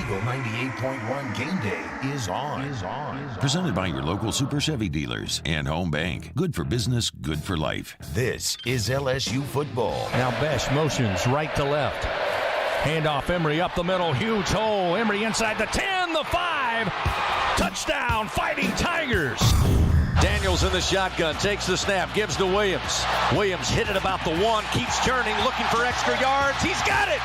Eagle 98.1 Game Day is on. Presented by your local Super Chevy dealers and Home Bank. Good for business, good for life. This is LSU football. Now Besh motions right to left. Handoff, Emery up the middle, huge hole. Emery inside the 10, the 5. Touchdown, Fighting Tigers. Daniels in the shotgun, takes the snap, gives to Williams. Williams hit it about the 1, keeps turning, looking for extra yards. He's got it.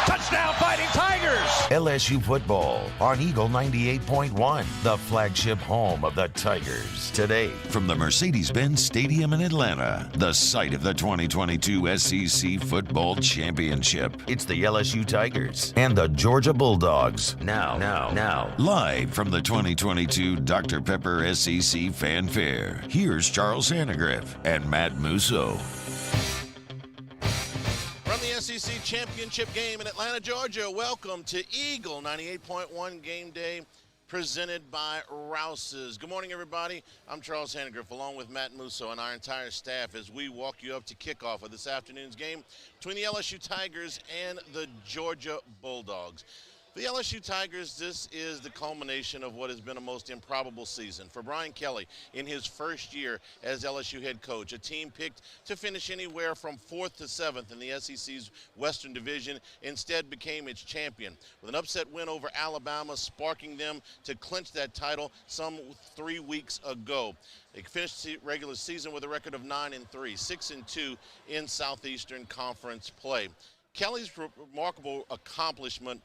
Touchdown, Fighting Tigers. LSU football on Eagle 98.1, the flagship home of the Tigers. Today, From the Mercedes-Benz Stadium in Atlanta, the site of the 2022 SEC Football Championship. it's the LSU Tigers and the Georgia Bulldogs. Now. Live from the 2022 Dr. Pepper SEC Fanfare, here's Charles Hanagriff and Matt Musso. From the SEC Championship game in Atlanta, Georgia, welcome to Eagle 98.1 Game Day, presented by Rouse's. Good morning, everybody. I'm Charles Hanagriff, along with Matt Musso and our entire staff as we walk you up to kickoff of this afternoon's game between the LSU Tigers and the Georgia Bulldogs. For the LSU Tigers, this is the culmination of what has been a most improbable season. For Brian Kelly, in his first year as LSU head coach, a team picked to finish anywhere from 4th to 7th in the SEC's Western Division instead became its champion, with an upset win over Alabama, sparking them to clinch that title some 3 weeks ago. They finished the regular season with a record of 9-3, 6-2 in Southeastern Conference play. Kelly's remarkable accomplishment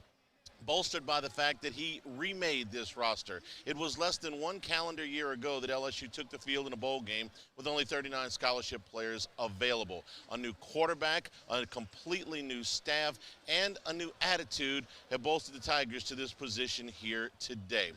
bolstered by the fact that he remade this roster. It was less than 1 calendar year ago that LSU took the field in a bowl game with only 39 scholarship players available. A new quarterback, a completely new staff, and a new attitude have bolstered the Tigers to this position here today.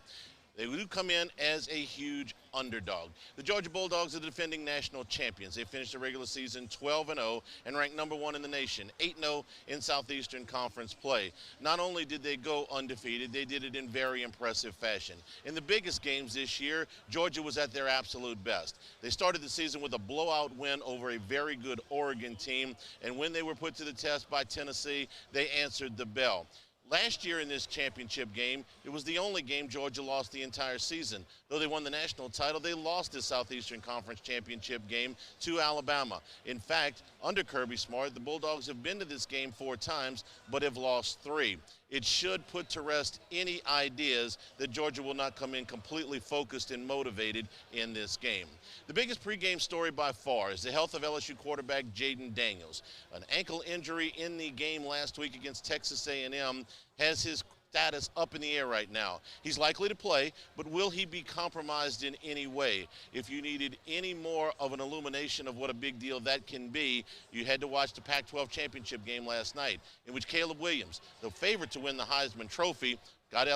They do come in as a huge underdog. The Georgia Bulldogs are the defending national champions. They finished the regular season 12-0 and ranked number 1 in the nation, 8-0 in Southeastern Conference play. Not only did they go undefeated, they did it in very impressive fashion. In the biggest games this year, Georgia was at their absolute best. They started the season with a blowout win over a very good Oregon team, and when they were put to the test by Tennessee, they answered the bell. Last year in this championship game, it was the only game Georgia lost the entire season. Though they won the national title, they lost the Southeastern Conference Championship game to Alabama. In fact, under Kirby Smart, the Bulldogs have been to this game 4 times, but have lost 3. It should put to rest any ideas that Georgia will not come in completely focused and motivated in this game. The biggest pregame story by far is the health of LSU quarterback Jayden Daniels. An ankle injury in the game last week against Texas A&M has his status up in the air right now. He's likely to play, but will he be compromised in any way? If you needed any more of an illumination of what a big deal that can be, you had to watch the Pac-12 championship game last night, in which Caleb Williams, the favorite to win the Heisman Trophy, got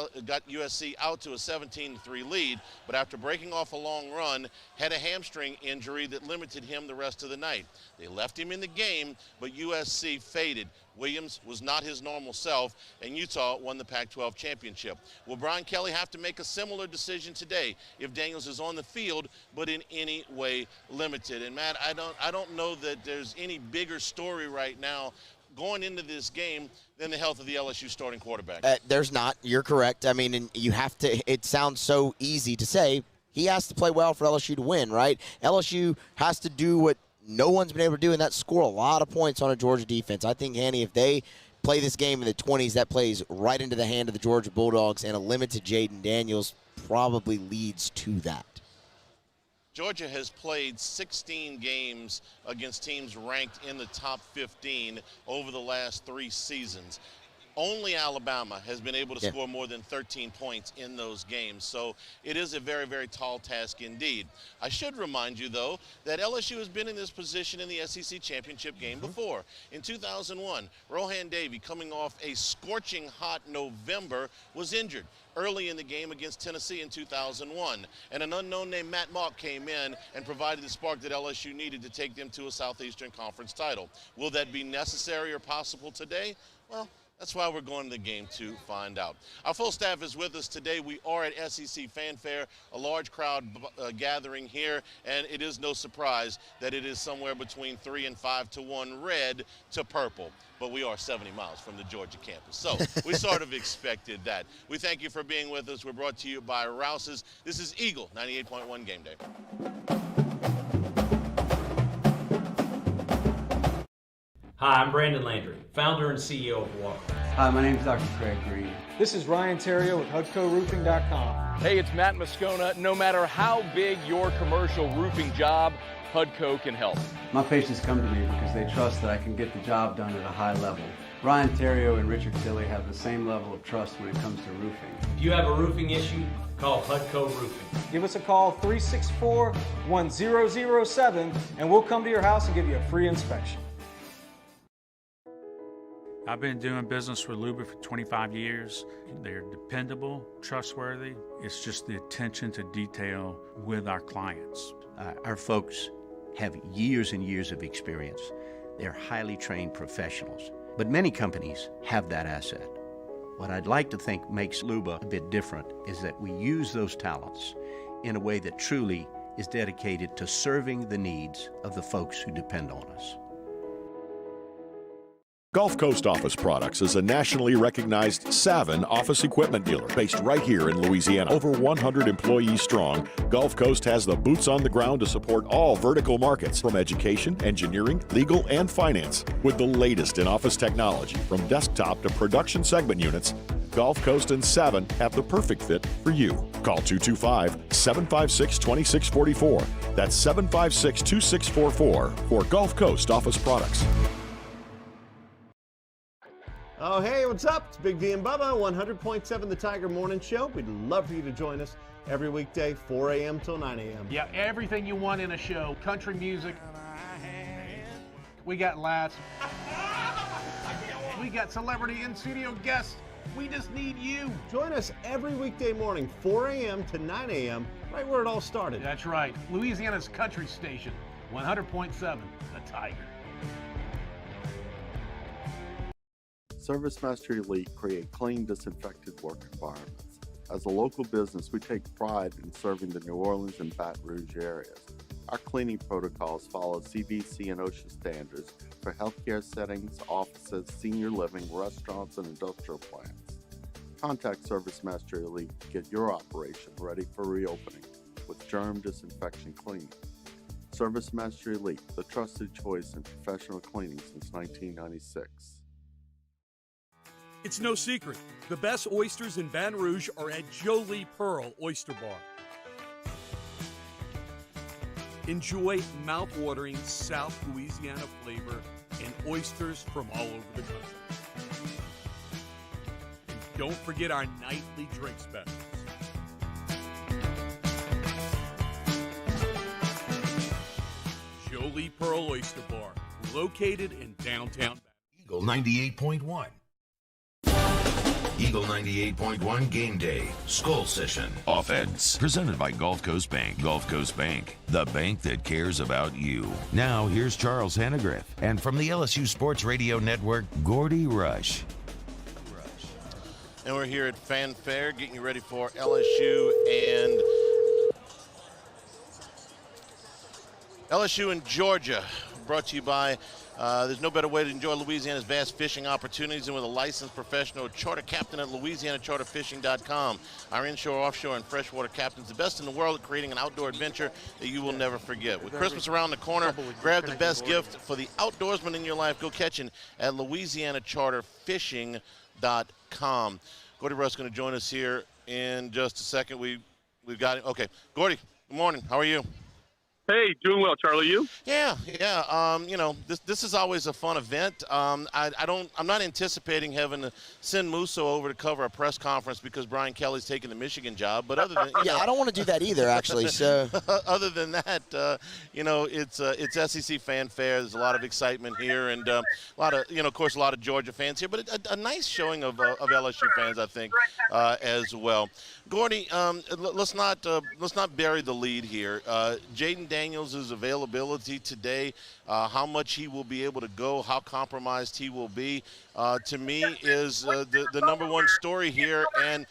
USC out to a 17-3 lead, but after breaking off a long run, had a hamstring injury that limited him the rest of the night. They left him in the game, but USC faded. Williams was not his normal self, and Utah won the Pac-12 championship. Will Brian Kelly have to make a similar decision today if Daniels is on the field, but in any way limited? And Matt, I don't know that there's any bigger story right now going into this game than the health of the LSU starting quarterback. There's not. You're correct. I mean, and you have to – it sounds so easy to say. He has to play well for LSU to win, right? LSU has to do what no one's been able to do, and that's score a lot of points on a Georgia defense. I think, Hanny, if they play this game in the 20s, that plays right into the hand of the Georgia Bulldogs, and a limited Jayden Daniels probably leads to that. Georgia has played 16 games against teams ranked in the top 15 over the last 3 seasons. Only Alabama has been able to score more than 13 points in those games. So it is a very, very tall task indeed. I should remind you, though, that LSU has been in this position in the SEC championship game before. In 2001, Rohan Davey, coming off a scorching hot November, was injured early in the game against Tennessee in 2001. And an unknown named Matt Mock came in and provided the spark that LSU needed to take them to a Southeastern Conference title. Will that be necessary or possible today? Well, That's why we're going to the game to find out. Our full staff is with us today. We are at SEC Fanfare, a large crowd gathering here, and it is no surprise that it is somewhere between 3 and 5 to 1 red to purple. But we are 70 miles from the Georgia campus, so we sort of expected that. We thank you for being with us. We're brought to you by Rouse's. This is Eagle 98.1 Game Day. Hi, I'm Brandon Landry, founder and CEO of Walker. Hi, my name is Dr. Craig Green. This is Ryan Terrio with HUDCORoofing.com. Hey, it's Matt Moscona. No matter how big your commercial roofing job, HUDCO can help. My patients come to me because they trust that I can get the job done at a high level. Ryan Terrio and Richard Tilley have the same level of trust when it comes to roofing. If you have a roofing issue, call HUDCO Roofing. Give us a call, 364-1007, and we'll come to your house and give you a free inspection. I've been doing business with Luba for 25 years. They're dependable, trustworthy. It's just the attention to detail with our clients. Our folks have years and years of experience. They're highly trained professionals, but many companies have that asset. What I'd like to think makes Luba a bit different is that we use those talents in a way that truly is dedicated to serving the needs of the folks who depend on us. Gulf Coast Office Products is a nationally recognized Savin office equipment dealer based right here in Louisiana. Over 100 employees strong, Gulf Coast has the boots on the ground to support all vertical markets from education, engineering, legal, and finance. With the latest in office technology from desktop to production segment units, Gulf Coast and Savin have the perfect fit for you. Call 225-756-2644. That's 756-2644 for Gulf Coast Office Products. Oh, hey, what's up? It's Big V and Bubba, 100.7 The Tiger Morning Show. We'd love for you to join us every weekday, 4 a.m. till 9 a.m. Yeah, everything you want in a show. Country music. We got laughs. We got celebrity in-studio guests. We just need you. Join us every weekday morning, 4 a.m. to 9 a.m., right where it all started. That's right. Louisiana's country station, 100.7 The Tiger. ServiceMaster Elite create clean, disinfected work environments. As a local business, we take pride in serving the New Orleans and Baton Rouge areas. Our cleaning protocols follow CDC and OSHA standards for healthcare settings, offices, senior living, restaurants, and industrial plants. Contact ServiceMaster Elite to get your operation ready for reopening with germ disinfection cleaning. ServiceMaster Elite, the trusted choice in professional cleaning since 1996. It's no secret, the best oysters in Baton Rouge are at Jolie Pearl Oyster Bar. Enjoy mouth-watering South Louisiana flavor and oysters from all over the country. And don't forget our nightly drink specials. Jolie Pearl Oyster Bar, located in downtown Eagle 98.1. Eagle 98.1 Game Day, Skull Session. Offense, presented by Gulf Coast Bank. Gulf Coast Bank, the bank that cares about you. Now, here's Charles Hanagriff. And from the LSU Sports Radio Network, Gordy Rush. And we're here at Fanfare, getting you ready for LSU and Georgia. Brought to you by there's no better way to enjoy Louisiana's vast fishing opportunities than with a licensed professional charter captain at LouisianaCharterFishing.com. Our inshore, offshore, and freshwater captains, the best in the world at creating an outdoor adventure that you will never forget. With Christmas around the corner, grab the best gift for the outdoorsman in your life. Go catching at LouisianaCharterFishing.com. Gordy Rush is going to join us here in just a second. We've got him. Okay, Gordy, good morning. How are you? Hey, doing well, Charlie. You? Yeah. You know, this is always a fun event. I'm not anticipating having to send Musso over to cover a press conference because Brian Kelly's taking the Michigan job. But other than I don't want to do that either, actually. So other than that, you know, it's SEC fanfare. There's a lot of excitement here, and a lot of, of course, a lot of Georgia fans here, but a nice showing of LSU fans, I think, as well. Gordy, let's not bury the lead here. Jaden Daniels' availability today, how much he will be able to go, how compromised he will be, to me is the number one story here. And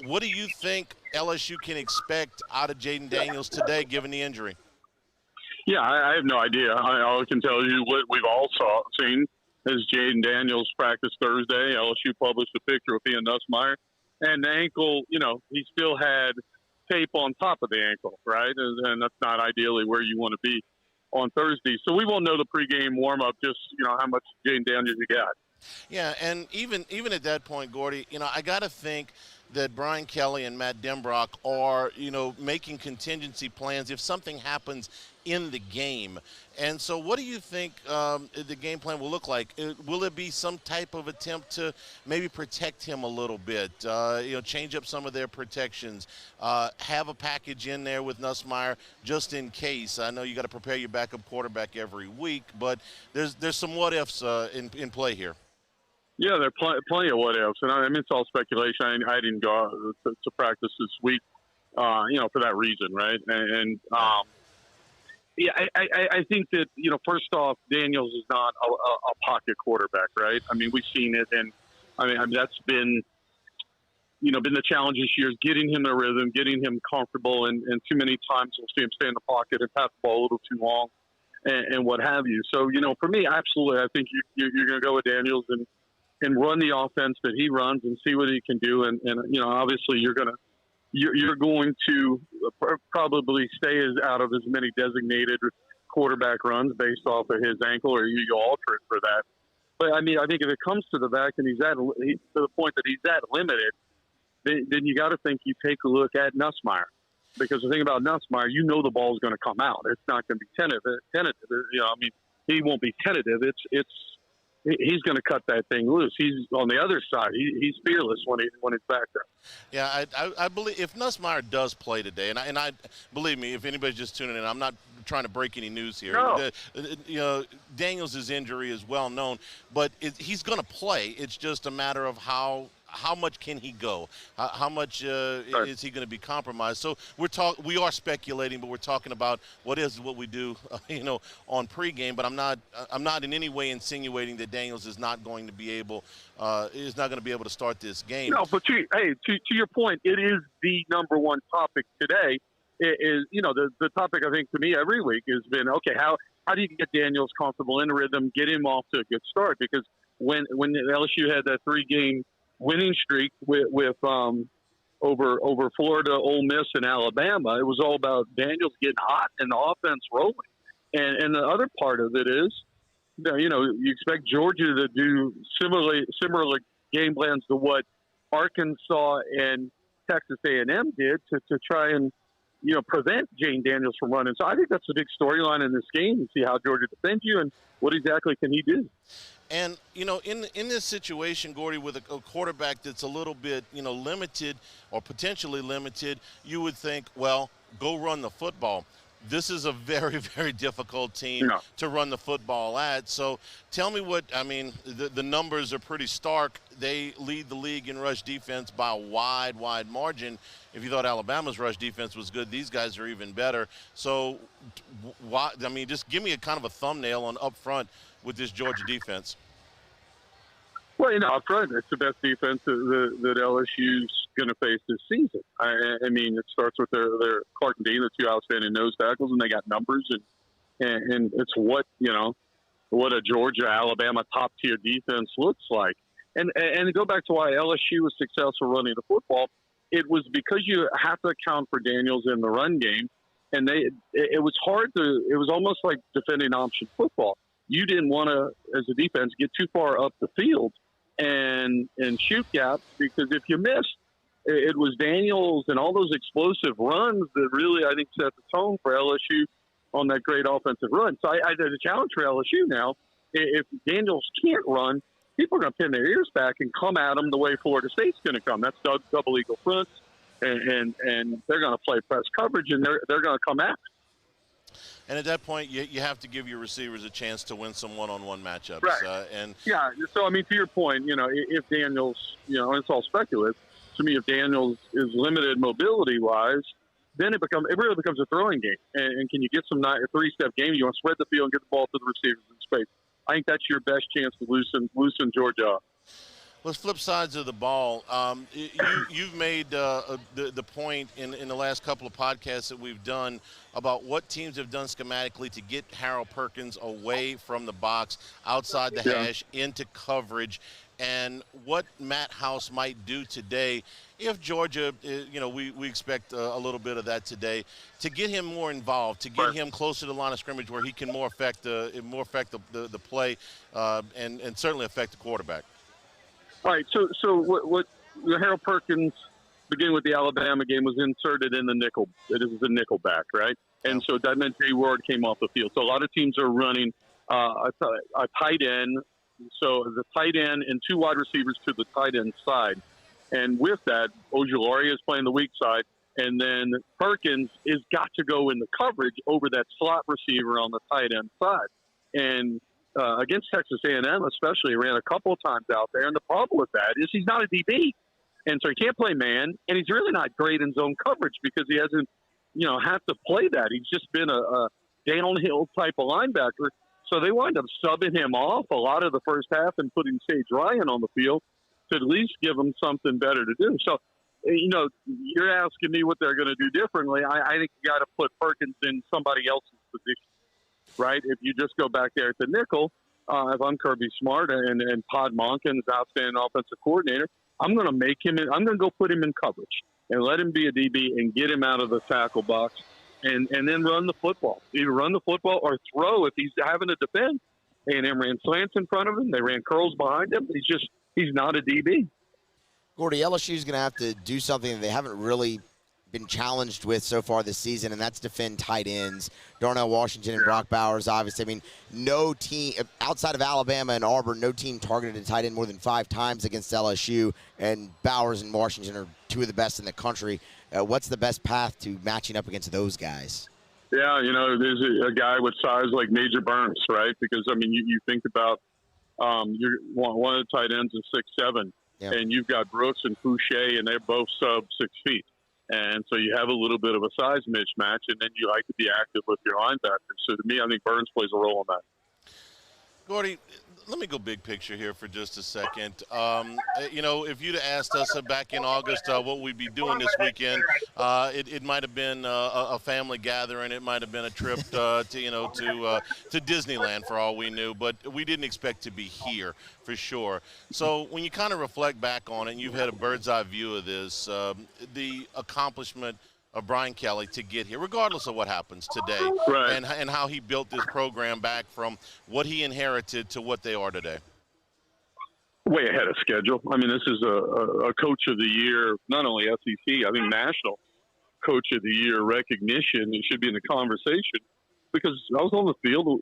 what do you think LSU can expect out of Jaden Daniels today, given the injury? Yeah, I have no idea. All I can tell you what we've all seen is Jaden Daniels practice Thursday. LSU published a picture of he and Nussmeier. And the ankle, he still had tape on top of the ankle, right? And that's not ideally where you want to be on Thursday. So we won't know the pregame warm-up, just, how much Jaden Daniels you got. Yeah, and even at that point, Gordy, I got to think that Brian Kelly and Matt Denbrock are, making contingency plans if something happens in the game. And so what do you think the game plan will look like? Will it be some type of attempt to maybe protect him a little bit, change up some of their protections, have a package in there with Nussmeier just in case? I know you got to prepare your backup quarterback every week, but there's some what-ifs in play here. Yeah, there are plenty of what-ifs, and it's all speculation. I didn't go to practice this week, for that reason, right? Yeah, I think that, first off, Daniels is not a pocket quarterback, right? We've seen it, and that's been, been the challenge this year, is getting him a rhythm, getting him comfortable, and too many times we'll see him stay in the pocket and pass the ball a little too long and what have you. So, for me, absolutely, I think you're going to go with Daniels and run the offense that he runs and see what he can do. And obviously you're going to probably stay out of as many designated quarterback runs based off of his ankle, or you alter it for that. But I think if it comes to the back and to the point that he's that limited, then you got to think you take a look at Nussmeier, because the thing about Nussmeier, the ball's going to come out. It's not going to be tentative. He won't be tentative. He's going to cut that thing loose. He's on the other side. He's fearless when he's back there. Yeah, I believe if Nussmeier does play today, and I believe me, if anybody's just tuning in, I'm not trying to break any news here. No. Daniels' injury is well known, but he's going to play. It's just a matter of how much can he go? How much is he going to be compromised? So we are speculating, but we're talking about what we do, on pregame. But I'm not in any way insinuating that Daniels is not going to be able to start this game. No, but to your point, it is the number one topic today. It is the topic, I think, to me every week has been, okay, how do you get Daniels comfortable in rhythm, get him off to a good start? Because when LSU had that 3-game winning streak with over Florida, Ole Miss, and Alabama, it was all about Daniels getting hot and the offense rolling. And the other part of it is, you expect Georgia to do similar game plans to what Arkansas and Texas A&M did to try and prevent Jaden Daniels from running. So I think that's a big storyline in this game, to see how Georgia defends you and what exactly can he do. And, in this situation, Gordy, with a quarterback that's a little bit, limited or potentially limited, you would think, well, go run the football. This is a very, very difficult team to run the football at. So tell me the numbers are pretty stark. They lead the league in rush defense by a wide margin. If you thought Alabama's rush defense was good, these guys are even better. So just give me a kind of a thumbnail on up front with this Georgia defense. Well, up front, it's the best defense that LSU's going to face this season. It starts with their Clark and Dean, the two outstanding nose tackles, and they got numbers, and it's what a Georgia, Alabama top-tier defense looks like. And to go back to why LSU was successful running the football, it was because you have to account for Daniels in the run game, and it was hard it was almost like defending option football. You didn't want to, as a defense, get too far up the field and shoot gaps, because if you missed, it was Daniels and all those explosive runs that really, I think, set the tone for LSU on that great offensive run. So I did a challenge for LSU now. If Daniels can't run, people are going to pin their ears back and come at him the way Florida State's going to come. That's double eagle fronts, and they're going to play press coverage, and they're going to come at him. And at that point, you have to give your receivers a chance to win some one-on-one matchups. Right. So, to your point, if Daniels, it's all speculative. To me, if Daniels is limited mobility-wise, then it really becomes a throwing game. And can you get some three-step game? You want to spread the field and get the ball to the receivers in space. I think that's your best chance to loosen Georgia up. Let's flip sides of the ball. You've made the point in the last couple of podcasts that we've done about what teams have done schematically to get Harold Perkins away from the box, outside the hash, into coverage, and what Matt House might do today if Georgia, we expect a little bit of that today, to get him more involved, to get him closer to the line of scrimmage where he can more affect the play and certainly affect the quarterback. All right, so what Harold Perkins, beginning with the Alabama game, was inserted in the nickel. It is a nickel back, right? And so that meant Jay Ward came off the field. So a lot of teams are running a tight end. So the tight end and two wide receivers to the tight end side. And with that, Ojulari is playing the weak side. And then Perkins is got to go in the coverage over that slot receiver on the tight end side. And against Texas A&M especially, he ran a couple of times out there. And the problem with that is he's not a DB. And so he can't play man. And he's really not great in zone coverage because he hasn't, have to play that. He's just been a downhill type of linebacker. So they wind up subbing him off a lot of the first half and putting Sage Ryan on the field to at least give him something better to do. So, you're asking me what they're going to do differently. I think you got to put Perkins in somebody else's position, right? If you just go back there at the nickel, if I'm Kirby Smart and Todd Monken's outstanding offensive coordinator, I'm going to go put him in coverage and let him be a DB and get him out of the tackle box and then run the football. Either run the football or throw if he's having to defend. A&M ran slants in front of him. They ran curls behind him. He's not a DB. Gordy, LSU is going to have to do something that they haven't really been challenged with so far this season, and that's defend tight ends. Darnell Washington and Brock Bowers, obviously. I mean, no team outside of Alabama and Auburn, no team targeted a tight end more than 5 times against LSU, and Bowers and Washington are 2 of the best in the country. What's the best path to matching up against those guys? Yeah, there's a guy with size like Major Burns, right? Because, you think about one of the tight ends is 6'7", and you've got Brooks and Fouché, and they're both sub 6 feet. And so you have a little bit of a size mismatch, and then you like to be active with your linebackers. So to me, I think Burns plays a role in that. Gordy, let me go big picture here for just a second. If you'd asked us back in August what we'd be doing this weekend, it might have been a family gathering. It might have been a trip to Disneyland for all we knew. But we didn't expect to be here for sure. So when you kind of reflect back on it, and you've had a bird's eye view of this, the accomplishment of Brian Kelly to get here, regardless of what happens today, and how he built this program back from what he inherited to what they are today. Way ahead of schedule. This is a Coach of the Year, not only SEC, I think national Coach of the Year recognition. It should be in the conversation because I was on the field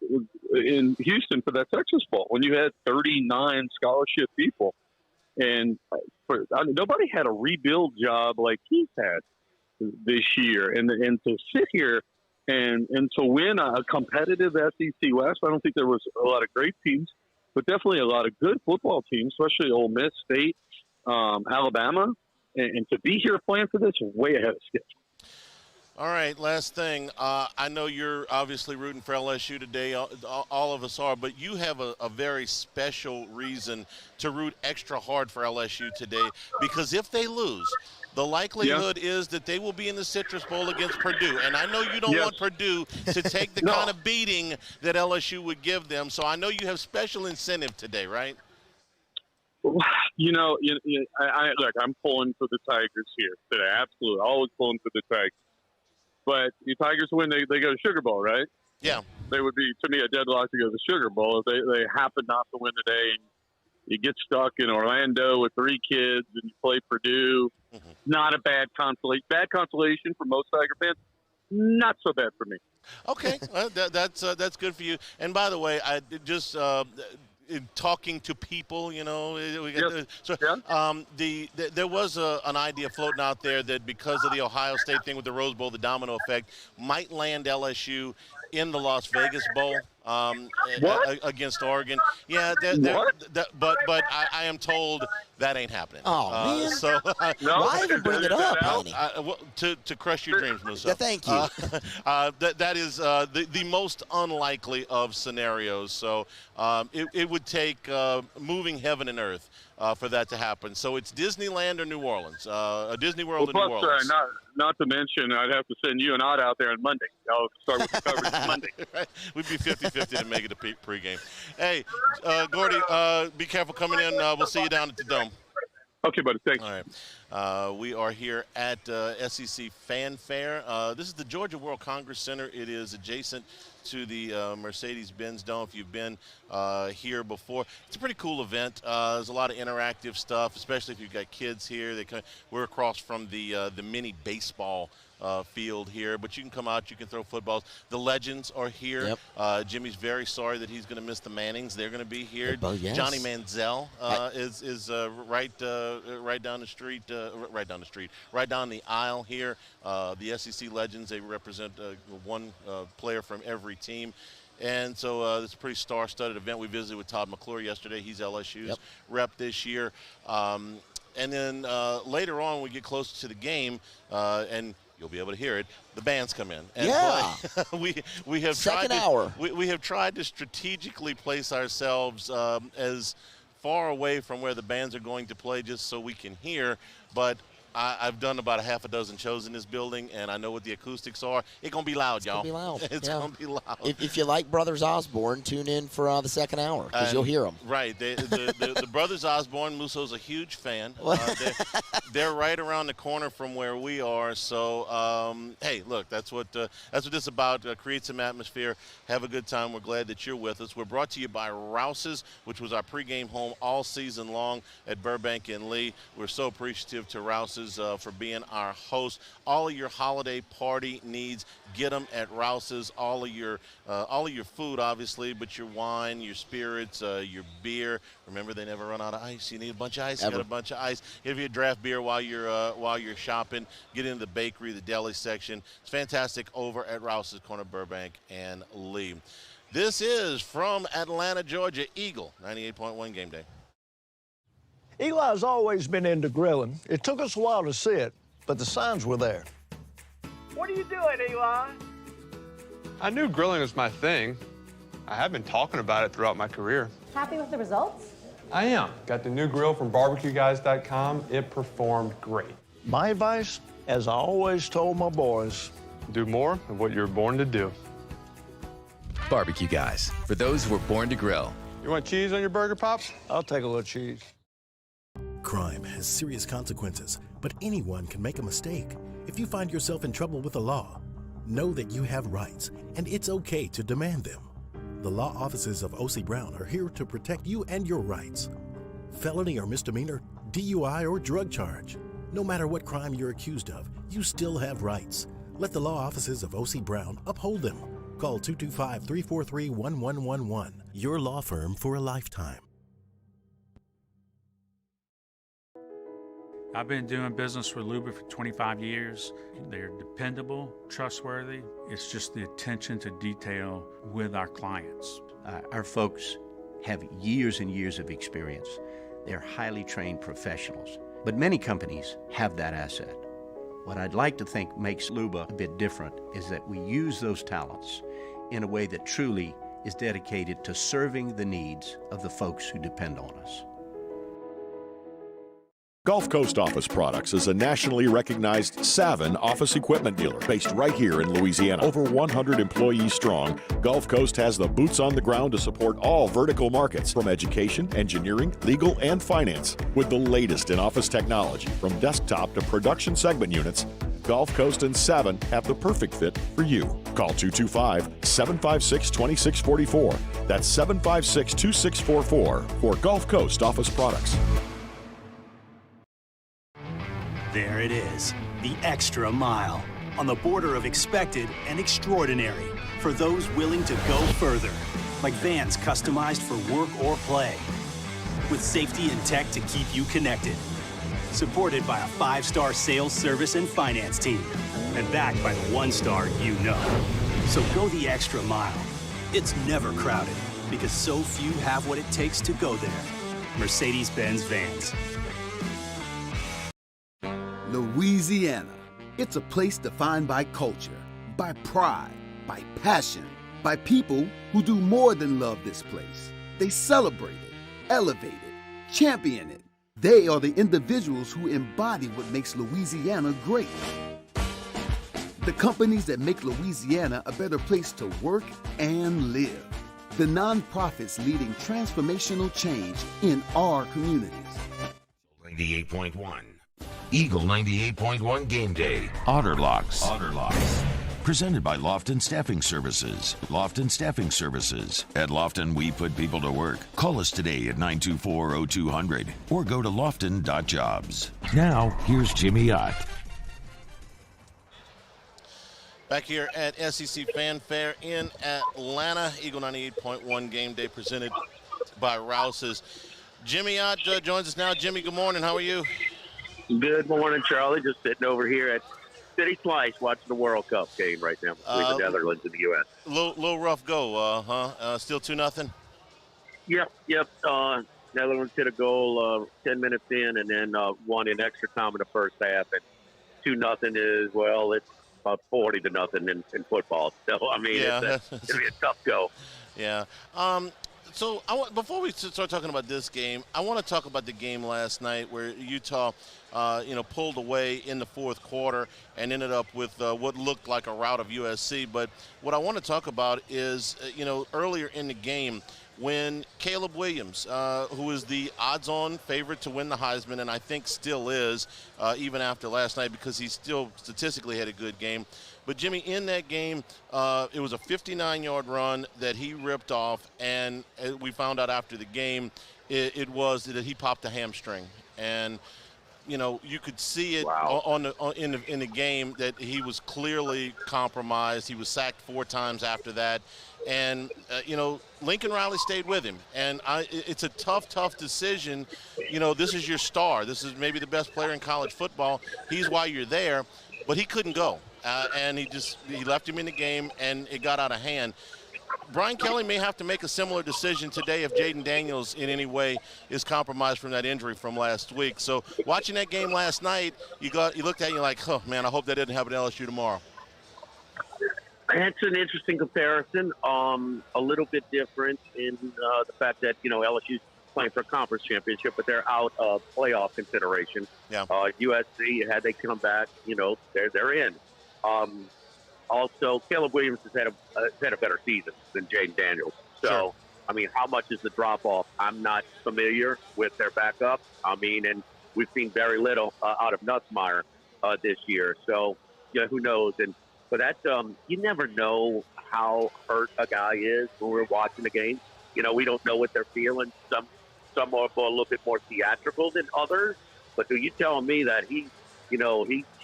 in Houston for that Texas Bowl when you had 39 scholarship people. And nobody had a rebuild job like he's had this year, and to sit here and to win a competitive SEC West. I don't think there was a lot of great teams, but definitely a lot of good football teams, especially Ole Miss, State, Alabama, and to be here playing for this way ahead of schedule. All right, last thing. I know you're obviously rooting for LSU today. All of us are, but you have a very special reason to root extra hard for LSU today, because if they lose, the likelihood is that they will be in the Citrus Bowl against Purdue. And I know you don't want Purdue to take the kind of beating that LSU would give them. So I know you have special incentive today, right? Look, I'm pulling for the Tigers here today. Absolutely. Always pulling for the Tigers. But the Tigers win, they go to Sugar Bowl, right? Yeah. They would be, to me, a deadlock to go to the Sugar Bowl if they happen not to win today. And you get stuck in Orlando with 3 kids and you play Purdue. Mm-hmm. Not a bad consolation. Bad consolation for most Tiger fans. Not so bad for me. Okay, well, that's good for you. And by the way, I just talking to people, there was an idea floating out there that because of the Ohio State thing with the Rose Bowl, the domino effect might land LSU in the Las Vegas Bowl. against Oregon. Yeah, but I am told that ain't happening. Oh, man. So why even bring it up, honey? To crush your dreams, Musso. Yeah, thank you. That is the most unlikely of scenarios. So it would take moving heaven and earth for that to happen. So it's Disneyland or New Orleans, Disney World or New Orleans. Not to mention, I'd have to send you and Odd out there on Monday. I'll start with the coverage Monday. Right. We'd be 50-50 to make it a pregame. Hey, Gordy, be careful coming in. We'll see you down at the Dome. Okay, buddy. Thanks. All right. We are here at SEC Fan Fair. This is the Georgia World Congress Center. It is adjacent to the Mercedes-Benz Dome. If you've been here before, it's a pretty cool event. There's a lot of interactive stuff, especially if you've got kids here. We're across from the mini baseball field here, but you can come out, you can throw footballs. The legends are here. Yep. Jimmy's very sorry that he's going to miss the Mannings. They're going to be here. Yes. Johnny Manziel is right down the aisle here. The SEC legends, they represent one player from every team. And so it's a pretty star-studded event. We visited with Todd McClure yesterday. He's LSU's rep this year. And then later on, we get closer to the game, and you'll be able to hear it, the bands come in. And we have we have tried to strategically place ourselves as far away from where the bands are going to play just so we can hear. But I've done about a half a dozen shows in this building, and I know what the acoustics are. It's going to be loud, y'all. It's going to be loud. If you like Brothers Osborne, tune in for the second hour, because you'll hear them. Right. The Brothers Osborne, Musso's a huge fan. They're right around the corner from where we are. So, hey, look, that's what this is about. Create some atmosphere. Have a good time. We're glad that you're with us. We're brought to you by Rouse's, which was our pregame home all season long at Burbank and Lee. We're so appreciative to Rouse's for being our host. All of your holiday party needs, get them at Rouse's. All of your food, obviously, but your wine, your spirits, your beer. Remember, they never run out of ice. You need a bunch of ice. You got a bunch of ice. Give you a draft beer while you're shopping. Get into the bakery, the deli section. It's fantastic over at Rouse's, corner Burbank and Lee. This is from Atlanta, Georgia, Eagle 98.1 Game Day. Eli's always been into grilling. It took us a while to see it, but the signs were there. What are you doing, Eli? I knew grilling was my thing. I have been talking about it throughout my career. Happy with the results? I am. Got the new grill from barbecueguys.com. It performed great. My advice, as I always told my boys, do more of what you're born to do. Barbecue Guys, for those who were born to grill. You want cheese on your burger, Pops? I'll take a little cheese. Crime has serious consequences, but anyone can make a mistake. If you find yourself in trouble with the law, know that you have rights, and it's okay to demand them. The law offices of O.C. Brown are here to protect you and your rights. Felony or misdemeanor, DUI or drug charge. No matter what crime you're accused of, you still have rights. Let the law offices of O.C. Brown uphold them. Call 225-343-1111. Your law firm for a lifetime. I've been doing business with Luba for 25 years. They're dependable, trustworthy. It's just the attention to detail with our clients. Our folks have years and years of experience. They're highly trained professionals, but many companies have that asset. What I'd like to think makes Luba a bit different is that we use those talents in a way that truly is dedicated to serving the needs of the folks who depend on us. Gulf Coast Office Products is a nationally recognized Savin office equipment dealer based right here in Louisiana. Over 100 employees strong, Gulf Coast has the boots on the ground to support all vertical markets, from education, engineering, legal, and finance. With the latest in office technology, from desktop to production segment units, Gulf Coast and Savin have the perfect fit for you. Call 225-756-2644. That's 756-2644 for Gulf Coast Office Products. There it is, the extra mile, on the border of expected and extraordinary, for those willing to go further, like vans customized for work or play, with safety and tech to keep you connected, supported by a 5-star sales, service, and finance team, and backed by the 1-star you know. So go the extra mile. It's never crowded because so few have what it takes to go there. Mercedes-Benz Vans. Louisiana. It's a place defined by culture, by pride, by passion, by people who do more than love this place. They celebrate it, elevate it, champion it. They are the individuals who embody what makes Louisiana great. The companies that make Louisiana a better place to work and live. The nonprofits leading transformational change in our communities. 98.1. Eagle 98.1 Game Day. Otter Locks. Presented by Lofton Staffing Services. Lofton Staffing Services. At Lofton, we put people to work. Call us today at 924-0200 or go to lofton.jobs. Now, here's Jimmy Ott. Back here at SEC Fanfare in Atlanta. Eagle 98.1 Game Day presented by Rouse's. Jimmy Ott joins us now. Jimmy, good morning. How are you? Good morning, Charlie. Just sitting over here at City Slice watching the World Cup game right now between the Netherlands and the U.S. Little rough go, huh? Still 2-0? Yep. Netherlands hit a goal 10 minutes in and then won in extra time in the first half. And 2-0 is, well, it's about 40-0 in football. So, I mean, it'll be a tough go. Yeah. So before we start talking about this game, I want to talk about the game last night where Utah, pulled away in the fourth quarter and ended up with what looked like a rout of USC. But what I want to talk about is, earlier in the game when Caleb Williams, who is the odds-on favorite to win the Heisman, and I think still is, even after last night because he still statistically had a good game. But, Jimmy, in that game, it was a 59-yard run that he ripped off, and we found out after the game it was that he popped a hamstring. And, you could see it in the game that he was clearly compromised. He was sacked 4 times after that. And, Lincoln Riley stayed with him. And it's a tough decision. This is your star. This is maybe the best player in college football. He's why you're there. But he couldn't go. And he left him in the game, and it got out of hand. Brian Kelly may have to make a similar decision today if Jaden Daniels in any way is compromised from that injury from last week. So watching that game last night, you looked at it and you're like, oh, man, I hope that didn't happen at LSU tomorrow. It's an interesting comparison, a little bit different in the fact that, LSU's playing for a conference championship, but they're out of playoff consideration. Yeah. USC, had they come back, they're in. Also, Caleb Williams has had a better season than Jaden Daniels. So, sure. I mean, how much is the drop-off? I'm not familiar with their backup. I mean, and we've seen very little out of Nussmeier this year. So, who knows? But that you never know how hurt a guy is when we're watching the game. We don't know what they're feeling. Some are a little bit more theatrical than others. But are you telling me that he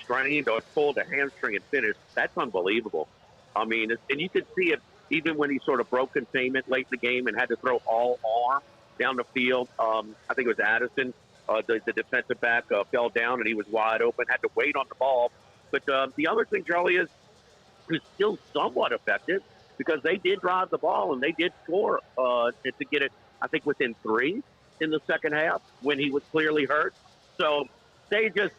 strained or pulled a hamstring and finished? That's unbelievable. I mean, and you could see it even when he sort of broke containment late in the game and had to throw all arm down the field. I think it was Addison, the defensive back, fell down and he was wide open, had to wait on the ball. But the other thing, Charlie, is he's still somewhat effective because they did drive the ball and they did score to get it, I think, within 3 in the second half when he was clearly hurt. So they just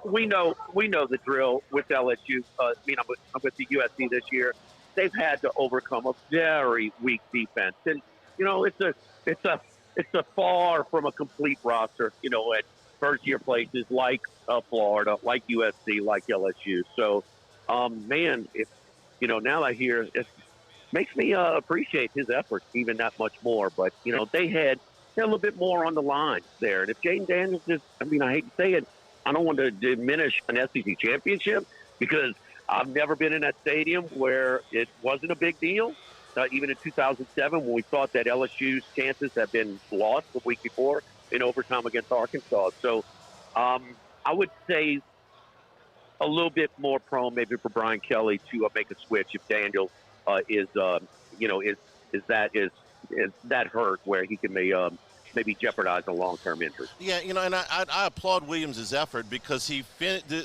we know the drill with LSU. I'm with the USC this year. They've had to overcome a very weak defense, and it's a far from a complete roster. At first year places like Florida, like USC, like LSU. So, man, now I hear it makes me appreciate his efforts even that much more. But they had a little bit more on the line there. And if Jaden Daniels is, I hate to say it, I don't want to diminish an SEC championship because I've never been in that stadium where it wasn't a big deal. Even in 2007 when we thought that LSU's chances had been lost the week before in overtime against Arkansas. So I would say a little bit more prone maybe for Brian Kelly to make a switch if Daniels is that hurt where he can maybe jeopardize a long-term injury. Yeah, and I applaud Williams' effort because the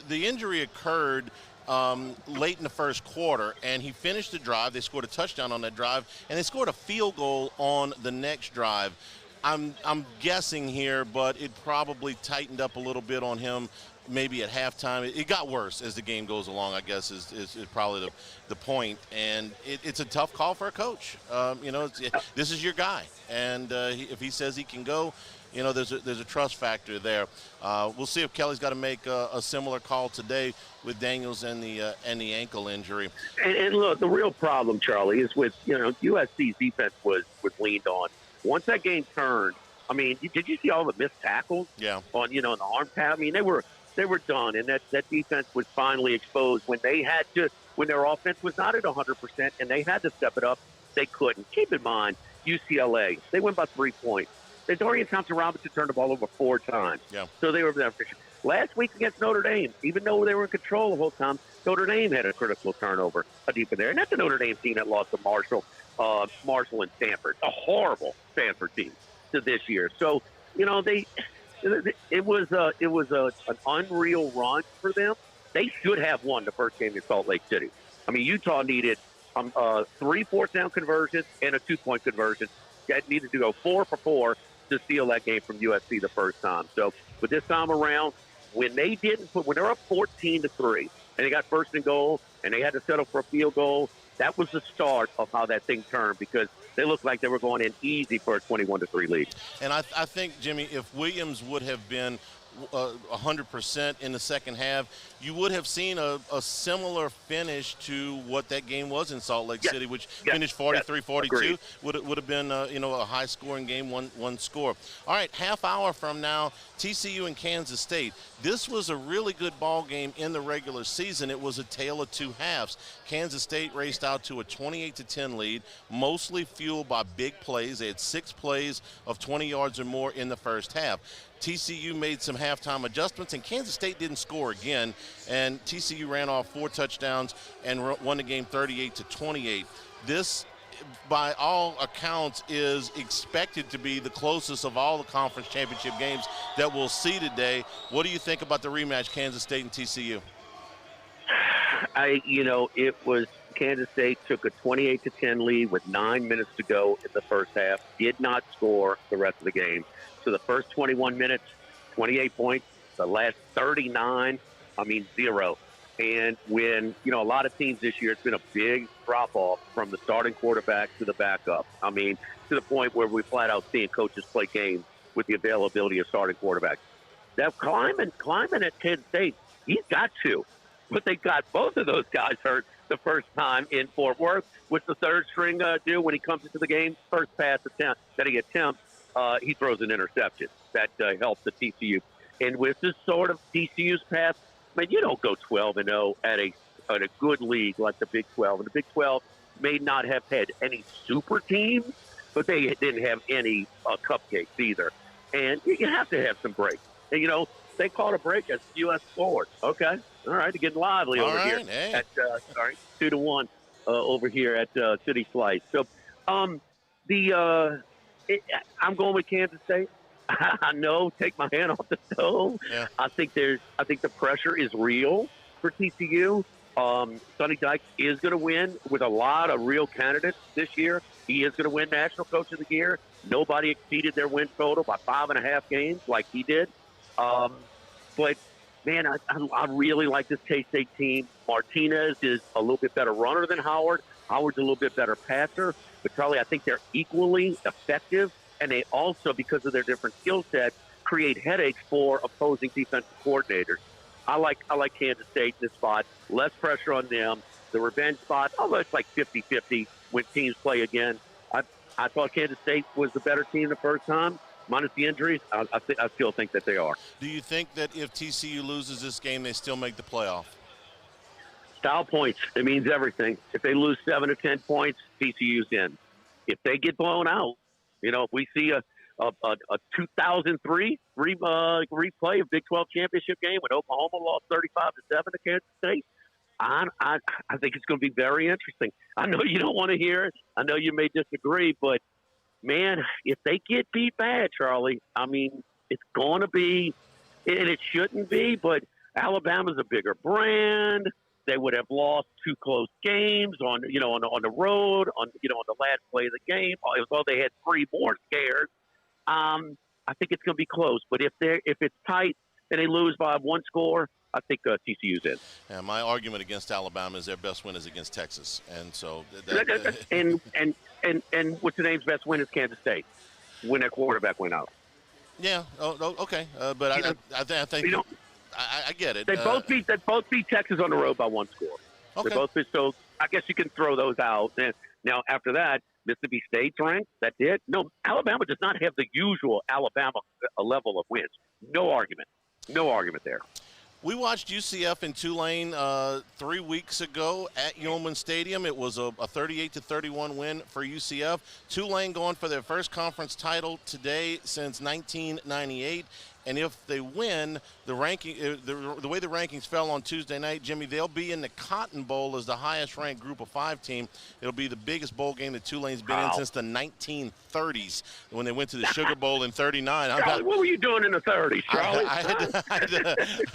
injury occurred late in the first quarter, and he finished the drive. They scored a touchdown on that drive, and they scored a field goal on the next drive. I'm guessing here, but it probably tightened up a little bit on him maybe at halftime. It got worse as the game goes along, I guess, is probably the point. And it's a tough call for a coach. This is your guy. And if he says he can go, there's a trust factor there. We'll see if Kelly's got to make a similar call today with Daniels and the ankle injury. And look, the real problem, Charlie, is with, USC's defense was leaned on. Once that game turned, I mean, did you see all the missed tackles? Yeah. On, the arm pad? I mean, they were done, and that defense was finally exposed when their offense was not at 100%, and they had to step it up. They couldn't. Keep in mind, UCLA, they went by 3 points. Dorian Thompson-Robinson turned the ball over 4 times. Yeah. So they were there. Last week against Notre Dame, even though they were in control the whole time, Notre Dame had a critical turnover deep in there. And that's a Notre Dame team that lost to Marshall and Stanford, a horrible Stanford team to this year. So, it was an unreal run for them. They should have won the first game in Salt Lake City. I mean, Utah needed 3 fourth-down conversions and a 2-point conversion. That needed to go 4 for 4 to steal that game from USC the first time. So, but this time around, when they're up 14-3 and they got first and goal and they had to settle for a field goal, that was the start of how that thing turned, because they looked like they were going in easy for a 21-3 lead. And I think, Jimmy, if Williams would have been 100% in the second half, you would have seen a similar finish to what that game was in Salt Lake City, which finished 43-42. Would have been a high-scoring game, one score. All right, half hour from now, TCU and Kansas State. This was a really good ball game in the regular season. It was a tale of two halves. Kansas State raced out to a 28-10 lead, mostly fueled by big plays. They had 6 plays of 20 yards or more in the first half. TCU made some halftime adjustments, and Kansas State didn't score again, and TCU ran off 4 touchdowns and won the game 38-28. This, by all accounts, is expected to be the closest of all the conference championship games that we'll see today. What do you think about the rematch, Kansas State and TCU? It was Kansas State took a 28-10 lead with 9 minutes to go in the first half, did not score the rest of the game. So the first 21 minutes, 28 points. The last 39, 0. And when, a lot of teams this year, it's been a big drop-off from the starting quarterback to the backup. To the point where we flat out seeing coaches play games with the availability of starting quarterbacks. That climbing at Kansas State, he's got to. But they got both of those guys hurt the first time in Fort Worth. What's the third string do when he comes into the game? First pass attempt that he attempts. He throws an interception that helps the TCU. And with this sort of TCU's path, you don't go 12-0 at a good league like the Big 12. And the Big 12 may not have had any super teams, but they didn't have any cupcakes either. And you have to have some breaks. And, they called a break at U.S. Sports. Okay. All right. They're getting lively over here. Hey. At 2-1 over here at City Slice. So I'm going with Kansas State. I know, take my hand off the stove. Yeah. I think the pressure is real for TCU. Sonny Dykes is going to win with a lot of real candidates this year. He is going to win National Coach of the Year. Nobody exceeded their win total by 5.5 games like he did. But, man, I really like this K-State team. Martinez is a little bit better runner than Howard. Howard's a little bit better passer. But, Charlie, I think they're equally effective. And they also, because of their different skill sets, create headaches for opposing defensive coordinators. I like Kansas State in this spot. Less pressure on them. The revenge spot, although it's like 50-50 when teams play again. I thought Kansas State was the better team the first time. Minus the injuries, I still think that they are. Do you think that if TCU loses this game, they still make the playoff? Style points. It means everything. If they lose 7 to 10 points, TCU's in. If they get blown out, if we see a 2003 replay of Big 12 championship game when Oklahoma lost 35-7 to Kansas State, I think it's going to be very interesting. I know you don't want to hear it. I know you may disagree, but man, if they get beat bad, Charlie, it's going to be, and it shouldn't be, but Alabama's a bigger brand. they would have lost 2 close games on the road, on the last play of the game. Although they had 3 more scares, I think it's going to be close. But if it's tight and they lose by 1 score, I think TCU's in. Yeah, my argument against Alabama is their best win is against Texas, and so and what's the name's best win is Kansas State when their quarterback went out. Yeah. Oh, okay. But I think I get it. They both beat Texas on the road by 1 score. Okay. They both beat, so I guess you can throw those out. And now after that, Mississippi State's ranked. That's it. No, Alabama does not have the usual Alabama level of wins. No argument there. We watched UCF and Tulane 3 weeks ago at Yeoman Stadium. It was a 38-31 win for UCF. Tulane going for their first conference title today since 1998. And if they win, the way the rankings fell on Tuesday night, Jimmy, they'll be in the Cotton Bowl as the highest-ranked Group of 5 team. It'll be the biggest bowl game that Tulane's been in since the 1930s when they went to the Sugar Bowl in '39. Charlie, what were you doing in the 30s, Charlie?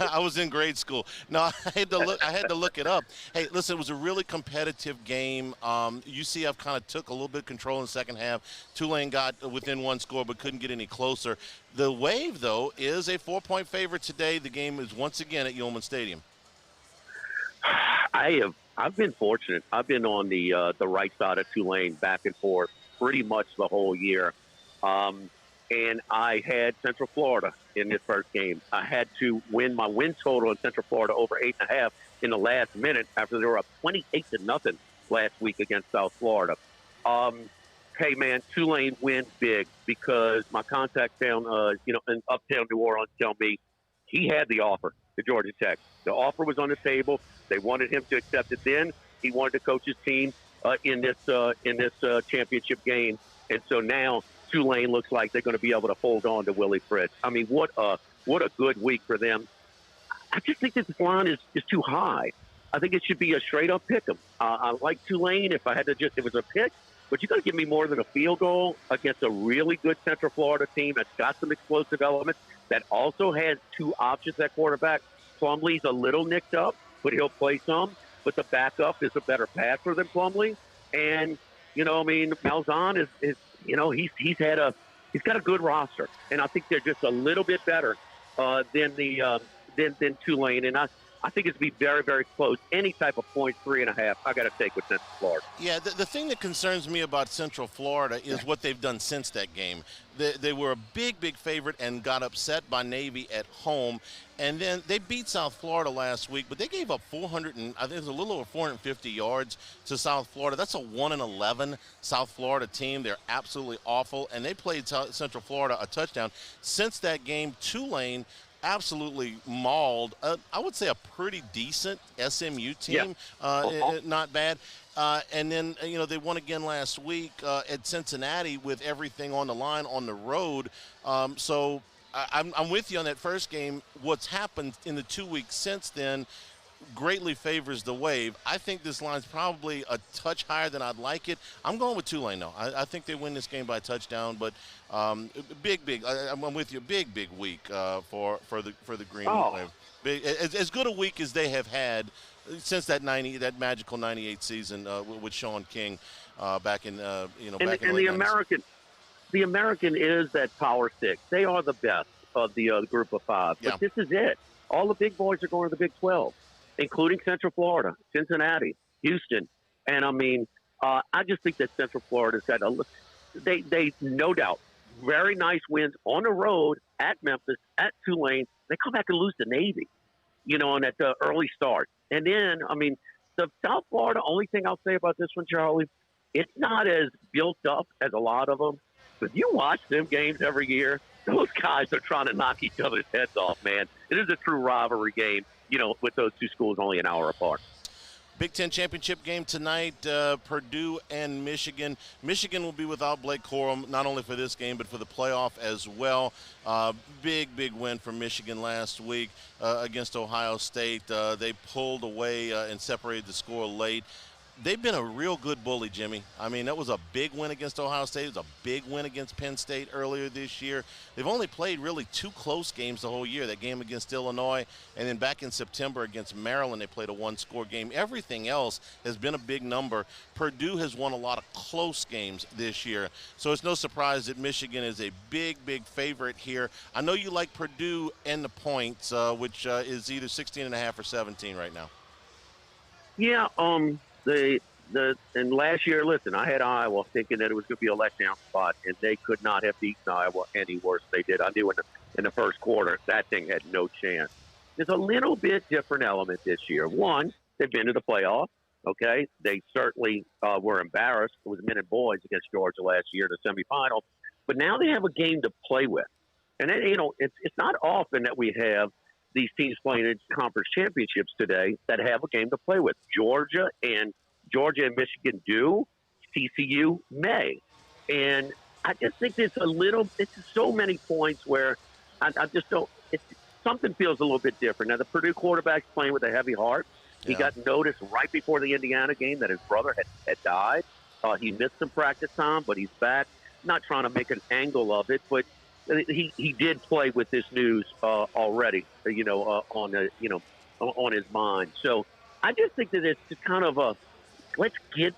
I was in grade school. No, I had to look it up. Hey, listen, it was a really competitive game. UCF kind of took a little bit of control in the second half. Tulane got within 1 score but couldn't get any closer. The Wave, though, is a 4-point favorite today. The game is once again at Yeoman Stadium. I've been fortunate. I've been on the right side of Tulane back and forth pretty much the whole year. And I had Central Florida in this first game. I had to win my win total in Central Florida over 8.5 in the last minute after they were up 28-0 last week against South Florida. Hey, man, Tulane wins big because my contact down, in uptown New Orleans tell me he had the offer to Georgia Tech. The offer was on the table. They wanted him to accept it then. He wanted to coach his team in this championship game. And so now Tulane looks like they're going to be able to hold on to Willie Fritz. I mean, what a good week for them. I just think that this line is too high. I think it should be a straight-up pick 'em. I like Tulane if it was a pick. But you got to give me more than a field goal against a really good Central Florida team that's got some explosive elements, that also has 2 options at quarterback. Plumlee's a little nicked up, but he'll play some. But the backup is a better passer than Plumlee. And, Malzahn is he's got a good roster. And I think they're just a little bit better than Tulane. And I think it's going to be very, very close. Any type of point, 3.5, I got to take with Central Florida. Yeah, the thing that concerns me about Central Florida is what they've done since that game. They were a big, big favorite and got upset by Navy at home. And then they beat South Florida last week, but they gave up 400 and I think it was a little over 450 yards to South Florida. That's a 1-11 South Florida team. They're absolutely awful, and they played Central Florida a touchdown. Since that game, Tulane absolutely mauled, I would say, a pretty decent SMU team. Yeah. Not bad. And then, they won again last week at Cincinnati with everything on the line on the road. So I'm with you on that first game. What's happened in the 2 weeks since then greatly favors the Wave. I think this line's probably a touch higher than I'd like it. I'm going with Tulane, though. I think they win this game by a touchdown, but big. I'm with you. Big week for the Green Wave. Big, as good a week as they have had since that magical '98 season with Sean King back in back in the American. The American is that power six. They are the best of the Group of 5. But this is it. All the big boys are going to the Big 12. Including Central Florida, Cincinnati, Houston. And, I just think that Central Florida's had they no doubt, very nice wins on the road at Memphis, at Tulane. They come back and lose to Navy, on that early start. And then, the South Florida, only thing I'll say about this one, Charlie, it's not as built up as a lot of them. But you watch them games every year, those guys are trying to knock each other's heads off, man. It is a true rivalry game. With those two schools only an hour apart. Big Ten championship game tonight, Purdue and Michigan. Michigan will be without Blake Corum, not only for this game, but for the playoff as well. Big win for Michigan last week against Ohio State. They pulled away and separated the score late. they've been a real good bully, Jimmy. I mean, that was a big win against Ohio State. It was a big win against Penn State earlier this year. They've only played really 2 close games the whole year, that game against Illinois, and then back in September against Maryland, they played a 1-score game. Everything else has been a big number. Purdue has won a lot of close games this year, so it's no surprise that Michigan is a big, big favorite here. I know you like Purdue and the points, which is either 16.5 or 17 right now. Yeah, and last year, listen, I had Iowa thinking that it was going to be a letdown spot, and they could not have beaten Iowa any worse than they did. I knew in the first quarter that thing had no chance. There's a little bit different element this year. One, they've been to the playoffs. Okay, they certainly were embarrassed. It was men and boys against Georgia last year in the semifinal, but now they have a game to play with, and it's not often that we have these teams playing in conference championships today that have a game to play with. Georgia and Michigan do. TCU may. And I just think it's so many points where I just don't – something feels a little bit different. Now, the Purdue quarterback's playing with a heavy heart. He got noticed right before the Indiana game that his brother had died. He missed some practice time, but he's back. Not trying to make an angle of it, but he did play with this news already, on his mind. So I just think that it's just kind of a let's get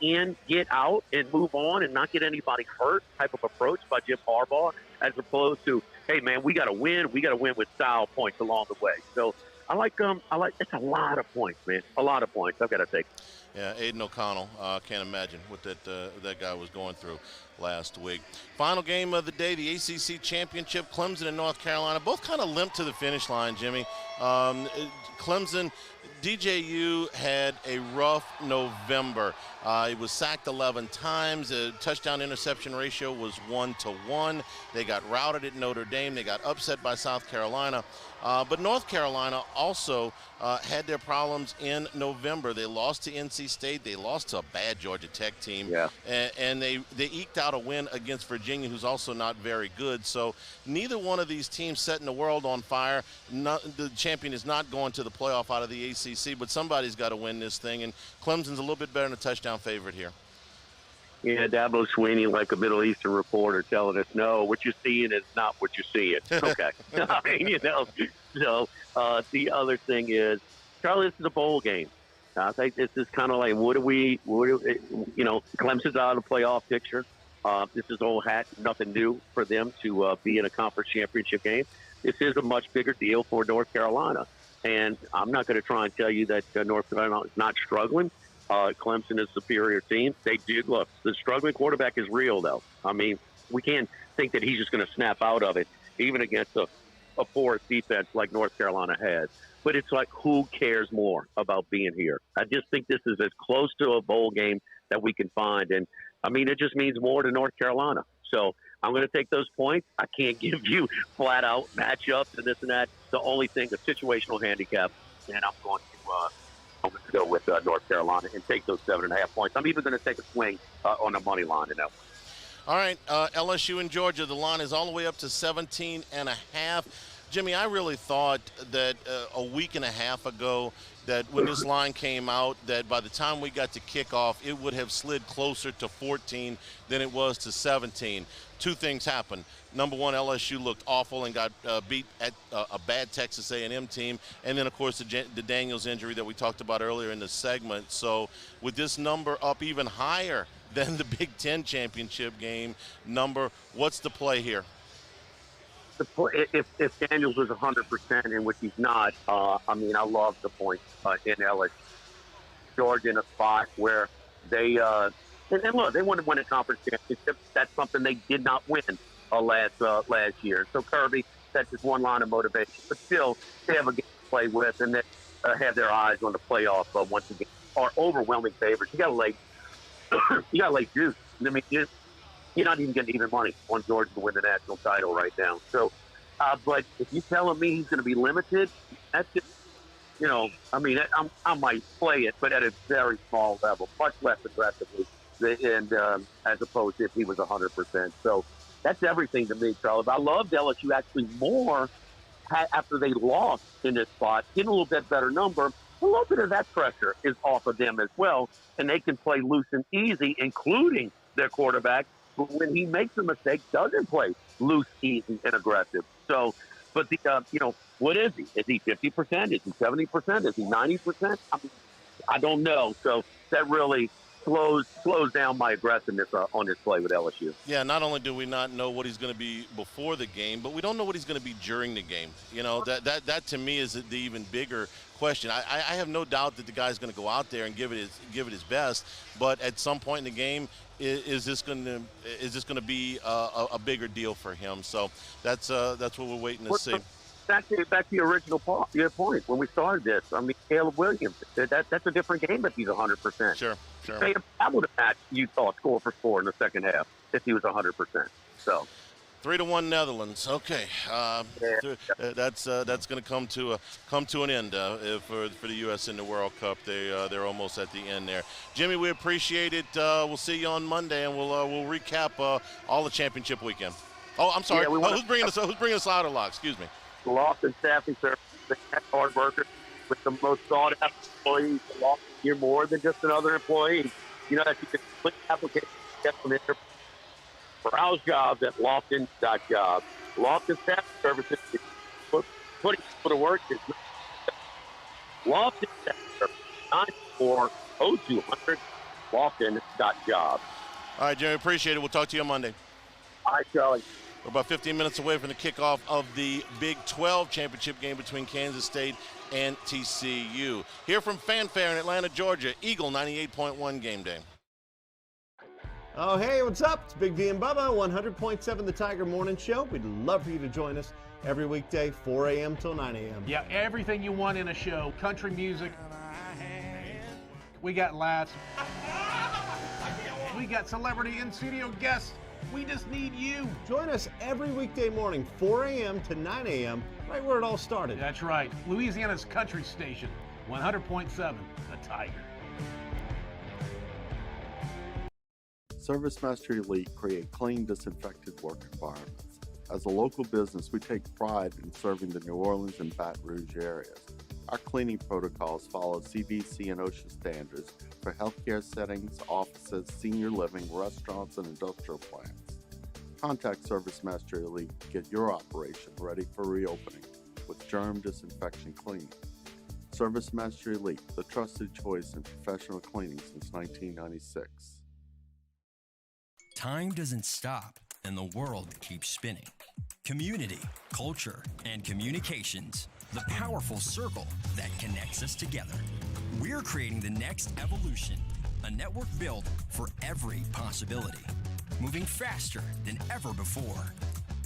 in, get out, and move on, and not get anybody hurt type of approach by Jim Harbaugh, as opposed to, hey man, we got to win. We got to win with style points along the way. So I like it's a lot of points, man. A lot of points. I've got to take. Yeah, Aiden O'Connell. Can't imagine what that guy was going through last week. Final game of the day, the ACC Championship, Clemson and North Carolina. Both kind of limped to the finish line, Jimmy. Clemson, DJU had a rough November. He was sacked 11 times. The touchdown-interception ratio was 1-to-1. They got routed at Notre Dame. They got upset by South Carolina. But North Carolina also had their problems in November. They lost to NC State. They lost to a bad Georgia Tech team. Yeah. And they eked out a win against Virginia, who's also not very good. So neither one of these teams setting the world on fire. The champion is not going to the playoff out of the ACC, but somebody's got to win this thing. And Clemson's a little bit better than a touchdown favorite here. Yeah, Dabo Sweeney, like a Middle Eastern reporter, telling us, no, what you're seeing is not what you're seeing. Okay. I mean, So the other thing is, Charlie, this is a bowl game. I think this is kind of like, Clemson's out of the playoff picture. This is old hat, nothing new for them to be in a conference championship game. This is a much bigger deal for North Carolina. And I'm not going to try and tell you that North Carolina is not struggling. Clemson is a superior team. They do. Look, the struggling quarterback is real, though. I mean, we can't think that he's just going to snap out of it, even against a porous defense like North Carolina has. But it's like, who cares more about being here? I just think this is as close to a bowl game that we can find. And, I mean, it just means more to North Carolina. So I'm going to take those points. I can't give you flat-out matchups and this and that. The only thing, a situational handicap, and I'm going to go with North Carolina and take those 7.5 points. I'm even going to take a swing on the money line in that one. All right, LSU and Georgia, the line is all the way up to 17.5. Jimmy, I really thought that a week and a half ago that when this line came out, that by the time we got to kickoff, it would have slid closer to 14 than it was to 17. Two things happened. Number one, LSU looked awful and got beat at a bad Texas A&M team. And then, of course, the Daniels injury that we talked about earlier in the segment. So with this number up even higher than the Big Ten championship game number, what's the play here? If Daniels was 100%, and which he's not, I mean, I love the points in LSU. Georgia in a spot where they and look, they want to win a conference championship. That's something they did not win last year. So Kirby, that's just one line of motivation. But still, they have a game to play with, and they have their eyes on the playoff once again. Are overwhelming favorites. You got to lay juice. I mean, you're not even getting even money on Georgia to win the national title right now. So, but if you're telling me he's going to be limited, that's just, I mean, I might play it, but at a very small level, much less aggressively, and as opposed to if he was 100%. So that's everything to me, Charles. I loved LSU actually more after they lost in this spot, getting a little bit better number. a little bit of that pressure is off of them as well, and they can play loose and easy, including their quarterback, who, when he makes a mistake, doesn't play loose, easy, and aggressive. So, but what is he? Is he 50%? Is he 70%? Is he 90%? I don't know. So that really slows down my aggressiveness on this play with LSU. Yeah, not only do we not know what he's going to be before the game, but we don't know what he's going to be during the game. That to me is the even bigger question. I have no doubt that the guy's going to go out there and give it his best, but at some point in the game, is this going to be a bigger deal for him? So that's what we're waiting to see. Back to the original your point when we started this. I mean, Caleb Williams, that's a different game if he's 100%. Sure. They would have matched Utah score for score in the second half if he was 100%. So 3-1 Netherlands. Okay, that's going to come to an end for the U.S. in the World Cup. They're almost at the end there. Jimmy, we appreciate it. We'll see you on Monday, and we'll recap all the championship weekend. Oh, I'm sorry. Yeah, who's bringing us out of lock? Excuse me. Lofton Staffing Service, hard workers with the most sought after employees. You're more than just another employee. You know that you can put applications get from there. Browse jobs at Lofton.jobs. Lofton Staffing Services, putting people to work is Lofton Staffing Services, 940-0200, Lofton.jobs. All right, Jerry, appreciate it. We'll talk to you on Monday. All right, Charlie. We're about 15 minutes away from the kickoff of the Big 12 championship game between Kansas State and TCU. Here from Fanfare in Atlanta, Georgia, Eagle 98.1 Game Day. Oh, hey, what's up? It's Big D and Bubba, 100.7 The Tiger Morning Show. We'd love for you to join us every weekday, 4 a.m. till 9 a.m. Yeah, everything you want in a show. Country music. We got laughs. We got celebrity in-studio guests. We just need you. Join us every weekday morning, 4 a.m. to 9 a.m., right where it all started. That's right. Louisiana's country station, 100.7 The Tiger. ServiceMaster Elite create clean, disinfected work environments. As a local business, we take pride in serving the New Orleans and Baton Rouge areas. Our cleaning protocols follow CDC and OSHA standards for healthcare settings, offices, senior living, restaurants, and industrial plants. Contact ServiceMaster Elite to get your operation ready for reopening with germ disinfection cleaning. ServiceMaster Elite, the trusted choice in professional cleaning since 1996. Time doesn't stop, and the world keeps spinning. Community, culture, and communications, the powerful circle that connects us together. We're creating the next evolution, a network built for every possibility, moving faster than ever before,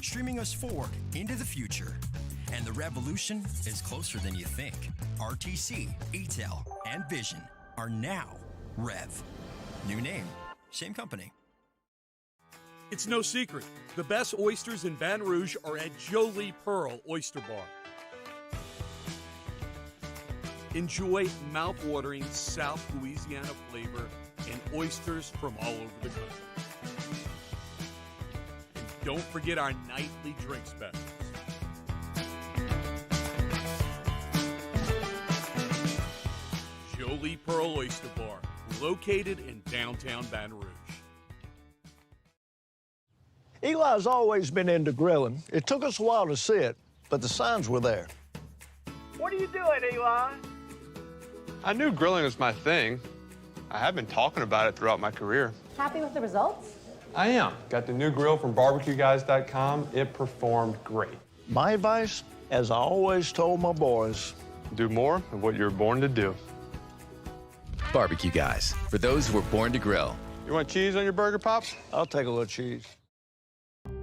streaming us forward into the future. And the revolution is closer than you think. RTC, ATEL, and Vision are now Rev. New name, same company. It's no secret. The best oysters in Baton Rouge are at Jolie Pearl Oyster Bar. Enjoy mouth-watering South Louisiana flavor and oysters from all over the country. And don't forget our nightly drink specials. Jolie Pearl Oyster Bar, located in downtown Baton Rouge. Eli's always been into grilling. It took us a while to see it, but the signs were there. What are you doing, Eli? I knew grilling was my thing. I have been talking about it throughout my career. Happy with the results? I am. Got the new grill from barbecueguys.com. It performed great. My advice, as I always told my boys, do more of what you're born to do. Barbecue Guys, for those who were born to grill. You want cheese on your burger, Pops? I'll take a little cheese.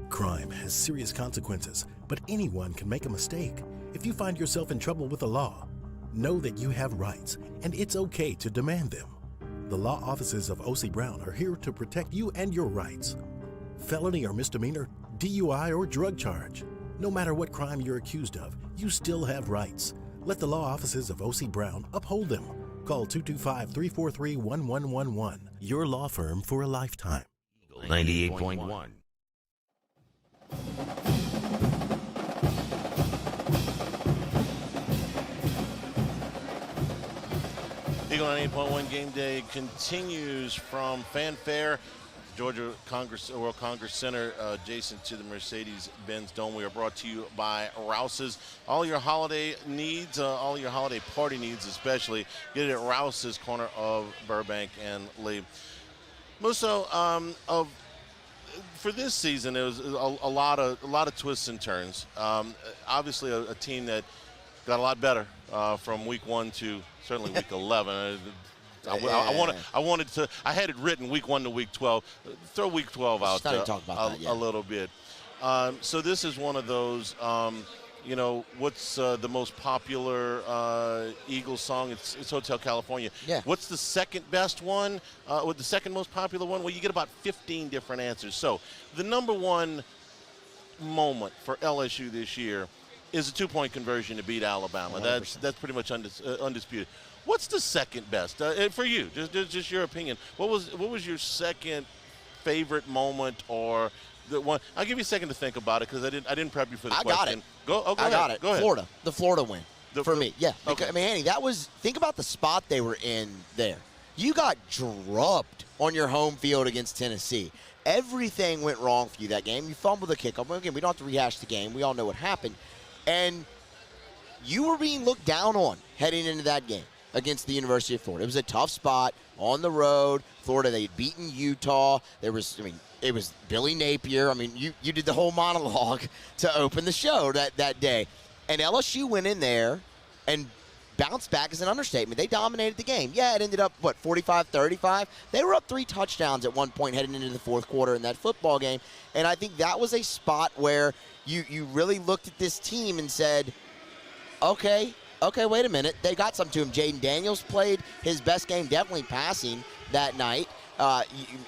Crime has serious consequences, but anyone can make a mistake. If you find yourself in trouble with the law, know that you have rights, and it's okay to demand them. The law offices of O.C. Brown are here to protect you and your rights. Felony or misdemeanor, DUI or drug charge. No matter what crime you're accused of, you still have rights. Let the law offices of O.C. Brown uphold them. Call 225-343-1111. Your law firm for a lifetime. 98.1. Eagle 98.1 Game Day continues from Fanfare, Georgia World Congress Center, adjacent to the Mercedes-Benz Dome. We are brought to you by Rouse's. All your holiday needs, all your holiday party needs especially, get it at Rouse's, corner of Burbank and Lee. Musso, for this season, it was a lot of twists and turns. Obviously, a team that got a lot better from week 1 to certainly week 11. I had it written week 1 to week 12. Throw week 12 out a little bit. So this is one of those. What's the most popular Eagles song? It's Hotel California. Yeah. What's the second best one? With the second most popular one? Well, you get about 15 different answers. So the number one moment for LSU this year is a 2-point conversion to beat Alabama. 100%. That's pretty much undisputed. What's the second best for you? Just your opinion. What was your second favorite moment or the one? I'll give you a second to think about it because I didn't prep you for the question. I got it. Go ahead. Got it. Go ahead. Florida. The Florida win for me. Yeah. Okay. I mean, Andy, think about the spot they were in there. You got drubbed on your home field against Tennessee. Everything went wrong for you that game. You fumbled the kickoff. Again, we don't have to rehash the game. We all know what happened. And you were being looked down on heading into that game against the University of Florida. It was a tough spot on the road. Florida, they had beaten Utah. It was Billy Napier. I mean, you did the whole monologue to open the show that day. And LSU went in there and bounced back is an understatement. They dominated the game. Yeah, it ended up, 45-35? They were up 3 touchdowns at one point heading into the fourth quarter in that football game. And I think that was a spot where you really looked at this team and said, okay, wait a minute. They got something to him. Jaden Daniels played his best game, definitely passing that night.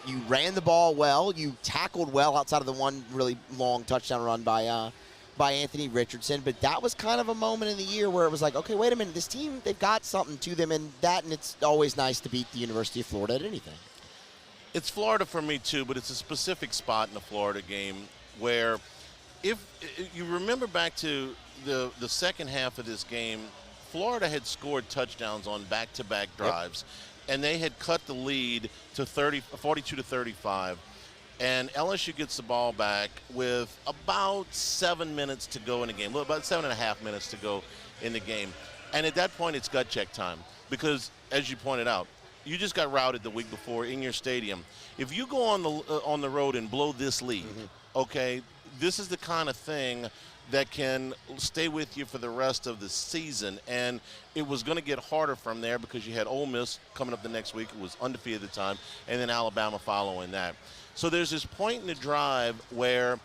You ran the ball well. You tackled well outside of the one really long touchdown run by Anthony Richardson. But that was kind of a moment in the year where it was like, okay, wait a minute. This team, they've got something to them, and it's always nice to beat the University of Florida at anything. It's Florida for me, too, but it's a specific spot in the Florida game where if you remember back to the second half of this game, Florida had scored touchdowns on back-to-back drives, and they had cut the lead to 42-35. And LSU gets the ball back with about 7 minutes to go in the game, about 7.5 minutes to go in the game. And at that point, it's gut check time because, as you pointed out, you just got routed the week before in your stadium. If you go on the road and blow this lead, okay, this is the kind of thing that can stay with you for the rest of the season. And it was going to get harder from there because you had Ole Miss coming up the next week. It was undefeated at the time, and then Alabama following that. So there's this point in the drive where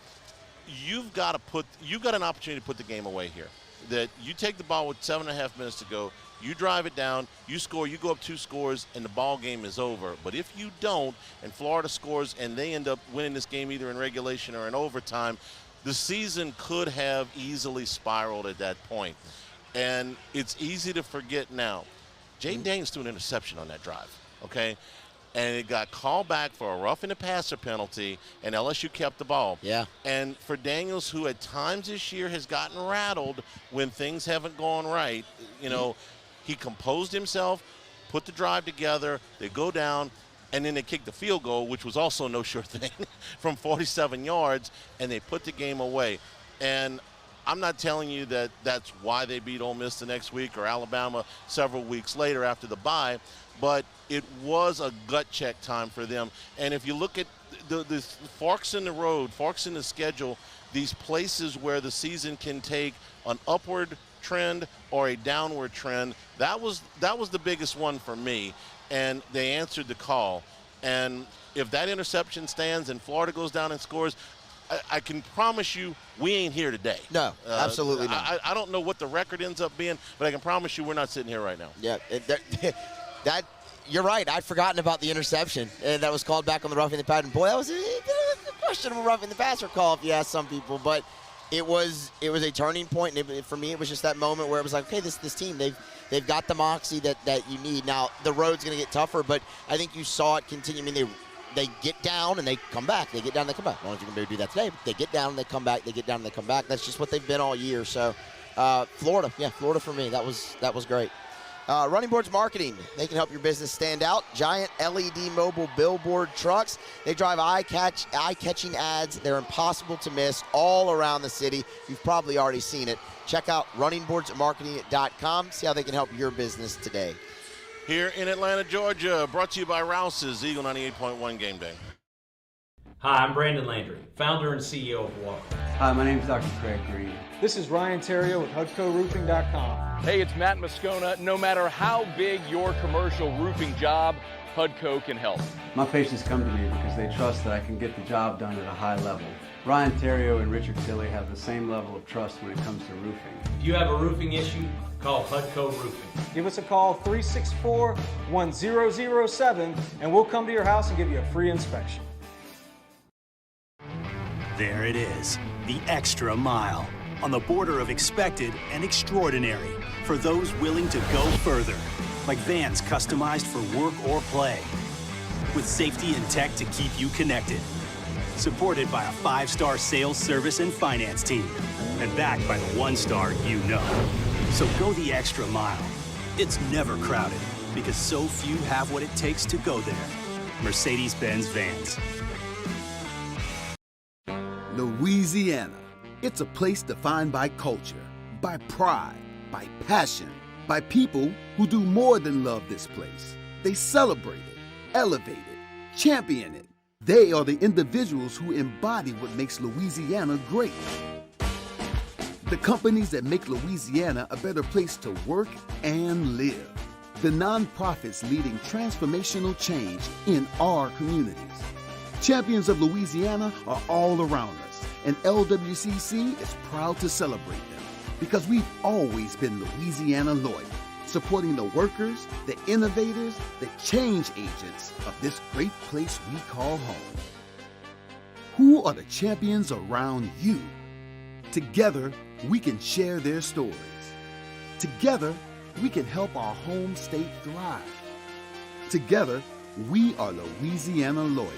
you've got an opportunity to put the game away here. That you take the ball with 7.5 minutes to go, you drive it down, you score, you go up 2 scores, and the ball game is over. But if you don't, and Florida scores, and they end up winning this game either in regulation or in overtime, the season could have easily spiraled at that point. And it's easy to forget now. Jaden Daniels threw an interception on that drive, okay? And it got called back for a roughing the passer penalty, and LSU kept the ball. Yeah. And for Daniels, who at times this year has gotten rattled when things haven't gone right, he composed himself, put the drive together, they go down, and then they kicked the field goal, which was also no sure thing, from 47 yards, and they put the game away. And I'm not telling you that that's why they beat Ole Miss the next week or Alabama several weeks later after the bye, but it was a gut check time for them. And if you look at the forks in the road, forks in the schedule, these places where the season can take an upward trend or a downward trend, that was the biggest one for me. And they answered the call. And if that interception stands and Florida goes down and scores, I can promise you we ain't here today. No, absolutely not. I don't know what the record ends up being, but I can promise you we're not sitting here right now. Yeah, that you're right. I'd forgotten about the interception that was called back on the roughing the passer. Boy, that was a questionable roughing the passer call if you ask some people, but it was a turning point. And for me, it was just that moment where it was like, okay, this team, they've got the moxie that you need. Now, the road's going to get tougher, but I think you saw it continue. I mean, they get down and they come back. They get down and they come back. I don't know if you're going to do that today, but they get down and they come back. They get down and they come back. That's just what they've been all year. So, Florida for me, that was great. Running Boards Marketing, they can help your business stand out. Giant LED mobile billboard trucks. They drive eye-catching ads. They're impossible to miss all around the city. You've probably already seen it. Check out runningboardsmarketing.com. See how they can help your business today. Here in Atlanta, Georgia, brought to you by Rouse's, Eagle 98.1 Game Day. Hi, I'm Brandon Landry, founder and CEO of Walker. Hi, my name is Dr. Craig Green. This is Ryan Terrio with HUDCORoofing.com. Hey, it's Matt Moscona. No matter how big your commercial roofing job, HUDCO can help. My patients come to me because they trust that I can get the job done at a high level. Ryan Terrio and Richard Tilley have the same level of trust when it comes to roofing. If you have a roofing issue, call HUDCO Roofing. Give us a call, 364-1007, and we'll come to your house and give you a free inspection. There it is, the extra mile, on the border of expected and extraordinary for those willing to go further, like vans customized for work or play, with safety and tech to keep you connected, supported by a 5-star sales, service, and finance team, and backed by the 1-star you know. So go the extra mile. It's never crowded because so few have what it takes to go there. Mercedes-Benz Vans. Louisiana. It's a place defined by culture, by pride, by passion, by people who do more than love this place. They celebrate it, elevate it, champion it. They are the individuals who embody what makes Louisiana great. The companies that make Louisiana a better place to work and live. The nonprofits leading transformational change in our communities. Champions of Louisiana are all around us, and LWCC is proud to celebrate them because we've always been Louisiana loyal, supporting the workers, the innovators, the change agents of this great place we call home. Who are the champions around you? Together, we can share their stories. Together, we can help our home state thrive. Together, we are Louisiana loyal.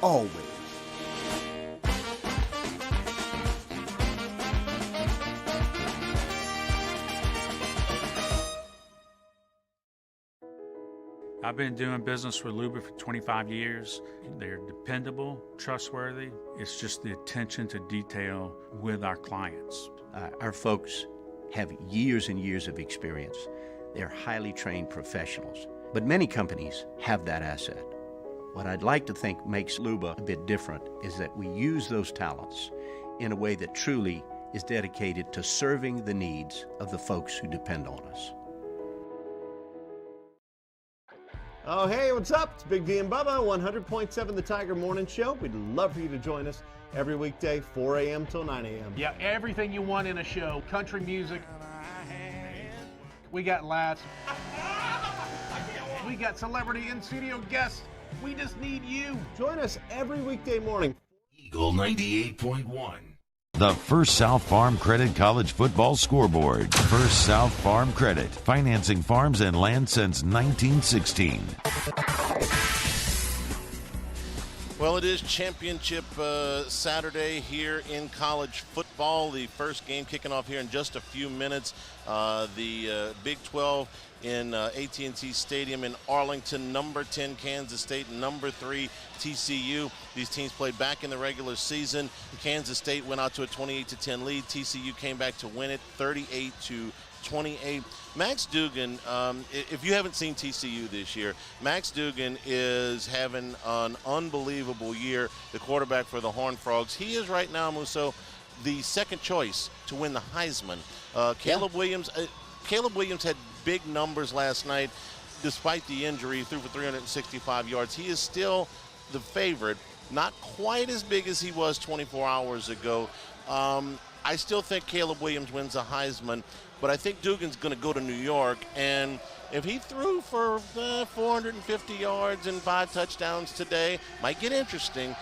Always. I've been doing business with Luba for 25 years. They're dependable, trustworthy. It's just the attention to detail with our clients. Our folks have years and years of experience. They're highly trained professionals, but many companies have that asset. What I'd like to think makes Luba a bit different is that we use those talents in a way that truly is dedicated to serving the needs of the folks who depend on us. Oh, hey, what's up? It's Big D and Bubba, 100.7 The Tiger Morning Show. We'd love for you to join us every weekday, 4 a.m. till 9 a.m. Yeah, everything you want in a show. Country music. We got laughs. We got celebrity in-studio guests. We just need you. Join us every weekday morning. Eagle 98.1. The First South Farm Credit College Football Scoreboard. First South Farm Credit. Financing farms and land since 1916. Well, it is championship Saturday here in college football. The first game kicking off here in just a few minutes. The Big 12 in AT&T Stadium in Arlington. Number 10 Kansas State, number 3 TCU. These teams played back in the regular season. Kansas State went out to a 28-10 lead. TCU came back to win it 38-28. Max Duggan, if you haven't seen TCU this year, Max Duggan is having an unbelievable year, the quarterback for the Horned Frogs. He is right now, Musso, the second choice to win the Heisman. Caleb Williams had big numbers last night. Despite the injury, he threw for 365 yards. He is still the favorite, not quite as big as he was 24 hours ago. I still think Caleb Williams wins the Heisman, but I think Duggan's going to go to New York, and if he threw for 450 yards and 5 touchdowns today, might get interesting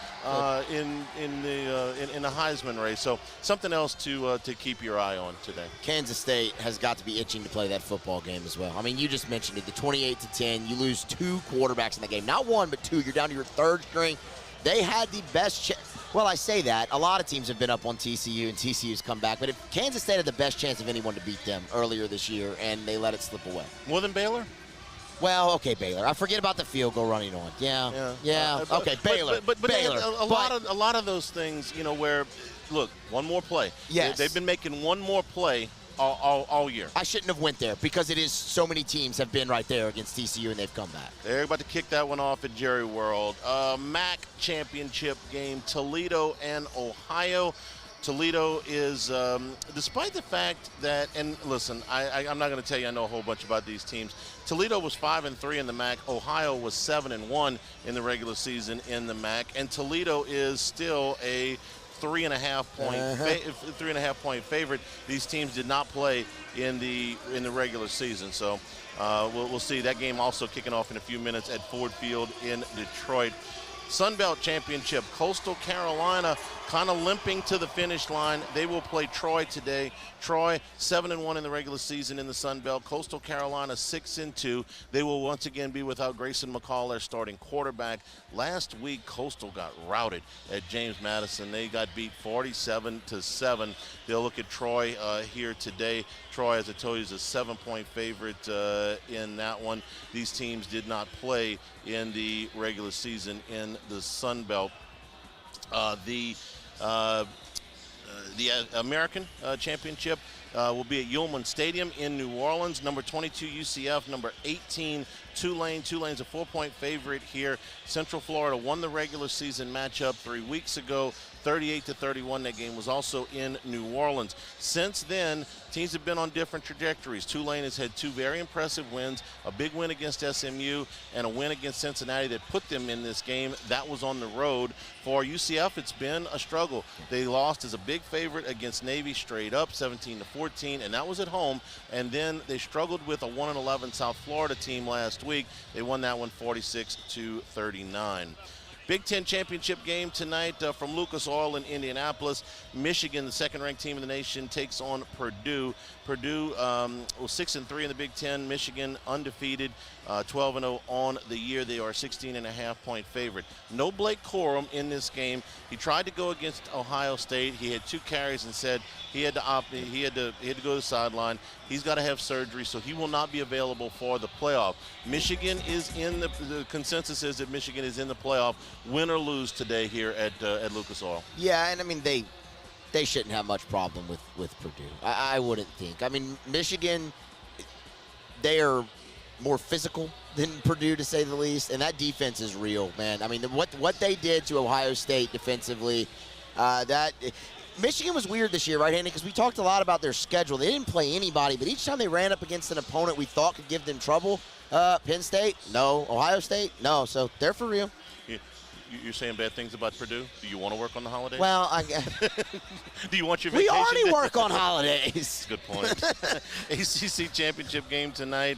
in the Heisman race. So something else to keep your eye on today. Kansas State has got to be itching to play that football game as well. I mean, you just mentioned it, the 28-10. You lose 2 quarterbacks in the game, not 1 but 2. You're down to your 3rd string. They had the best Well, I say that. A lot of teams have been up on TCU, and TCU's come back. But if Kansas State had the best chance of anyone to beat them earlier this year, and they let it slip away. More than Baylor? Well, okay, Baylor. I forget about the field goal running on. Yeah. Okay, Baylor. But Baylor. A lot of those things, where, look, one more play. Yes. They've been making one more play all year. I shouldn't have went there because it is so many teams have been right there against TCU, and they've come back. They're about to kick that one off at Jerry World. MAC championship game, Toledo and Ohio. Toledo is, despite the fact that, and listen, I'm not going to tell you I know a whole bunch about these teams. Toledo was 5-3 in the MAC. Ohio was 7-1 in the regular season in the MAC, and Toledo is still a 3.5 point favorite. These teams did not play in the regular season, so we'll see. That game also kicking off in a few minutes at Ford Field in Detroit. Sun Belt Championship, Coastal Carolina kind of limping to the finish line. They will play Troy today. Troy 7-1 in the regular season in the Sun Belt. Coastal Carolina 6-2. They will once again be without Grayson McCall, their starting quarterback. Last week, Coastal got routed at James Madison. They got beat 47-7. They'll look at Troy here today. Troy, as I told you, is a 7-point favorite in that one. These teams did not play in the regular season in the Sun Belt. The American Championship will be at Yulman Stadium in New Orleans. Number 22 UCF, number 18 Tulane. Tulane's a 4-point favorite here. Central Florida won the regular season matchup 3 weeks ago, 38-31. That game was also in New Orleans. Since then, teams have been on different trajectories. Tulane has had two very impressive wins, a big win against SMU and a win against Cincinnati that put them in this game. That was on the road. For UCF, it's been a struggle. They lost as a big favorite against Navy straight up, 17-14, and that was at home. And then they struggled with a 1-11 South Florida team last week. They won that one 46-39. Big Ten championship game tonight from Lucas Oil in Indianapolis. Michigan, the second-ranked team in the nation, takes on Purdue. Purdue was 6-3 in the Big Ten. Michigan undefeated, 12-0 on the year. They are a 16.5-point favorite. No Blake Corum in this game. He tried to go against Ohio State. He had 2 carries and said he had to opt. He had to go to the sideline. He's got to have surgery, so he will not be available for the playoff. Michigan is in the consensus is that Michigan is in the playoff, win or lose today here at Lucas Oil. Yeah, and I mean they shouldn't have much problem with Purdue. I wouldn't think. I mean, Michigan, they are more physical than Purdue, to say the least, and that defense is real, man. I mean, what they did to Ohio State defensively, Michigan was weird this year, right, Andy? Because we talked a lot about their schedule. They didn't play anybody, but each time they ran up against an opponent we thought could give them trouble, Penn State, no. Ohio State, no. So they're for real. You're saying bad things about Purdue? Do you want to work on the holidays? Well, do you want your vacation? We already work on holidays. Good point. ACC championship game tonight.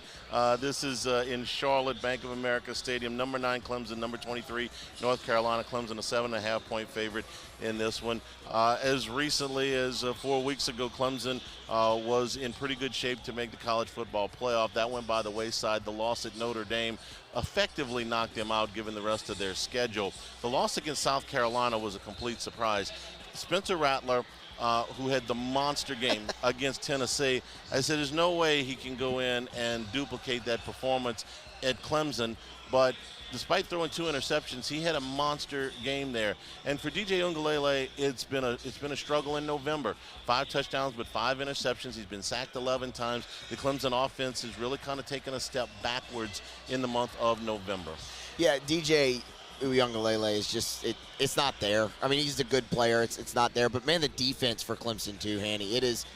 This is in Charlotte, Bank of America Stadium. Number 9 Clemson, number 23 North Carolina. Clemson a 7.5-point favorite in this one. As recently as 4 weeks ago, Clemson was in pretty good shape to make the college football playoff. That went by the wayside. The loss at Notre Dame effectively knocked them out given the rest of their schedule. The loss against South Carolina was a complete surprise. Spencer Rattler, who had the monster game against Tennessee, I said there's no way he can go in and duplicate that performance at Clemson, but despite throwing 2 interceptions, he had a monster game there. And for DJ Uiagalelei, it's been a struggle in November. 5 touchdowns but 5 interceptions. He's been sacked 11 times. The Clemson offense has really kind of taken a step backwards in the month of November. Yeah, DJ Uiagalelei is just it's not there. I mean, he's a good player. It's not there. But man, the defense for Clemson too, Hanny. It is.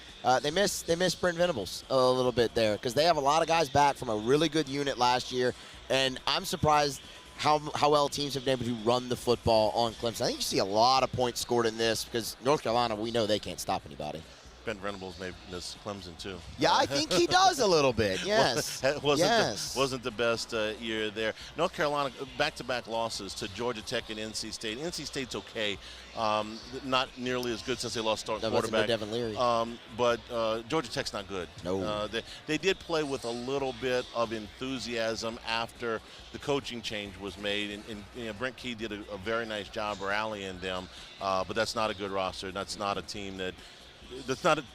They miss Brent Venables a little bit there because they have a lot of guys back from a really good unit last year, and I'm surprised how well teams have been able to run the football on Clemson. I think you see a lot of points scored in this because North Carolina, we know they can't stop anybody. Brent Venables may miss Clemson too. Yeah, I think he does a little bit. Yes. Wasn't the best year there. North Carolina back-to-back losses to Georgia Tech and NC State. NC State's okay. Not nearly as good since they lost starting quarterback. Devin Leary. But Georgia Tech's not good. No. They did play with a little bit of enthusiasm after the coaching change was made, and Brent Key did a very nice job rallying them. But that's not a good roster. That's not a team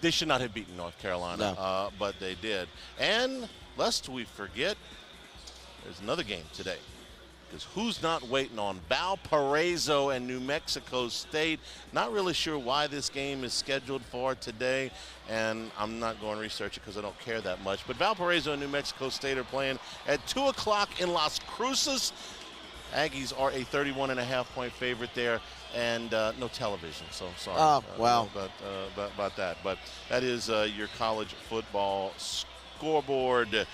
they should not have beaten North Carolina. No. But they did. And lest we forget, there's another game today. Because who's not waiting on Valparaiso and New Mexico State? Not really sure why this game is scheduled for today, and I'm not going to research it because I don't care that much. But Valparaiso and New Mexico State are playing at 2 o'clock in Las Cruces. Aggies are a 31.5-point favorite there, and no television, so sorry. Oh, wow. About that. But that is your college football scoreboard.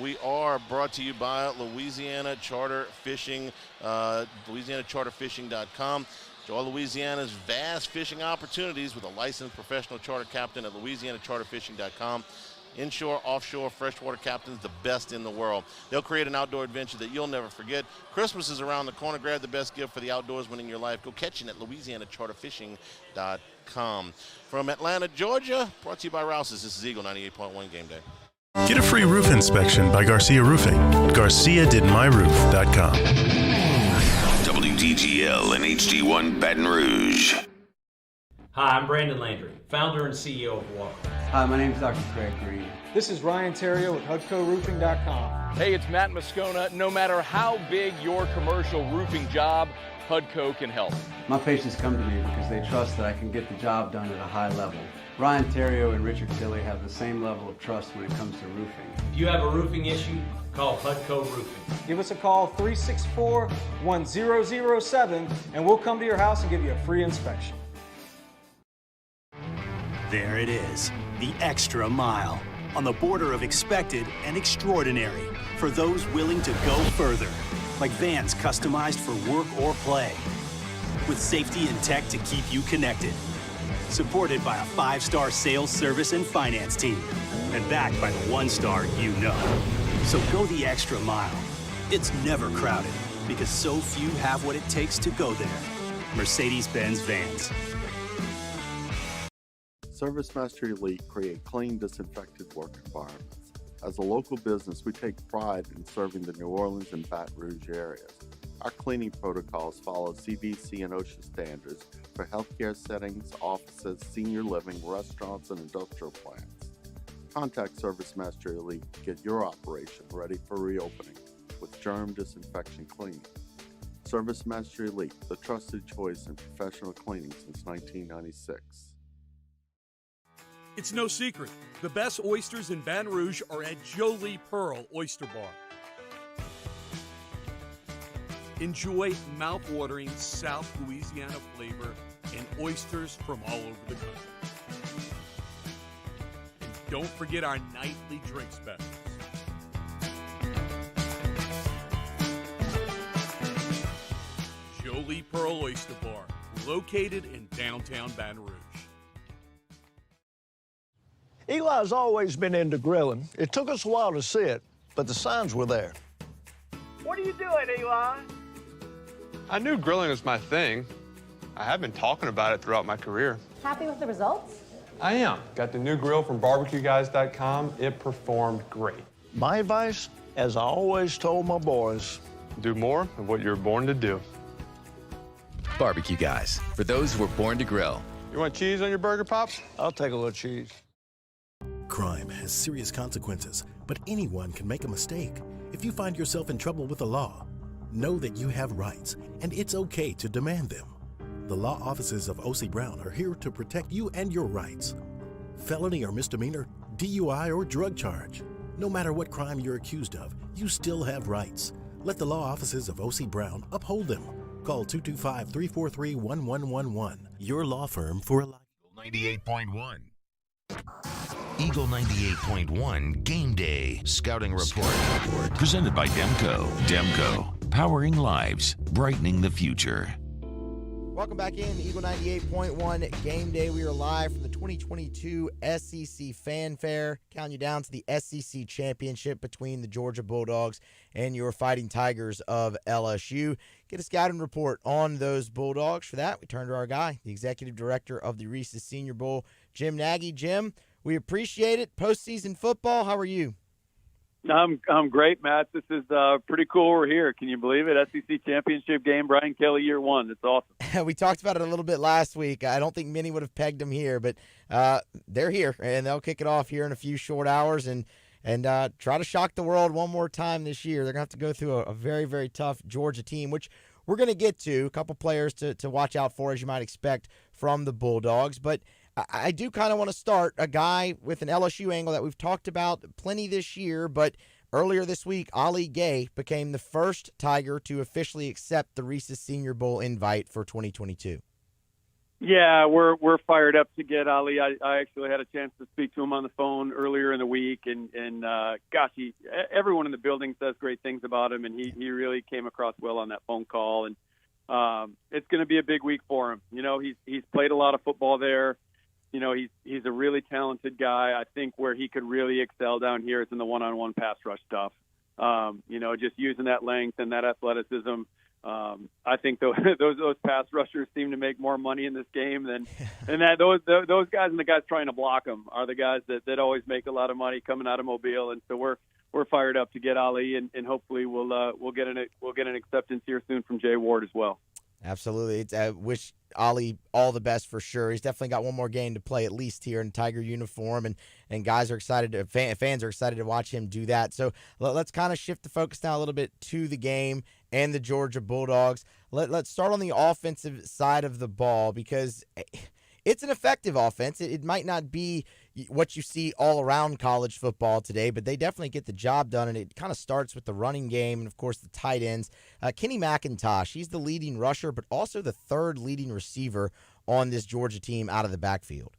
We are brought to you by Louisiana Charter Fishing, LouisianaCharterFishing.com. Enjoy Louisiana's vast fishing opportunities with a licensed professional charter captain at LouisianaCharterFishing.com. Inshore, offshore, freshwater captains, the best in the world. They'll create an outdoor adventure that you'll never forget. Christmas is around the corner. Grab the best gift for the outdoorsman in your life. Go catching at LouisianaCharterFishing.com. From Atlanta, Georgia, brought to you by Rouse's. This is Eagle 98.1 Game Day. Get a free roof inspection by Garcia Roofing. GarciaDidMyRoof.com. WDGL and HD1 Baton Rouge. Hi, I'm Brandon Landry, founder and CEO of Walker. Hi, my name is Dr. Craig Green. This is Ryan Terrio with HUDCORoofing.com. Hey, it's Matt Moscona. No matter how big your commercial roofing job, HUDCO can help. My patients come to me because they trust that I can get the job done at a high level. Ryan Terrio and Richard Tilley have the same level of trust when it comes to roofing. If you have a roofing issue, call HUDCO Roofing. Give us a call, 364-1007, and we'll come to your house and give you a free inspection. There it is, the extra mile, on the border of expected and extraordinary, for those willing to go further, like vans customized for work or play, with safety and tech to keep you connected, supported by a 5-star sales, service, and finance team, and backed by the 1-star you know. So go the extra mile. It's never crowded, because so few have what it takes to go there. Mercedes-Benz Vans. ServiceMaster Elite create clean, disinfected work environments. As a local business, we take pride in serving the New Orleans and Baton Rouge areas. Our cleaning protocols follow CDC and OSHA standards for healthcare settings, offices, senior living, restaurants, and industrial plants. Contact ServiceMaster Elite to get your operation ready for reopening with germ disinfection cleaning. ServiceMaster Elite, the trusted choice in professional cleaning since 1996. It's no secret. The best oysters in Baton Rouge are at Jolie Pearl Oyster Bar. Enjoy mouth-watering South Louisiana flavor and oysters from all over the country. And don't forget our nightly drink specials. Jolie Pearl Oyster Bar, located in downtown Baton Rouge. Eli's always been into grilling. It took us a while to see it, but the signs were there. What are you doing, Eli? I knew grilling was my thing. I have been talking about it throughout my career. Happy with the results? I am. Got the new grill from barbecueguys.com. It performed great. My advice, as I always told my boys, do more of what you're born to do. Barbecue Guys, for those who were born to grill. You want cheese on your burger, Pops? I'll take a little cheese. Crime has serious consequences, but anyone can make a mistake. If you find yourself in trouble with the law, know that you have rights, and it's okay to demand them. The law offices of O.C. Brown are here to protect you and your rights. Felony or misdemeanor, DUI or drug charge. No matter what crime you're accused of, you still have rights. Let the law offices of O.C. Brown uphold them. Call 225-343-1111. Your law firm for a life. 98.1. Eagle 98.1 Game Day Scouting Report. Presented by Demco. Demco. Powering lives. Brightening the future. Welcome back in Eagle 98.1 Game Day. We are live from the 2022 SEC Fanfare, counting you down to the SEC Championship between the Georgia Bulldogs and your Fighting Tigers of LSU. Get a scouting report on those Bulldogs. For that, we turn to our guy, the Executive Director of the Reese's Senior Bowl, Jim Nagy. Jim, we appreciate it. Postseason football, how are you? I'm great, Matt. This is pretty cool. We're here. Can you believe it? SEC Championship game, Brian Kelly, year one. It's awesome. We talked about it a little bit last week. I don't think many would have pegged them here, but they're here, and they'll kick it off here in a few short hours and try to shock the world one more time this year. They're going to have to go through a very, very tough Georgia team, which we're going to get to. A couple players to watch out for, as you might expect, from the Bulldogs. But I do kind of want to start a guy with an LSU angle that we've talked about plenty this year, but earlier this week, Ali Gay became the first Tiger to officially accept the Reese's Senior Bowl invite for 2022. Yeah, we're fired up to get Ali. I actually had a chance to speak to him on the phone earlier in the week, and gosh, everyone in the building says great things about him, and he really came across well on that phone call, and it's going to be a big week for him. You know, he's played a lot of football there. You know, he's a really talented guy. I think where he could really excel down here is in the one-on-one pass rush stuff. You know, just using that length and that athleticism. I think those pass rushers seem to make more money in this game than those guys, and the guys trying to block them are the guys that always make a lot of money coming out of Mobile. And so we're fired up to get Ali, and hopefully we'll get an acceptance here soon from Jay Ward as well. Absolutely. I wish Ali all the best for sure. He's definitely got one more game to play at least here in Tiger uniform, and guys are excited. Fans are excited to watch him do that. So let's kind of shift the focus now a little bit to the game and the Georgia Bulldogs. Let's start on the offensive side of the ball because it's an effective offense. It might not be what you see all around college football today, but they definitely get the job done, and it kind of starts with the running game and, of course, the tight ends. Kenny McIntosh, he's the leading rusher, but also the third leading receiver on this Georgia team out of the backfield.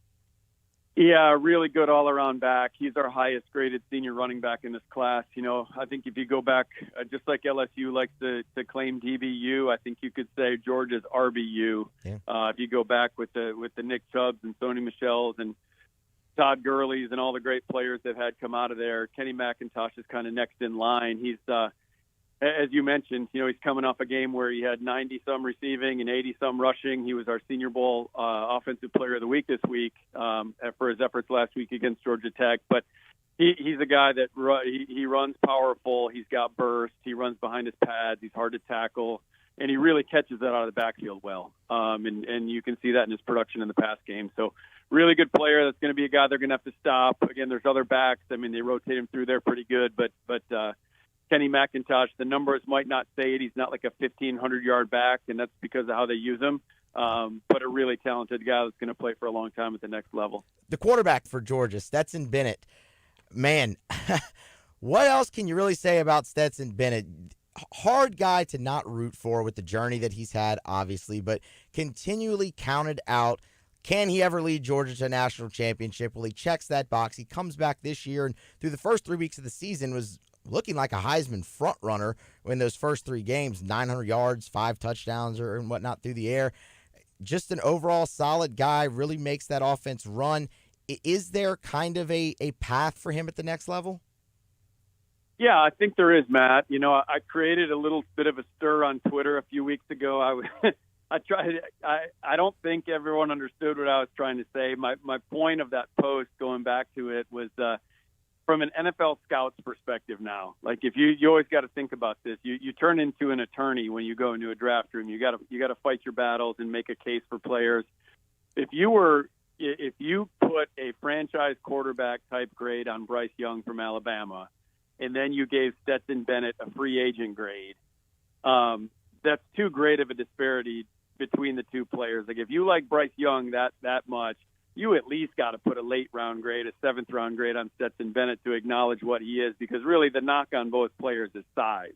Yeah, really good all-around back. He's our highest-graded senior running back in this class. You know, I think if you go back, just like LSU likes to claim DBU, I think you could say Georgia's RBU. Yeah. If you go back with the Nick Chubbs and Sony Michel's and Todd Gurley's and all the great players they've had come out of there, Kenny McIntosh is kind of next in line. He's as you mentioned, you know, he's coming off a game where he had 90-some receiving and 80-some rushing. He was our Senior Bowl Offensive Player of the Week this week for his efforts last week against Georgia Tech. But he's a guy that he runs powerful. He's got burst. He runs behind his pads. He's hard to tackle. And he really catches that out of the backfield well. And you can see that in his production in the pass game. So really good player. That's going to be a guy they're going to have to stop. Again, there's other backs. I mean, they rotate him through there pretty good. But Kenny McIntosh, the numbers might not say it. He's not like a 1,500-yard back, and that's because of how they use him. But a really talented guy that's going to play for a long time at the next level. The quarterback for Georgia, Stetson Bennett. Man, what else can you really say about Stetson Bennett? Hard guy to not root for with the journey that he's had, obviously, but continually counted out. Can he ever lead Georgia to a national championship? Well, he checks that box. He comes back this year, and through the first 3 weeks of the season was looking like a Heisman front runner in those first 3 games, 900 yards, 5 touchdowns and whatnot through the air. Just an overall solid guy, really makes that offense run. Is there kind of a path for him at the next level? Yeah, I think there is, Matt. You know, I created a little bit of a stir on Twitter a few weeks ago. I don't think everyone understood what I was trying to say. My point of that post, going back to it, was from an NFL scout's perspective now. Like, if you always got to think about this. You turn into an attorney when you go into a draft room. You got to fight your battles and make a case for players. If you put a franchise quarterback type grade on Bryce Young from Alabama, and then you gave Stetson Bennett a free agent grade, that's too great of a disparity between the two players. Like, if you like Bryce Young that much, you at least got to put a late round grade, a 7th round grade on Stetson Bennett to acknowledge what he is, because really the knock on both players is size.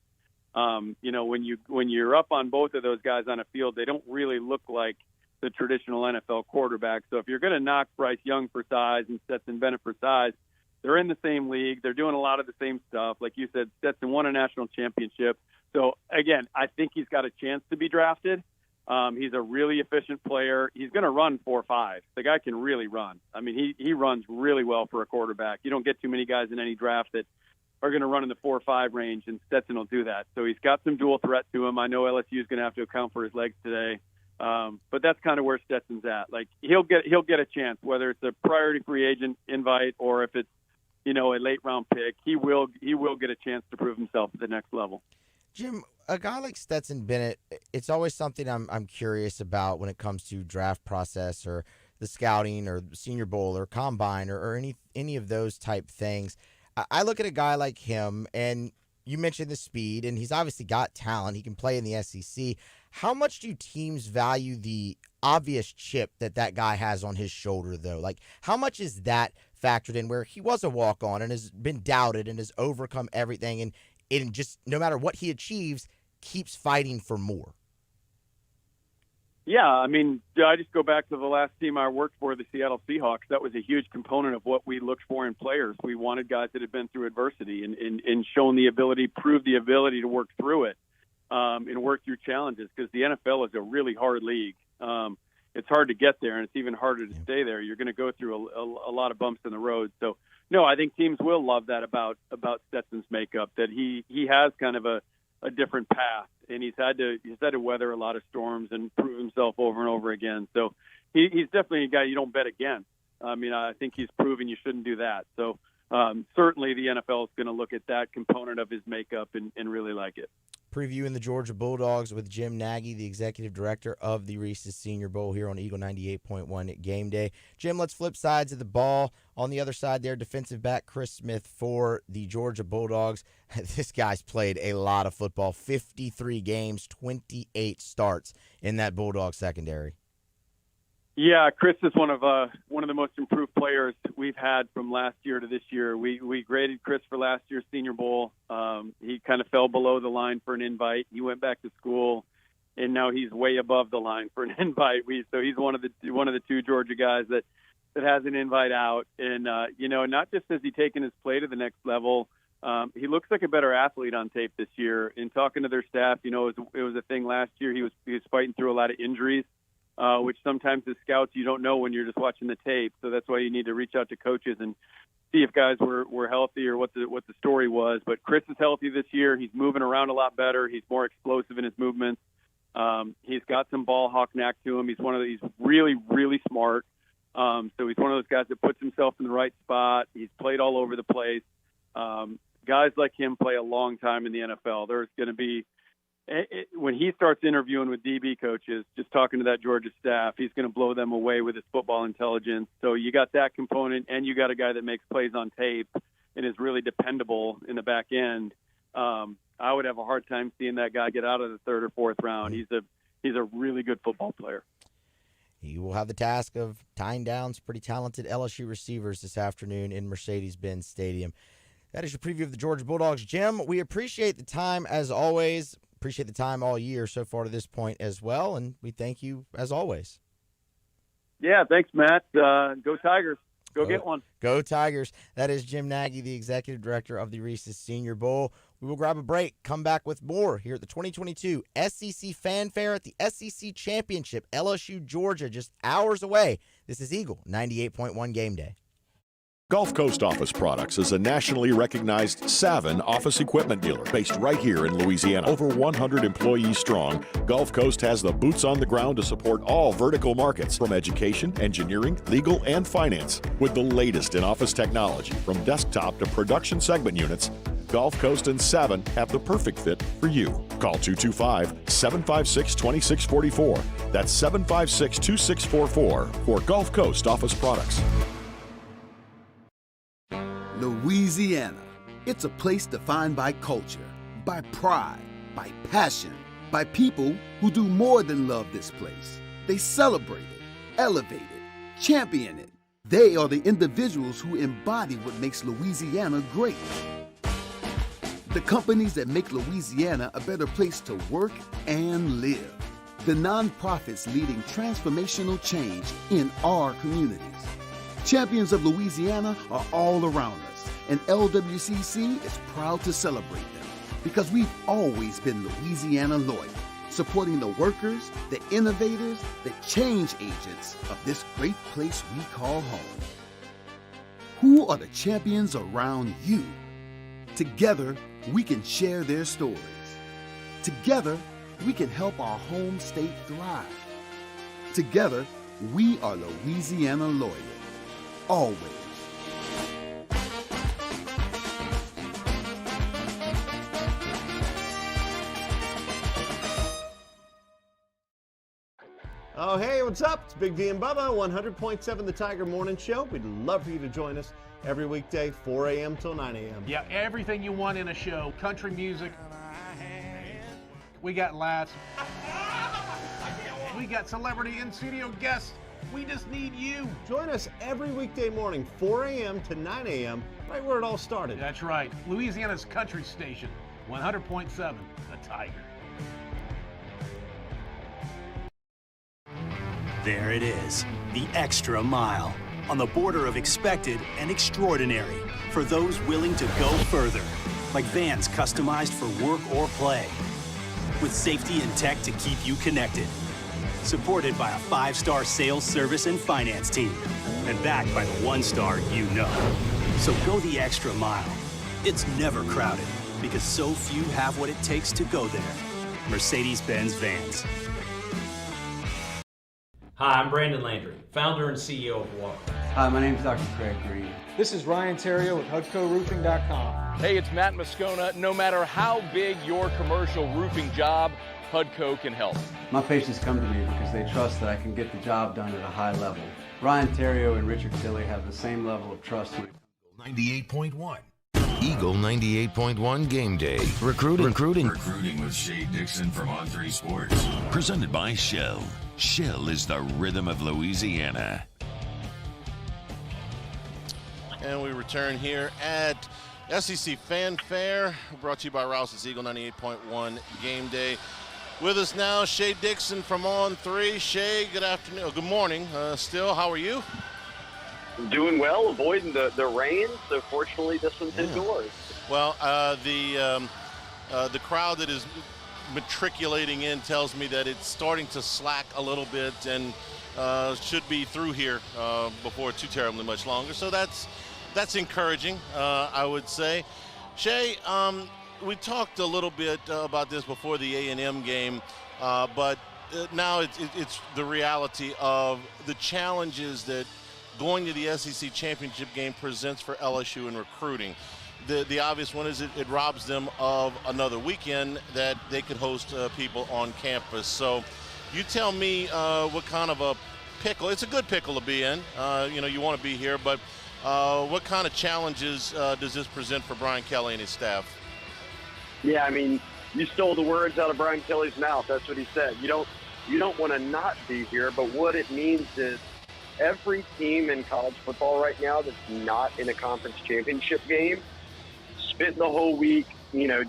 You know, when you're up on both of those guys on a field, they don't really look like the traditional NFL quarterback. So if you're going to knock Bryce Young for size and Stetson Bennett for size, they're in the same league. They're doing a lot of the same stuff. Like you said, Stetson won a national championship. So, again, I think he's got a chance to be drafted. He's a really efficient player. He's going to run 4.5. The guy can really run. I mean, he runs really well for a quarterback. You don't get too many guys in any draft that are going to run in the 4.5 range, and Stetson will do that. So he's got some dual threat to him. I know LSU is going to have to account for his legs today, but that's kind of where Stetson's at. Like he'll get a chance, whether it's a priority free agent invite or if it's a late round pick. He will get a chance to prove himself at the next level. Jim, a guy like Stetson Bennett, it's always something I'm curious about when it comes to draft process or the scouting or Senior Bowl or Combine or any of those type things. I look at a guy like him, and you mentioned the speed, and he's obviously got talent. He can play in the SEC. How much do teams value the obvious chip that guy has on his shoulder, though? Like, how much is that factored in where he was a walk-on and has been doubted and has overcome everything and just no matter what he achieves, keeps fighting for more? Yeah, I mean, I just go back to the last team I worked for, the Seattle Seahawks. That was a huge component of what we looked for in players. We wanted guys that had been through adversity and shown the ability, proved the ability to work through it and work through challenges, because the NFL is a really hard league. It's hard to get there, and it's even harder to stay there. You're going to go through a lot of bumps in the road. So, no, I think teams will love that about Stetson's makeup, that he has kind of a different path, and he's had to weather a lot of storms and prove himself over and over again. So he's definitely a guy you don't bet against. I mean, I think he's proven you shouldn't do that. So certainly the NFL is going to look at that component of his makeup and really like it. Previewing the Georgia Bulldogs with Jim Nagy, the executive director of the Reese's Senior Bowl here on Eagle 98.1 at Game Day. Jim, let's flip sides of the ball. On the other side there, defensive back Chris Smith for the Georgia Bulldogs. This guy's played a lot of football, 53 games, 28 starts in that Bulldog secondary. Yeah, Chris is one of the most improved players we've had from last year to this year. We graded Chris for last year's Senior Bowl. He kind of fell below the line for an invite. He went back to school, and now he's way above the line for an invite. So he's one of the two Georgia guys that has an invite out. And not just has he taken his play to the next level, he looks like a better athlete on tape this year. In talking to their staff, it was a thing last year. He was fighting through a lot of injuries. Which sometimes as scouts you don't know when you're just watching the tape. So that's why you need to reach out to coaches and see if guys were healthy or what the story was. But Chris is healthy this year. He's moving around a lot better. He's more explosive in his movements. He's got some ball hawk knack to him. He's really, really smart. So he's one of those guys that puts himself in the right spot. He's played all over the place. Guys like him play a long time in the NFL. There's going to be, when he starts interviewing with DB coaches, just talking to that Georgia staff, he's going to blow them away with his football intelligence. So you got that component, and you got a guy that makes plays on tape and is really dependable in the back end. I would have a hard time seeing that guy get out of the third or fourth round. He's a really good football player. He will have the task of tying down some pretty talented LSU receivers this afternoon in Mercedes-Benz Stadium. That is your preview of the Georgia Bulldogs. Jim, we appreciate the time as always. Appreciate the time all year so far to this point as well, and we thank you as always. Yeah, thanks, Matt. Go Tigers. Go get one. Go Tigers. That is Jim Nagy, the executive director of the Reese's Senior Bowl. We will grab a break, come back with more here at the 2022 SEC Fanfare at the SEC Championship, LSU, Georgia, just hours away. This is Eagle 98.1 Game Day. Gulf Coast Office Products is a nationally recognized Savin office equipment dealer based right here in Louisiana. Over 100 employees strong, Gulf Coast has the boots on the ground to support all vertical markets, from education, engineering, legal, and finance. With the latest in office technology, from desktop to production segment units, Gulf Coast and Savin have the perfect fit for you. Call 225-756-2644. That's 756-2644 for Gulf Coast Office Products. Louisiana. It's a place defined by culture, by pride, by passion, by people who do more than love this place. They celebrate it, elevate it, champion it. They are the individuals who embody what makes Louisiana great. The companies that make Louisiana a better place to work and live. The nonprofits leading transformational change in our communities. Champions of Louisiana are all around us, and LWCC is proud to celebrate them because we've always been Louisiana loyal. supporting the workers, the innovators, the change agents of this great place we call home. Who are the champions around you? Together, we can share their stories. Together, we can help our home state thrive. Together, we are Louisiana loyal. Always. Oh, hey, what's up? It's Big D and Bubba, 100.7 The Tiger Morning Show. We'd love for you to join us every weekday, 4 a.m. till 9 a.m. Yeah, everything you want in a show. Country music. We got laughs. We got celebrity in-studio guests. We just need you. Join us every weekday morning, 4 a.m. to 9 a.m., right where it all started. That's right. Louisiana's country station, 100.7 The Tiger. There it is, the extra mile, on the border of expected and extraordinary, for those willing to go further, like vans customized for work or play, with safety and tech to keep you connected, supported by a 5-star sales, service, and finance team, and backed by the 1-star you know. So go the extra mile. It's never crowded, because so few have what it takes to go there. Mercedes-Benz Vans. Hi, I'm Brandon Landry, founder and CEO of Walker. Hi, my name is Dr. Craig Green. This is Ryan Terrio with HUDCORoofing.com. Hey, it's Matt Moscona. No matter how big your commercial roofing job, HUDCO can help. My patients come to me because they trust that I can get the job done at a high level. Ryan Terrio and Richard Tilley have the same level of trust when it comes to 98.1. Eagle 98.1 Game Day. Recruiting with Shea Dixon from On3 Sports. Presented by Shell. Shell is the rhythm of Louisiana. And we return here at SEC Fanfare, brought to you by Rouse's Eagle 98.1 Game Day. With us now, Shea Dixon from On3. Shea, good afternoon. Oh, good morning. Still, how are you? Doing well, avoiding the rain. So fortunately, this one's indoors. Well, the crowd that is matriculating in tells me that it's starting to slack a little bit and should be through here before too terribly much longer. So that's encouraging, I would say. Shea, we talked a little bit about this before the A&M game, but now it's the reality of the challenges that going to the SEC championship game presents for LSU in recruiting. The obvious one is it robs them of another weekend that they could host people on campus. So you tell me what kind of a pickle. It's a good pickle to be in. You want to be here, but what kind of challenges does this present for Brian Kelly and his staff? Yeah, I mean, you stole the words out of Brian Kelly's mouth. That's what he said. You don't want to not be here, but what it means is every team in college football right now that's not in a conference championship game spent the whole week,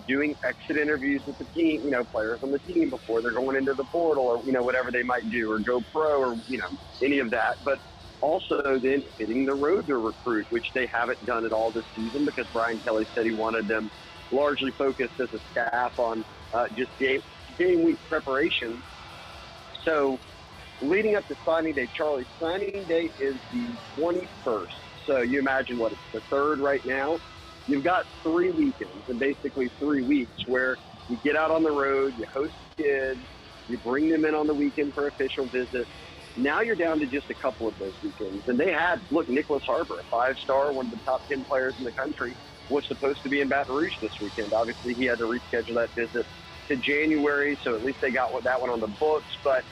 doing exit interviews with the team, players on the team before they're going into the portal or, whatever they might do or go pro or, any of that. But also then hitting the road to recruit, which they haven't done at all this season because Brian Kelly said he wanted them largely focused as a staff on just game week preparation. So leading up to signing day, Charlie, signing day is the 21st. So you imagine it's the 3rd right now. You've got 3 weekends and basically 3 weeks where you get out on the road, you host kids, you bring them in on the weekend for official visits. Now you're down to just a couple of those weekends. And they had, Nicholas Harbor, a 5-star, one of the top 10 players in the country, was supposed to be in Baton Rouge this weekend. Obviously, he had to reschedule that visit to January, so at least they got that one on the books. But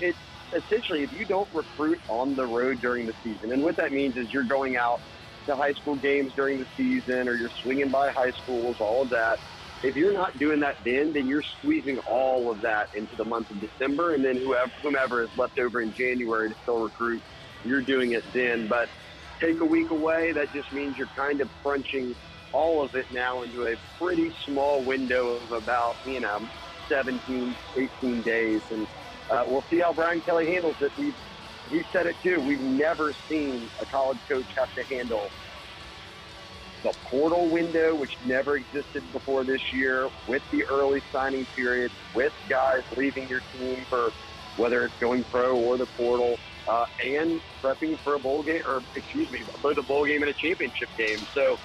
it's essentially, if you don't recruit on the road during the season, and what that means is you're going out to high school games during the season or you're swinging by high schools, all of that. If you're not doing that then you're squeezing all of that into the month of December, and then whomever is left over in January to still recruit, you're doing it then. But take a week away, that just means you're kind of crunching all of it now into a pretty small window of about, 17, 18 days. And we'll see how Brian Kelly handles it. He said it too. We've never seen a college coach have to handle the portal window, which never existed before this year, with the early signing period, with guys leaving your team for whether it's going pro or the portal, and prepping for a bowl game, for the bowl game and a championship game. So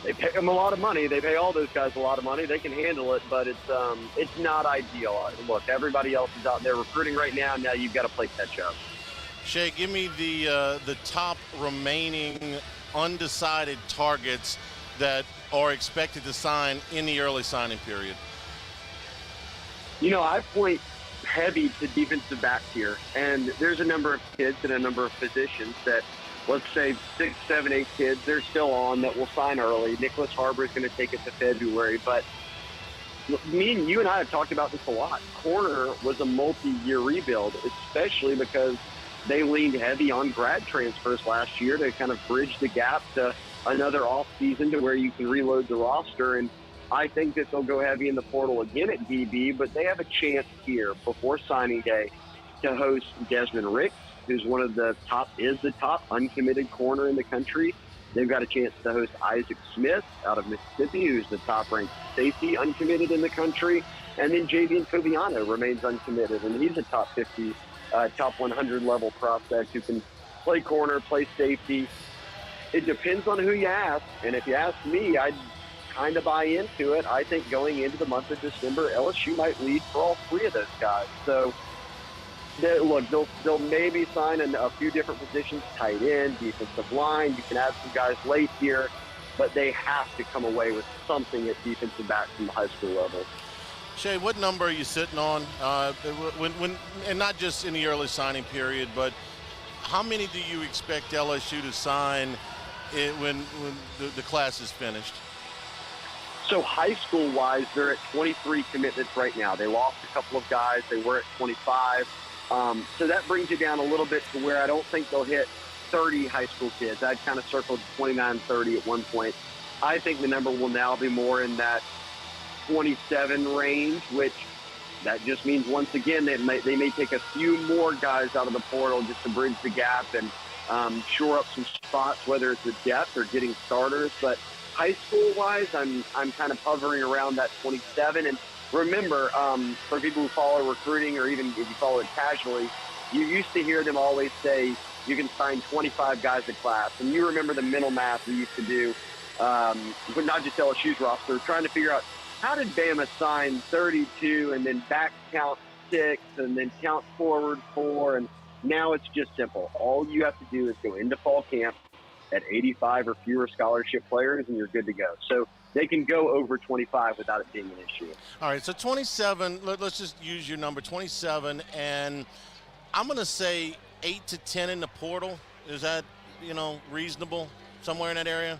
they pay them a lot of money. They pay all those guys a lot of money. They can handle it, but it's not ideal. Look, everybody else is out there recruiting right now. Now you've got to play catch up. Shea, give me the top remaining undecided targets that are expected to sign in the early signing period. I point heavy to defensive backs here, and there's a number of kids and a number of positions that, let's say 6, 7, 8 kids, they're still on that will sign early. Nicholas Harbor is going to take it to February, but you and I have talked about this a lot. Corner was a multi-year rebuild, especially because they leaned heavy on grad transfers last year to kind of bridge the gap to another off season to where you can reload the roster. And I think that they'll go heavy in the portal again at DB, but they have a chance here before signing day to host Desmond Ricks, who's the top uncommitted corner in the country. They've got a chance to host Isaac Smith out of Mississippi, who's the top-ranked safety uncommitted in the country. And then Javian Toviano remains uncommitted, and he's a top 50 top 100 level prospect who can play corner, play safety. It depends on who you ask. And if you ask me, I'd kind of buy into it. I think going into the month of December, LSU might lead for all 3 of those guys. So, they'll maybe sign a few different positions, tight end, defensive line. You can add some guys late here, but they have to come away with something at defensive back from the high school level. Shea, what number are you sitting on when and not just in the early signing period, but how many do you expect LSU to sign when the class is finished? So high school-wise, they're at 23 commitments right now. They lost a couple of guys. They were at 25. So that brings you down a little bit to where I don't think they'll hit 30 high school kids. I'd kind of circled 29, 30 at one point. I think the number will now be more in that 27 range, which that just means once again they may take a few more guys out of the portal just to bridge the gap and shore up some spots, whether it's the depth or getting starters. But high school wise, I'm kind of hovering around that 27. And remember, for people who follow recruiting, or even if you follow it casually, you used to hear them always say you can sign 25 guys a class, and you remember the mental math we used to do, but not just LSU's roster, trying to figure out how did Bama sign 32 and then back count 6 and then count forward 4? And now it's just simple. All you have to do is go into fall camp at 85 or fewer scholarship players, and you're good to go. So they can go over 25 without it being an issue. All right, so 27, let's just use your number, 27, and I'm going to say 8 to 10 in the portal. Is that, reasonable, somewhere in that area?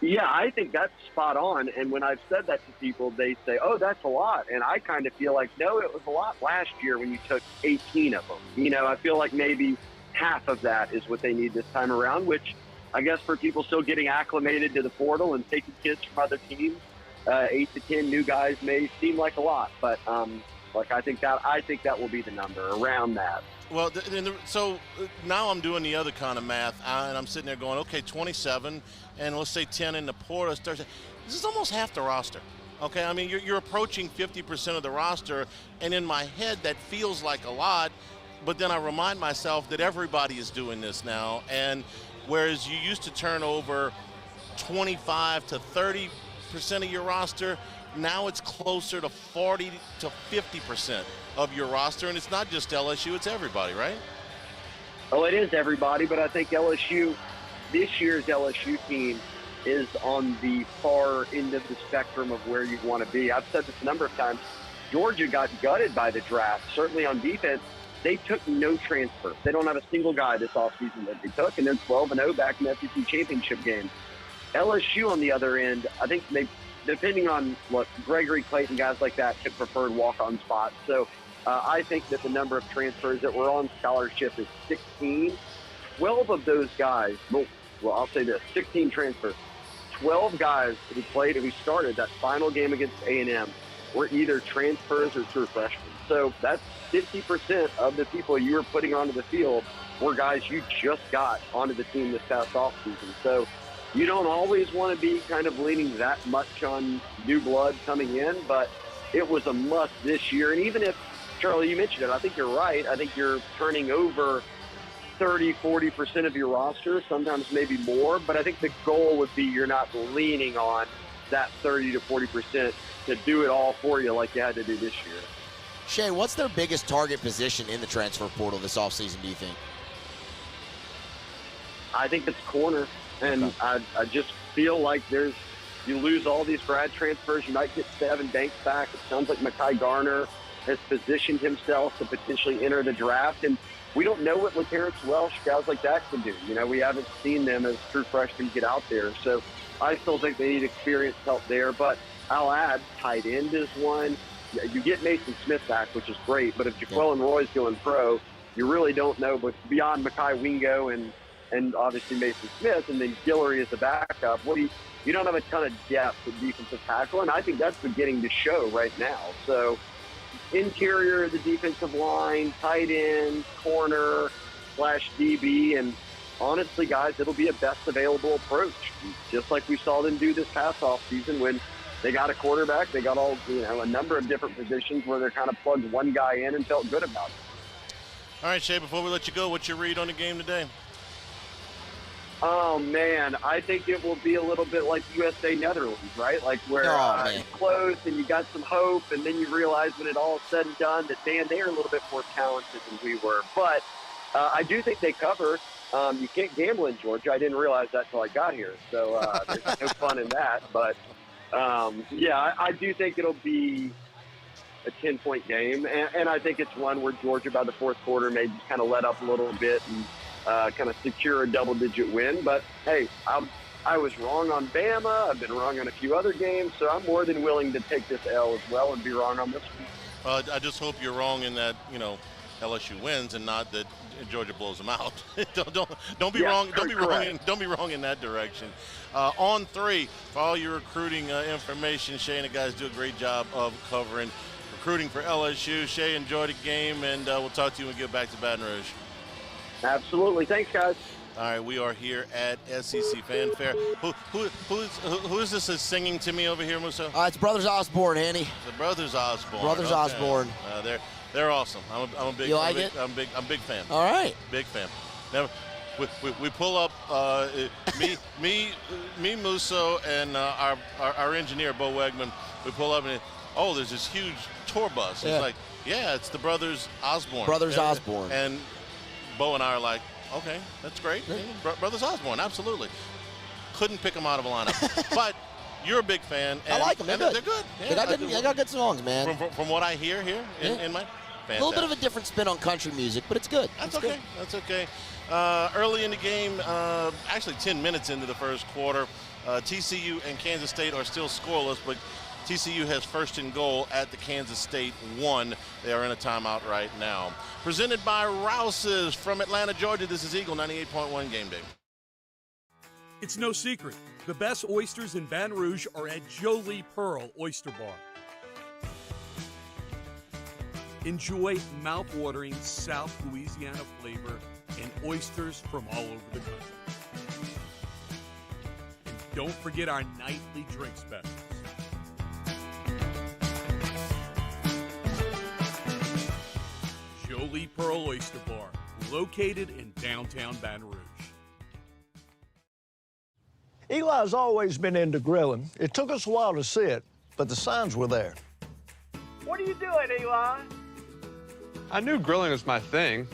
Yeah, I think that's spot on. And when I've said that to people, they say, oh, that's a lot. And I kind of feel like, no, it was a lot last year when you took 18 of them. I feel like maybe half of that is what they need this time around, which I guess for people still getting acclimated to the portal and taking kids from other teams, 8 to 10 new guys may seem like a lot. But I think that will be the number, around that. Well, so now I'm doing the other kind of math, and I'm sitting there going, okay, 27, and let's say 10 in the portal. This is almost half the roster. Okay, I mean, you're approaching 50% of the roster, and in my head that feels like a lot, but then I remind myself that everybody is doing this now, and whereas you used to turn over 25 to 30% of your roster, now it's closer to 40 to 50% of your roster, and it's not just LSU, it's everybody, right? Oh, it is everybody, but I think LSU, this year's LSU team is on the far end of the spectrum of where you want to be. I've said this a number of times. Georgia got gutted by the draft. Certainly on defense, they took no transfers. They don't have a single guy this offseason that they took, and they're 12-0 back in the SEC championship game. LSU, on the other end, I think they, depending on what Gregory Clayton, guys like that, took preferred walk-on spots. So I think that the number of transfers that were on scholarship is 16. 12 of those guys, well, I'll say this, 16 transfers. 12 guys who started that final game against A&M were either transfers or true freshmen. So that's 50% of the people you were putting onto the field were guys you just got onto the team this past offseason. So you don't always want to be kind of leaning that much on new blood coming in, but it was a must this year. And even if, Charlie, you mentioned it, I think you're right. I think you're turning over 30, 40% of your roster, sometimes maybe more. But I think the goal would be you're not leaning on that 30 to 40% to do it all for you like you had to do this year. Shea, what's their biggest target position in the transfer portal this offseason, do you think? I think it's corner. And I just feel like you lose all these grad transfers. You might get Devin Banks back. It sounds like Mekhi Garner has positioned himself to potentially enter the draft. And we don't know what LaTerrence Welsh, guys like that, can do. You know, we haven't seen them as true freshmen get out there. So I still think they need experienced help there. But I'll add, tight end is one. You get Mason Smith back, which is great. But if Jaquelin Roy's going pro, you really don't know. But beyond Mekhi Wingo and obviously Mason Smith, and then Guillory as a backup, you don't have a ton of depth at defensive tackle, and I think that's beginning to show right now. So interior of the defensive line, tight end, corner / DB, and honestly, guys, it'll be a best available approach, just like we saw them do this past offseason when they got a quarterback. They got a number of different positions where they kind of plugged one guy in and felt good about it. All right, Shea, before we let you go, what's your read on the game today? Oh, man, I think it will be a little bit like USA-Netherlands, right? Like where it's close and you got some hope, and then you realize when it all is said and done that, man, they're a little bit more talented than we were. But I do think they cover. You can't gamble in Georgia. I didn't realize that until I got here. So there's no fun in that. But, I do think it'll be a 10-point game. And I think it's one where Georgia, by the fourth quarter, may just kind of let up a little bit and kind of secure a double-digit win. But, hey, I was wrong on Bama. I've been wrong on a few other games, so I'm more than willing to take this L as well and be wrong on this one. I just hope you're wrong in that, LSU wins and not that Georgia blows them out. don't be wrong. Don't be wrong. Don't be wrong in that direction. On 3, for all your recruiting information, Shea and the guys do a great job of covering recruiting for LSU. Shea, enjoy the game, and we'll talk to you when we get back to Baton Rouge. Absolutely. Thanks, guys. All right, we are here at SEC Fanfare. Who is this that's singing to me over here, Musso? It's Brothers Osborne, Hanny. The Brothers Osborne. Brothers Osborne. They're awesome. I'm a big. You like it? I'm a big fan. All right. Big fan. Now, we pull up me, Musso, and our engineer Bo Wegman. We pull up and there's this huge tour bus. Yeah. It's like, it's the Brothers Osborne. Brothers Osborne. And Bo and I are like, okay, that's great. Yeah. Brothers Osborne, absolutely. Couldn't pick them out of a lineup. But you're a big fan. And, I like them. They're good. Yeah, they got good songs, man. From what I hear here in my fantastic. A little bit of a different spin on country music, but it's good. That's okay. That's okay. Early in the game, actually 10 minutes into the first quarter, TCU and Kansas State are still scoreless, but TCU has first and goal at the Kansas State 1. They are in a timeout right now. Presented by Rouse's from Atlanta, Georgia. This is Eagle 98.1 Game Day. It's no secret. The best oysters in Baton Rouge are at Jolie Pearl Oyster Bar. Enjoy mouth-watering South Louisiana flavor and oysters from all over the country. And don't forget our nightly drink specials. Jolie Pearl Oyster Bar, located in downtown Baton Rouge. Eli's always been into grilling. It took us a while to see it, but the signs were there. What are you doing, Eli? I knew grilling was my thing.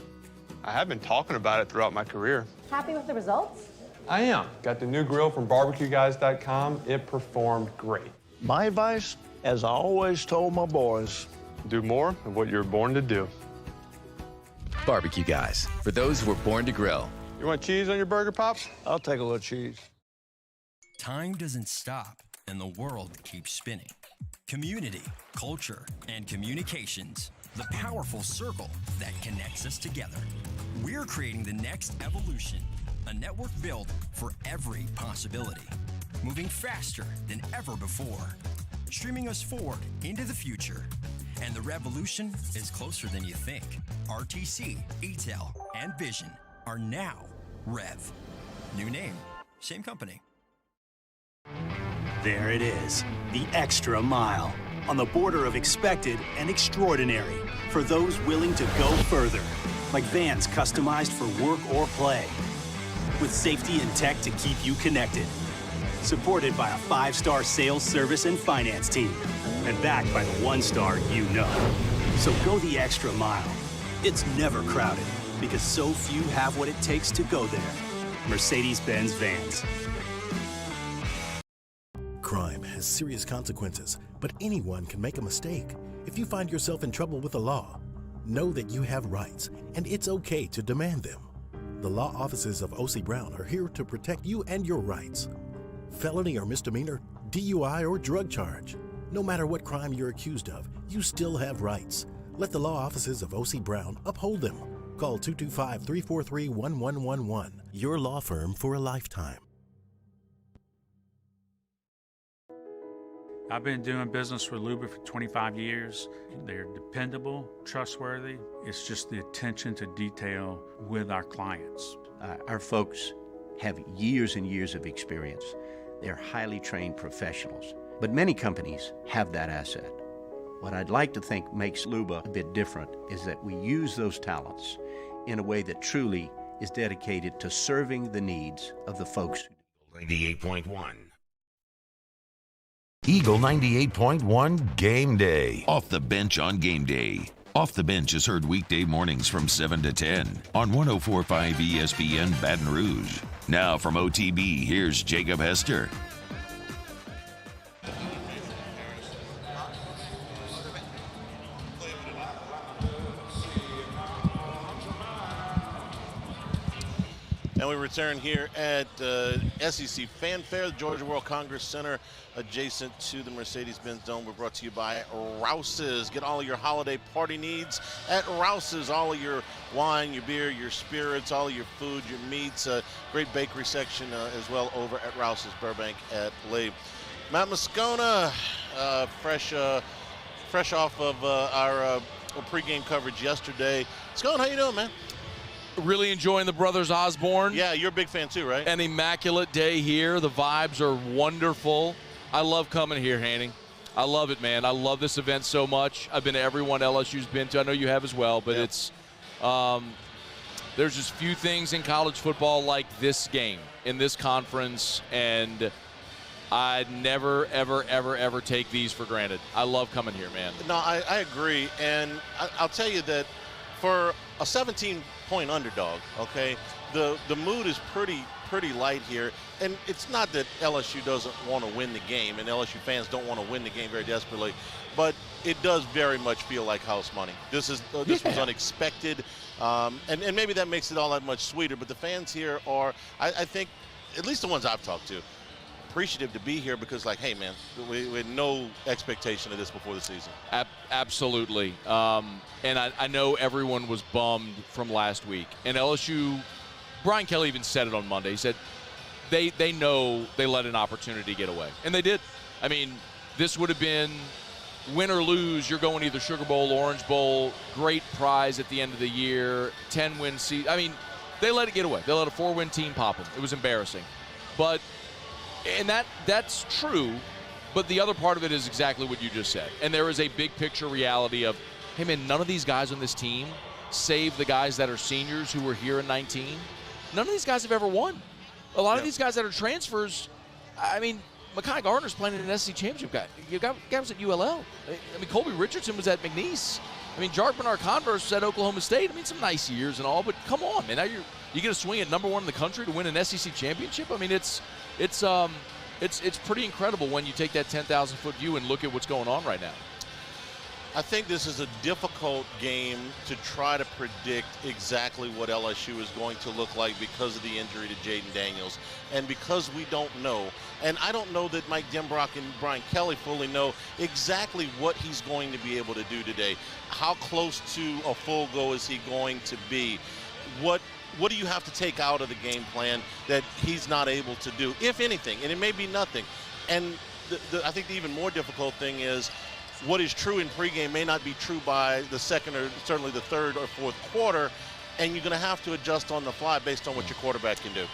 I have been talking about it throughout my career. Happy with the results? I am. Got the new grill from barbecueguys.com. It performed great. My advice, as I always told my boys, do more of what you're born to do. Barbecue Guys, for those who were born to grill. You want cheese on your burger, Pops? I'll take a little cheese. Time doesn't stop, and the world keeps spinning. Community, culture, and communications, the powerful circle that connects us together. We're creating the next evolution, a network built for every possibility, moving faster than ever before, streaming us forward into the future. And the revolution is closer than you think. RTC, ETEL, and Vision are now Rev. New name, same company. There it is, the extra mile, on the border of expected and extraordinary, for those willing to go further, like vans customized for work or play, with safety and tech to keep you connected. Supported by a 5-star sales, service, and finance team, and backed by the 1-star you know. So go the extra mile. It's never crowded, because so few have what it takes to go there. Mercedes-Benz Vans. Crime has serious consequences, but anyone can make a mistake. If you find yourself in trouble with the law, know that you have rights, and it's okay to demand them. The law offices of O.C. Brown are here to protect you and your rights. Felony or misdemeanor, DUI or drug charge. No matter what crime you're accused of, you still have rights. Let the law offices of O.C. Brown uphold them. Call 225-343-1111. Your law firm for a lifetime. I've been doing business with Luba for 25 years. They're dependable, trustworthy. It's just the attention to detail with our clients. Our folks have years and years of experience. They're highly trained professionals, but many companies have that asset. What I'd like to think makes Luba a bit different is that we use those talents in a way that truly is dedicated to serving the needs of the folks. 98.1. Eagle 98.1 Game Day. Off the bench on Game Day. Off the Bench is heard weekday mornings from 7 to 10 on 104.5 ESPN Baton Rouge. Now from OTB, here's Jacob Hester. And we return here at SEC Fanfare, the Georgia World Congress Center, adjacent to the Mercedes-Benz Dome. We're brought to you by Rouse's. Get all of your holiday party needs at Rouse's. All of your wine, your beer, your spirits, all of your food, your meats. Great bakery section as well over at Rouse's, Burbank at Lee. Matt Moscona, fresh off of our pregame coverage yesterday. Moscona, how you doing, man? Really enjoying the Brothers Osborne. Yeah, you're a big fan too, right? An immaculate day here. The vibes are wonderful. I love coming here, Haney. I love it, man. I love this event so much. I've been to every one LSU's been to. I know you have as well, but it's there's just few things in college football like this game in this conference, and I'd never, ever, ever, ever take these for granted. I love coming here, man. No, I agree, and I'll tell you that for a 17-point underdog, okay, the mood is pretty light here. And it's not that LSU doesn't want to win the game, and LSU fans don't want to win the game very desperately, but it does very much feel like house money. This was unexpected, and maybe that makes it all that much sweeter. But the fans here are, I think, at least the ones I've talked to, appreciative to be here because, like, hey, man, we had no expectation of this before the season. Absolutely. And I know everyone was bummed from last week. And LSU, Brian Kelly even said it on Monday. He said they know they let an opportunity get away. And they did. I mean, this would have been win or lose. You're going either Sugar Bowl, Orange Bowl, great prize at the end of the year, 10-win season. I mean, they let it get away. They let a 4-win team pop them. It was embarrassing. But and that's true, but the other part of it is exactly what you just said. And there is a big picture reality of, hey, man, none of these guys on this team, save the guys that are seniors who were here in 19, none of these guys have ever won. A lot of these guys that are transfers, I mean, Mekhi Gardner's playing in an SEC championship guy. You got guys at ULL. I mean, Colby Richardson was at McNeese. I mean, Jark Bernard-Converse was at Oklahoma State. I mean, some nice years and all, but come on, man. Now you get a swing at number one in the country to win an SEC championship? I mean, it's pretty incredible when you take that 10,000-foot view and look at what's going on right now. I think this is a difficult game to try to predict exactly what LSU is going to look like because of the injury to Jaden Daniels and because we don't know. And I don't know that Mike Denbrock and Brian Kelly fully know exactly what he's going to be able to do today. How close to a full go is he going to be? What do you have to take out of the game plan that he's not able to do, if anything? And it may be nothing. And I think the even more difficult thing is what is true in pregame may not be true by the second or certainly the third or fourth quarter, and you're going to have to adjust on the fly based on what your quarterback can do.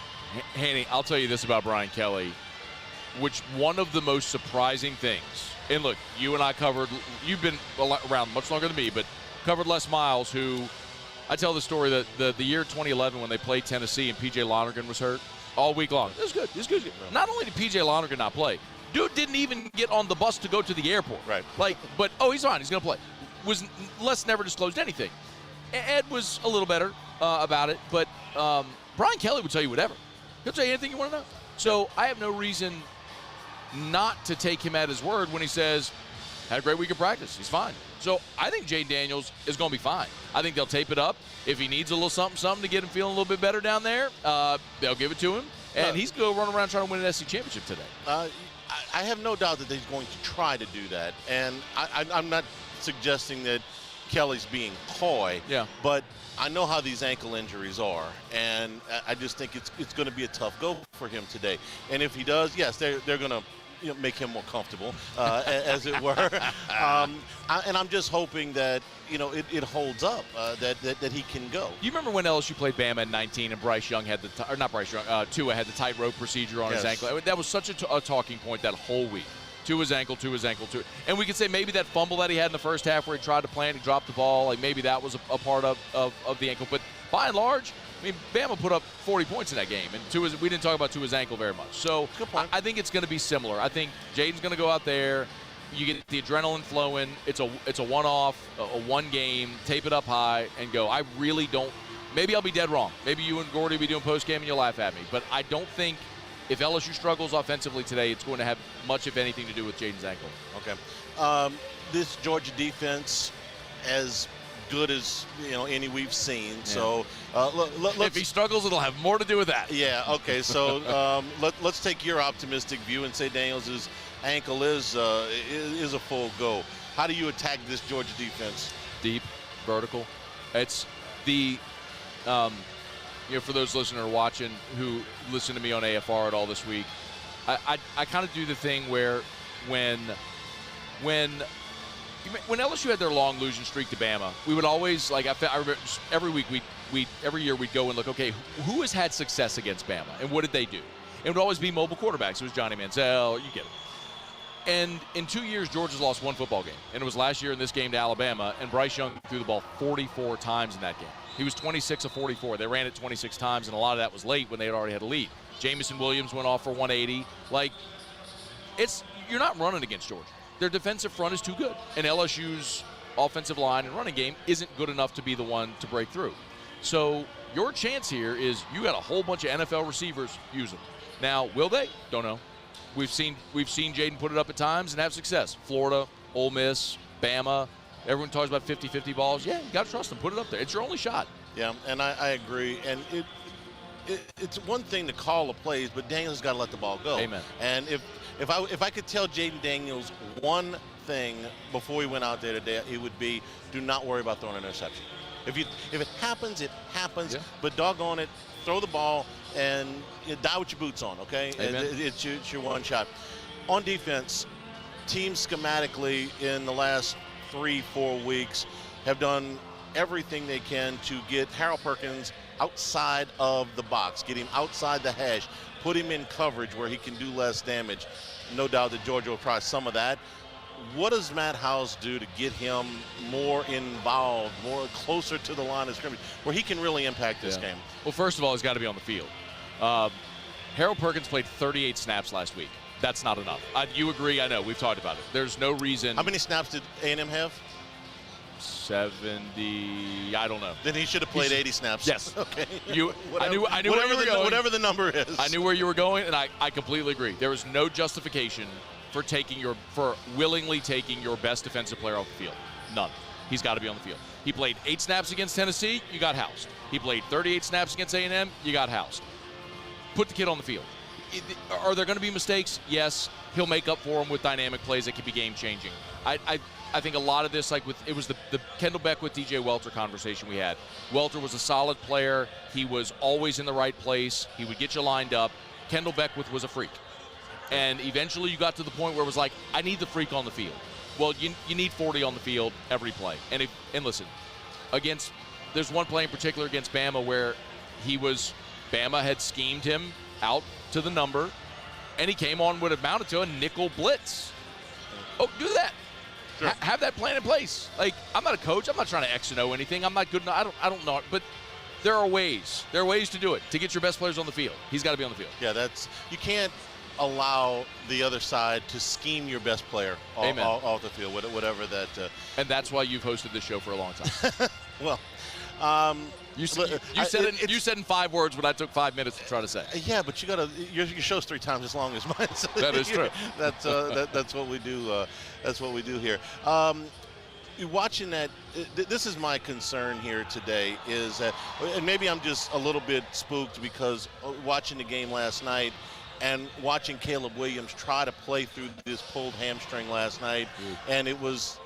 Haney, I'll tell you this about Brian Kelly. which one of the most surprising things, and look, you and I covered, you've been around much longer than me, but covered Les Miles, who, I tell the story that the year 2011 when they played Tennessee and P.J. Lonergan was hurt all week long. It was good. It was good. Not only did P.J. Lonergan not play, dude didn't even get on the bus to go to the airport. Right. But he's fine. He's going to play. Les never disclosed anything. Ed was a little better about it, but Brian Kelly would tell you whatever. He'll tell you anything you want to know. So I have no reason not to take him at his word when he says, had a great week of practice. He's fine. So I think Jayden Daniels is going to be fine. I think they'll tape it up. If he needs a little something to get him feeling a little bit better down there, they'll give it to him. And he's going to run around trying to win an SEC championship today. I have no doubt that he's going to try to do that. And I'm not suggesting that Kelly's being coy. Yeah. But I know how these ankle injuries are. And I just think it's going to be a tough go for him today. And if he does, yes, they're going to make him more comfortable, as it were. And I'm just hoping that, it holds up, that he can go. You remember when LSU played Bama at 19 and Bryce Young had Tua had the tightrope procedure on his ankle? That was such a talking point that whole week. Tua's ankle. And we could say maybe that fumble that he had in the first half where he tried to plant, he dropped the ball, like maybe that was a part of the ankle. But by and large, I mean, Bama put up 40 points in that game, and we didn't talk about Tua's ankle very much. So I think it's going to be similar. I think Jayden's going to go out there. You get the adrenaline flowing. It's a one-off, a one game, tape it up high, and go. I really don't. Maybe I'll be dead wrong. Maybe you and Gordy will be doing post game and you'll laugh at me. But I don't think if LSU struggles offensively today, it's going to have much, if anything, to do with Jayden's ankle. Okay. This Georgia defense, as good as any we've seen. Yeah. So if he struggles, it'll have more to do with that. Yeah. Okay. So let's take your optimistic view and say Daniels' ankle is a full go. How do you attack this Georgia defense? Deep, vertical. It's the for those listeners watching who listen to me on AFR at all this week, I kind of do the thing where when LSU had their long losing streak to Bama, we would always, I remember every year we'd go and look, okay, who has had success against Bama and what did they do? It would always be mobile quarterbacks. It was Johnny Manziel, you get it. And in 2 years, Georgia's lost one football game. And it was last year in this game to Alabama, and Bryce Young threw the ball 44 times in that game. He was 26 of 44. They ran it 26 times, and a lot of that was late when they had already had a lead. Jamison Williams went off for 180. You're not running against Georgia. Their defensive front is too good, and LSU's offensive line and running game isn't good enough to be the one to break through. So your chance here is you got a whole bunch of NFL receivers, use them. Now, will they? Don't know. We've seen Jayden put it up at times and have success. Florida, Ole Miss, Bama. Everyone talks about 50-50 balls. Yeah, you got to trust them. Put it up there. It's your only shot. Yeah, and I agree. And it's one thing to call the plays, but Daniels got to let the ball go. Amen. And if I could tell Jayden Daniels one thing before we went out there today, it would be do not worry about throwing an interception. If it happens, it happens. Yeah. But doggone it, throw the ball and die with your boots on, okay? It's your one shot. On defense, teams schematically in the last 3-4 weeks have done everything they can to get Harold Perkins outside of the box, get him outside the hash, put him in coverage where he can do less damage. No doubt that Georgia will try some of that. What does Matt House do to get him more involved, more closer to the line of scrimmage, where he can really impact this game? Well, first of all, he's got to be on the field. Harold Perkins played 38 snaps last week. That's not enough. You agree? I know. We've talked about it. There's no reason. How many snaps did A&M have? 70. I don't know. Then he should have played 80 snaps. Yes. Okay. I knew where you were going. Whatever the number is. I knew where you were going, and I completely agree. There is no justification for willingly taking your best defensive player off the field. None. He's got to be on the field. He played 8 snaps against Tennessee. You got housed. He played 38 snaps against A&M. You got housed. Put the kid on the field. Are there going to be mistakes? Yes. He'll make up for them with dynamic plays that can be game-changing. I think a lot of this, it was the Kendall Beckwith, DJ Welter conversation we had. Welter was a solid player. He was always in the right place. He would get you lined up. Kendall Beckwith was a freak. And eventually you got to the point where it was like, I need the freak on the field. Well, you need 40 on the field every play. And listen, there's one play in particular against Bama where Bama had schemed him out to the number, and he came on what amounted to a nickel blitz. Oh, do that. Sure. Have that plan in place. Like, I'm not a coach. I'm not trying to X and O anything. I'm not good enough. I don't know. But there are ways. There are ways to do it, to get your best players on the field. He's got to be on the field. Yeah, you can't allow the other side to scheme your best player off the field, whatever that. And that's why you've hosted this show for a long time. Well, you said in 5 words what I took 5 minutes to try to say. Yeah, but your show's 3 times as long as mine. So that is true. That's what we do. That's what we do here. Watching that, this is my concern here today. Is that, and maybe I'm just a little bit spooked because watching the game last night. And watching Caleb Williams try to play through this pulled hamstring last night, and it was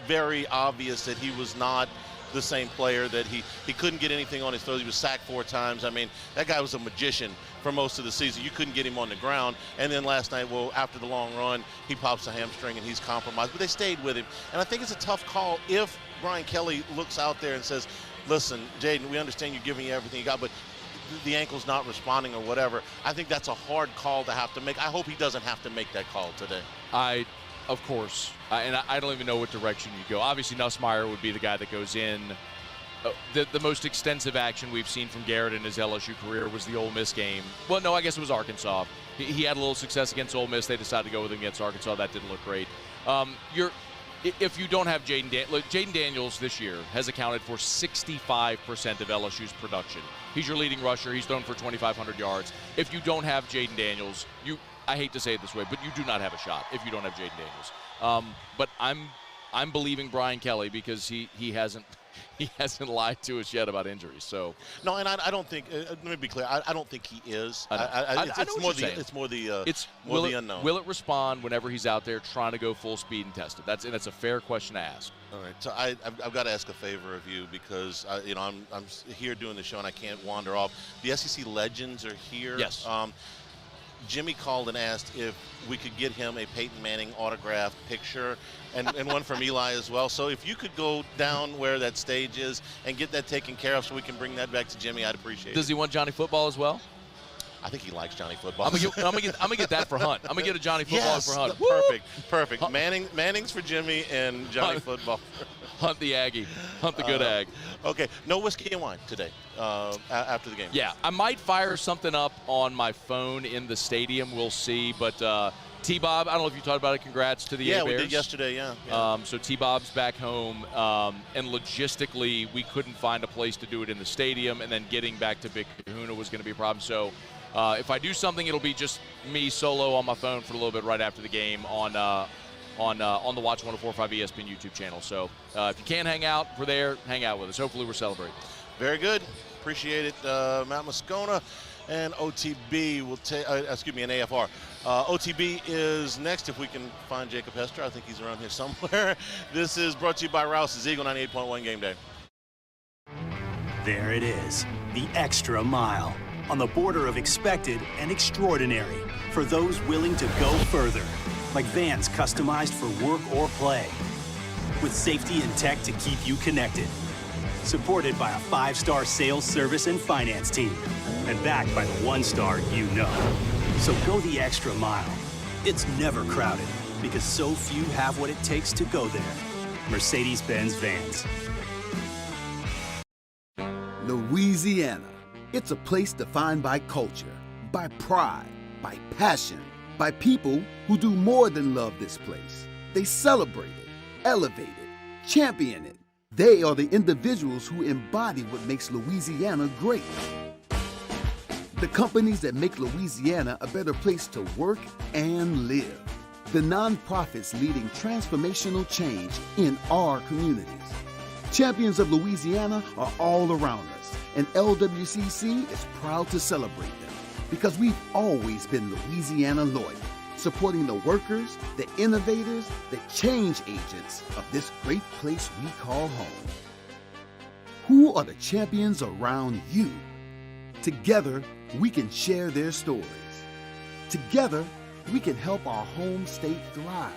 very obvious that he was not the same player, that he couldn't get anything on his throws. He was sacked 4 times. I mean, that guy was a magician for most of the season. You couldn't get him on the ground. And then last night, after the long run, he pops a hamstring and he's compromised. But they stayed with him. And I think it's a tough call if Brian Kelly looks out there and says, listen, Jaden, we understand you're giving you everything you got, but the ankle's not responding or whatever. I think that's a hard call to have to make. I hope he doesn't have to make that call today. Of course. And I don't even know what direction you go. Obviously, Nussmeier would be the guy that goes in. The most extensive action we've seen from Garrett in his LSU career was the Ole Miss game. Well, no, I guess it was Arkansas. He had a little success against Ole Miss. They decided to go with him against Arkansas. That didn't look great. If you don't have Jaden Daniels this year has accounted for 65% of LSU's production. He's your leading rusher. He's thrown for 2,500 yards. If you don't have Jaden Daniels, I hate to say it this way, but you do not have a shot if you don't have Jaden Daniels. But I'm believing Brian Kelly because he hasn't lied to us yet about injuries. So no, and I don't think. Let me be clear. I don't think he is. It's more the unknown. Will it respond whenever he's out there trying to go full speed and test it? That's a fair question to ask. All right. So I've got to ask a favor of you because I'm here doing the show and I can't wander off. The SEC legends are here. Yes. Jimmy called and asked if we could get him a Peyton Manning autographed picture and one from Eli as well. So if you could go down where that stage is and get that taken care of so we can bring that back to Jimmy, I'd appreciate it. Does he want Johnny Football as well? I think he likes Johnny Football. I'm gonna get that for Hunt. I'm gonna get a Johnny Football for Hunt. Perfect. Manning's for Jimmy and Johnny Football. Hunt the Aggie. Hunt the good Ag. Okay. No whiskey and wine today after the game. Yeah, I might fire something up on my phone in the stadium. We'll see. But T-Bob, I don't know if you talked about it. Congrats to the A-Bears. Yeah, we did yesterday, yeah. So T-Bob's back home. And logistically, we couldn't find a place to do it in the stadium. And then getting back to Big Kahuna was going to be a problem. So if I do something, it'll be just me solo on my phone for a little bit right after the game on the Watch 104.5 ESPN YouTube channel. So if you can hang out, we're there. Hang out with us. Hopefully we're celebrating. Very good. Appreciate it, Matt Moscona. And OTB will take, and AFR. OTB is next if we can find Jacob Hester. I think he's around here somewhere. This is brought to you by Rouse's Eagle 98.1 Game Day. There it is, the extra mile. On the border of expected and extraordinary for those willing to go further. Like vans customized for work or play. With safety and tech to keep you connected. Supported by a 5-star sales, service, and finance team. And backed by the 1-star you know. So go the extra mile. It's never crowded because so few have what it takes to go there. Mercedes-Benz Vans. Louisiana. It's a place defined by culture, by pride, by passion, by people who do more than love this place. They celebrate it, elevate it, champion it. They are the individuals who embody what makes Louisiana great. The companies that make Louisiana a better place to work and live. The nonprofits leading transformational change in our communities. Champions of Louisiana are all around us, and LWCC is proud to celebrate them because we've always been Louisiana loyal, supporting the workers, the innovators, the change agents of this great place we call home. Who are the champions around you? Together, we can share their stories. Together, we can help our home state thrive.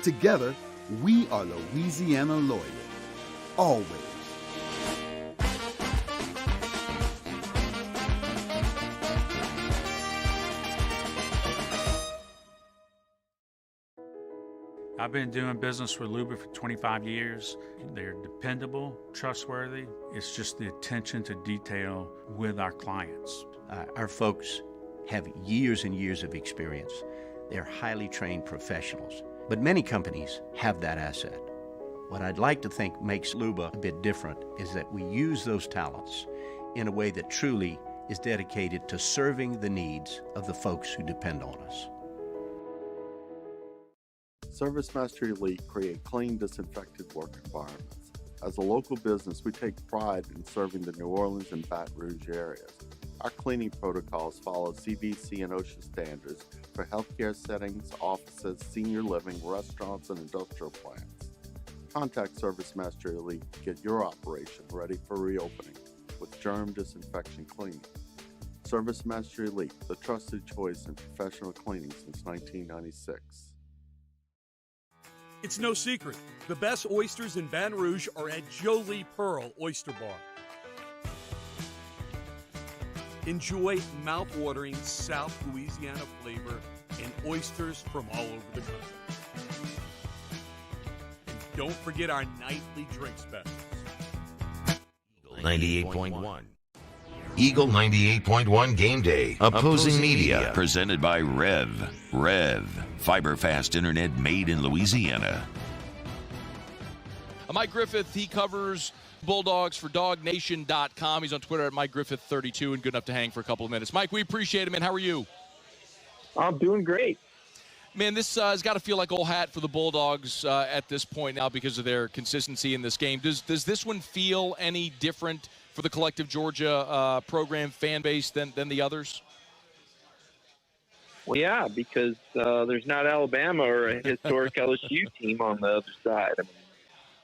Together, we are Louisiana loyal. Always. I've been doing business with Luba for 25 years. They're dependable, trustworthy. It's just the attention to detail with our clients. Our folks have years and years of experience. They're highly trained professionals. But many companies have that asset. What I'd like to think makes Luba a bit different is that we use those talents in a way that truly is dedicated to serving the needs of the folks who depend on us. ServiceMaster Elite create clean, disinfected work environments. As a local business, we take pride in serving the New Orleans and Baton Rouge areas. Our cleaning protocols follow CDC and OSHA standards for healthcare settings, offices, senior living, restaurants, and industrial plants. Contact ServiceMaster Elite to get your operation ready for reopening with germ disinfection cleaning. ServiceMaster Elite, the trusted choice in professional cleaning since 1996. It's no secret. The best oysters in Baton Rouge are at Jolie Pearl Oyster Bar. Enjoy mouth-watering South Louisiana flavor and oysters from all over the country. And don't forget our nightly drink specials. 98.1. Eagle 98.1 Game Day. Opposing Media. Presented by Rev. Fiber fast internet made in Louisiana. Mike Griffith, he covers Bulldogs for DogNation.com. He's on Twitter at MikeGriffith32 and good enough to hang for a couple of minutes. Mike, we appreciate it, man. How are you? I'm doing great. Man, this has got to feel like old hat for the Bulldogs at this point now because of their consistency in this game. Does this one feel any different for the collective Georgia program fan base than the others? Well, yeah, because there's not Alabama or a historic LSU team on the other side. I mean,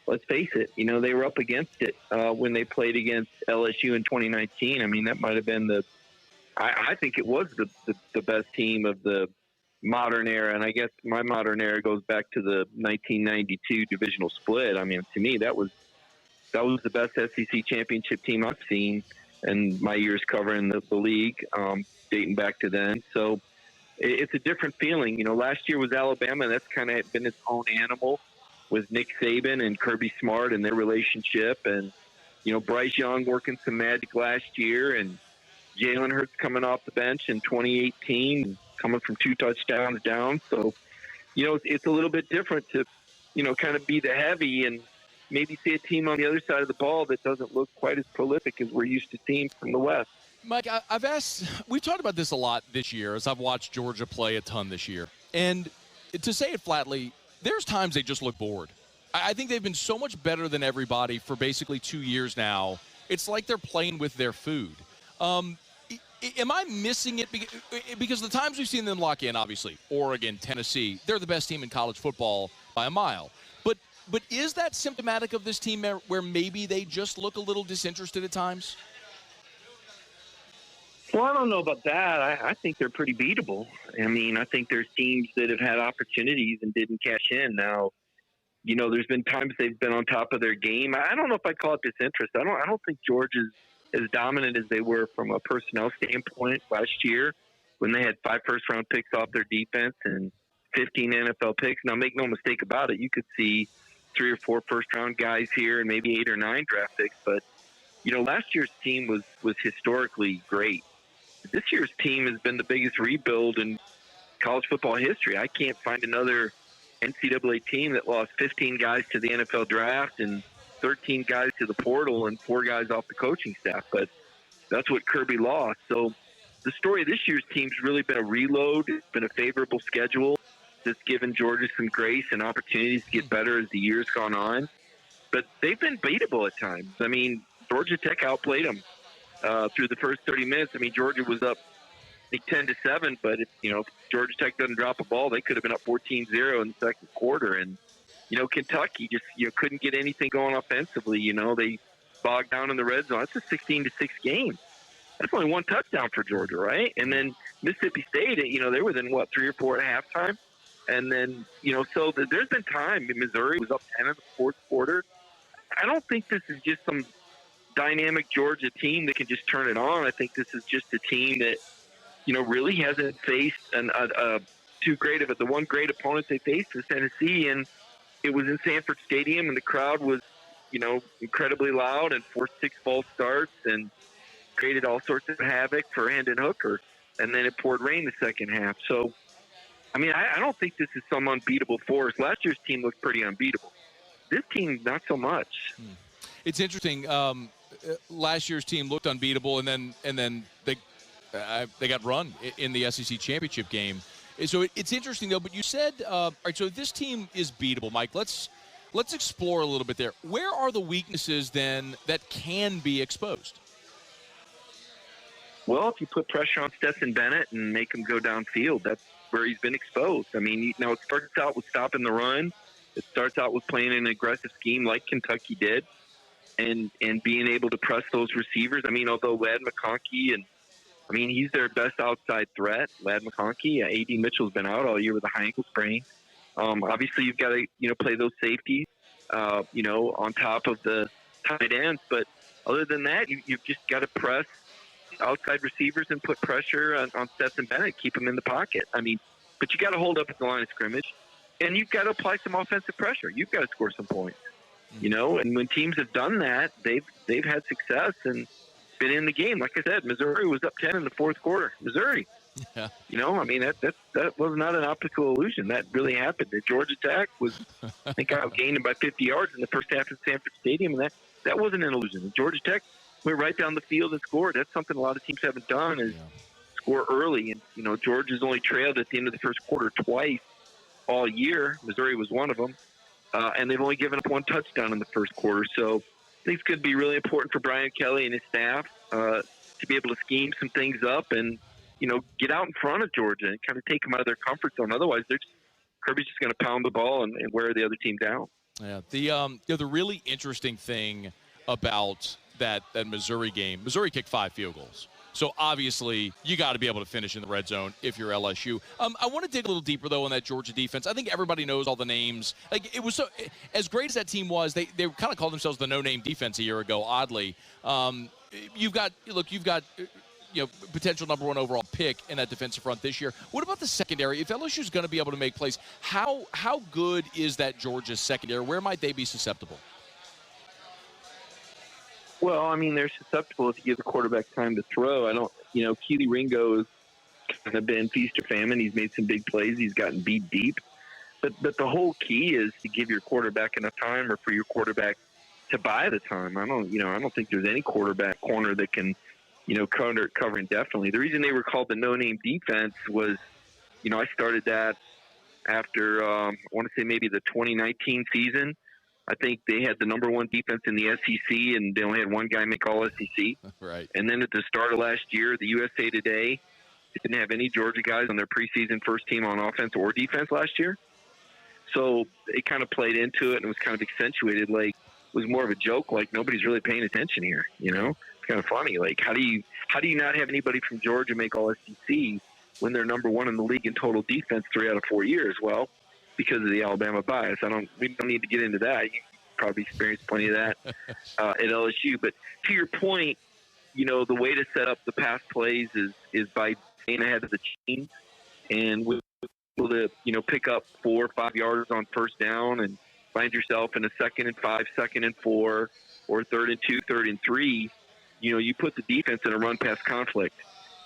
let's face it, they were up against it when they played against LSU in 2019. I mean, that might have been I think it was the best team of the modern era, and I guess my modern era goes back to the 1992 divisional split. I mean, to me, that was the best SEC championship team I've seen in my years covering the league, dating back to then. So it's a different feeling. Last year was Alabama, and that's kind of been its own animal with Nick Saban and Kirby Smart and their relationship. And, Bryce Young working some magic last year, and Jalen Hurts coming off the bench in 2018, coming from 2 touchdowns down. So, it's a little bit different to, kind of be the heavy and maybe see a team on the other side of the ball that doesn't look quite as prolific as we're used to seeing from the West. Mike, we've talked about this a lot this year as I've watched Georgia play a ton this year. And to say it flatly, there's times they just look bored. I think they've been so much better than everybody for basically 2 years now. It's like they're playing with their food. Am I missing it? Because the times we've seen them lock in, obviously, Oregon, Tennessee, they're the best team in college football by a mile. But is that symptomatic of this team where maybe they just look a little disinterested at times? Well, I don't know about that. I think they're pretty beatable. I mean, I think there's teams that have had opportunities and didn't cash in. Now, there's been times they've been on top of their game. I don't know if I'd call it disinterest. I don't think Georgia's as dominant as they were from a personnel standpoint last year when they had 5 first-round picks off their defense and 15 NFL picks. Now, make no mistake about it. You could see 3 or 4 first-round guys here and maybe 8 or 9 draft picks. But, last year's team was historically great. This year's team has been the biggest rebuild in college football history. I can't find another NCAA team that lost 15 guys to the NFL draft and 13 guys to the portal and 4 guys off the coaching staff. But that's what Kirby lost. So the story of this year's team's really been a reload. It's been a favorable schedule that's given Georgia some grace and opportunities to get better as the year's gone on. But they've been beatable at times. I mean, Georgia Tech outplayed them through the first 30 minutes. I mean, Georgia was up 10-7, but if Georgia Tech doesn't drop a ball, they could have been up 14-0 in the second quarter. And Kentucky just couldn't get anything going offensively. They bogged down in the red zone. It's a 16-6 game. That's only 1 touchdown for Georgia, right? And then Mississippi State, they were then 3 or 4 at halftime. And then, so there's been time. Missouri was up 10 in the fourth quarter. I don't think this is just some dynamic Georgia team that can just turn it on. I think this is just a team that, really hasn't faced too great of it. The one great opponent they faced was Tennessee, and it was in Sanford Stadium, and the crowd was, incredibly loud and forced 6 false starts and created all sorts of havoc for Hendon Hooker. And then it poured rain the second half. So, I don't think this is some unbeatable force. Last year's team looked pretty unbeatable. This team, not so much. It's interesting. Last year's team looked unbeatable, and then they got run in the SEC championship game. So it's interesting though. But you said, all right. So this team is beatable, Mike. Let's explore a little bit there. Where are the weaknesses then that can be exposed? Well, if you put pressure on Stetson Bennett and make him go downfield, that's where he's been exposed. It starts out with stopping the run. It starts out with playing an aggressive scheme like Kentucky did and being able to press those receivers. Although Ladd McConkey he's their best outside threat, Ladd McConkey. A.D. Mitchell's been out all year with a high ankle sprain. Obviously, you've got to, play those safeties, on top of the tight ends. But other than that, you've just got to press outside receivers and put pressure on Stetson Bennett, keep him in the pocket. But you got to hold up at the line of scrimmage, and you've got to apply some offensive pressure. You've got to score some points, And when teams have done that, they've had success and been in the game. Like I said, Missouri was up 10 in the fourth quarter. Missouri. Yeah. That was not an optical illusion. That really happened. The Georgia Tech was, I think, outgained by 50 yards in the first half of Sanford Stadium, and that wasn't an illusion. The Georgia Tech went right down the field and scored. That's something a lot of teams haven't done is score early. And, Georgia's only trailed at the end of the first quarter twice all year. Missouri was one of them. And they've only given up 1 touchdown in the first quarter. So things could be really important for Brian Kelly and his staff to be able to scheme some things up and, get out in front of Georgia and kind of take them out of their comfort zone. Otherwise, Kirby's just going to pound the ball and wear the other team down. Yeah. The really interesting thing about that Missouri game, Missouri kicked 5 field goals. So obviously you got to be able to finish in the red zone if you're LSU. I want to dig a little deeper though on that Georgia defense. I think everybody knows all the names. Like it was so as great as that team was, they kind of called themselves the no-name defense a year ago. Oddly, you've got potential number 1 overall pick in that defensive front this year. What about the secondary? If LSU's going to be able to make plays, how good is that Georgia secondary? Where might they be susceptible? Well, they're susceptible if you give the quarterback time to throw. Keely Ringo has kind of been feast or famine. He's made some big plays. He's gotten beat deep. But the whole key is to give your quarterback enough time or for your quarterback to buy the time. I don't think there's any quarterback corner that can, cover indefinitely. The reason they were called the no-name defense was, I started that after, I want to say maybe the 2019 season. I think they had the number 1 defense in the SEC, and they only had 1 guy make all SEC. Right. And then at the start of last year, the USA Today didn't have any Georgia guys on their preseason first team on offense or defense last year. So it kind of played into it and was kind of accentuated. Like, it was more of a joke. Like, nobody's really paying attention here. It's kind of funny. Like, how do you not have anybody from Georgia make all SEC when they're number 1 in the league in total defense 3 out of 4 years? Well, because of the Alabama bias. We don't need to get into that. You probably experienced plenty of that at LSU. But to your point, the way to set up the pass plays is by staying ahead of the chains and with able to, pick up 4 or 5 yards on first down and find yourself in a 2nd and 5, 2nd and 4, or 3rd and 2, 3rd and 3. You put the defense in a run-pass conflict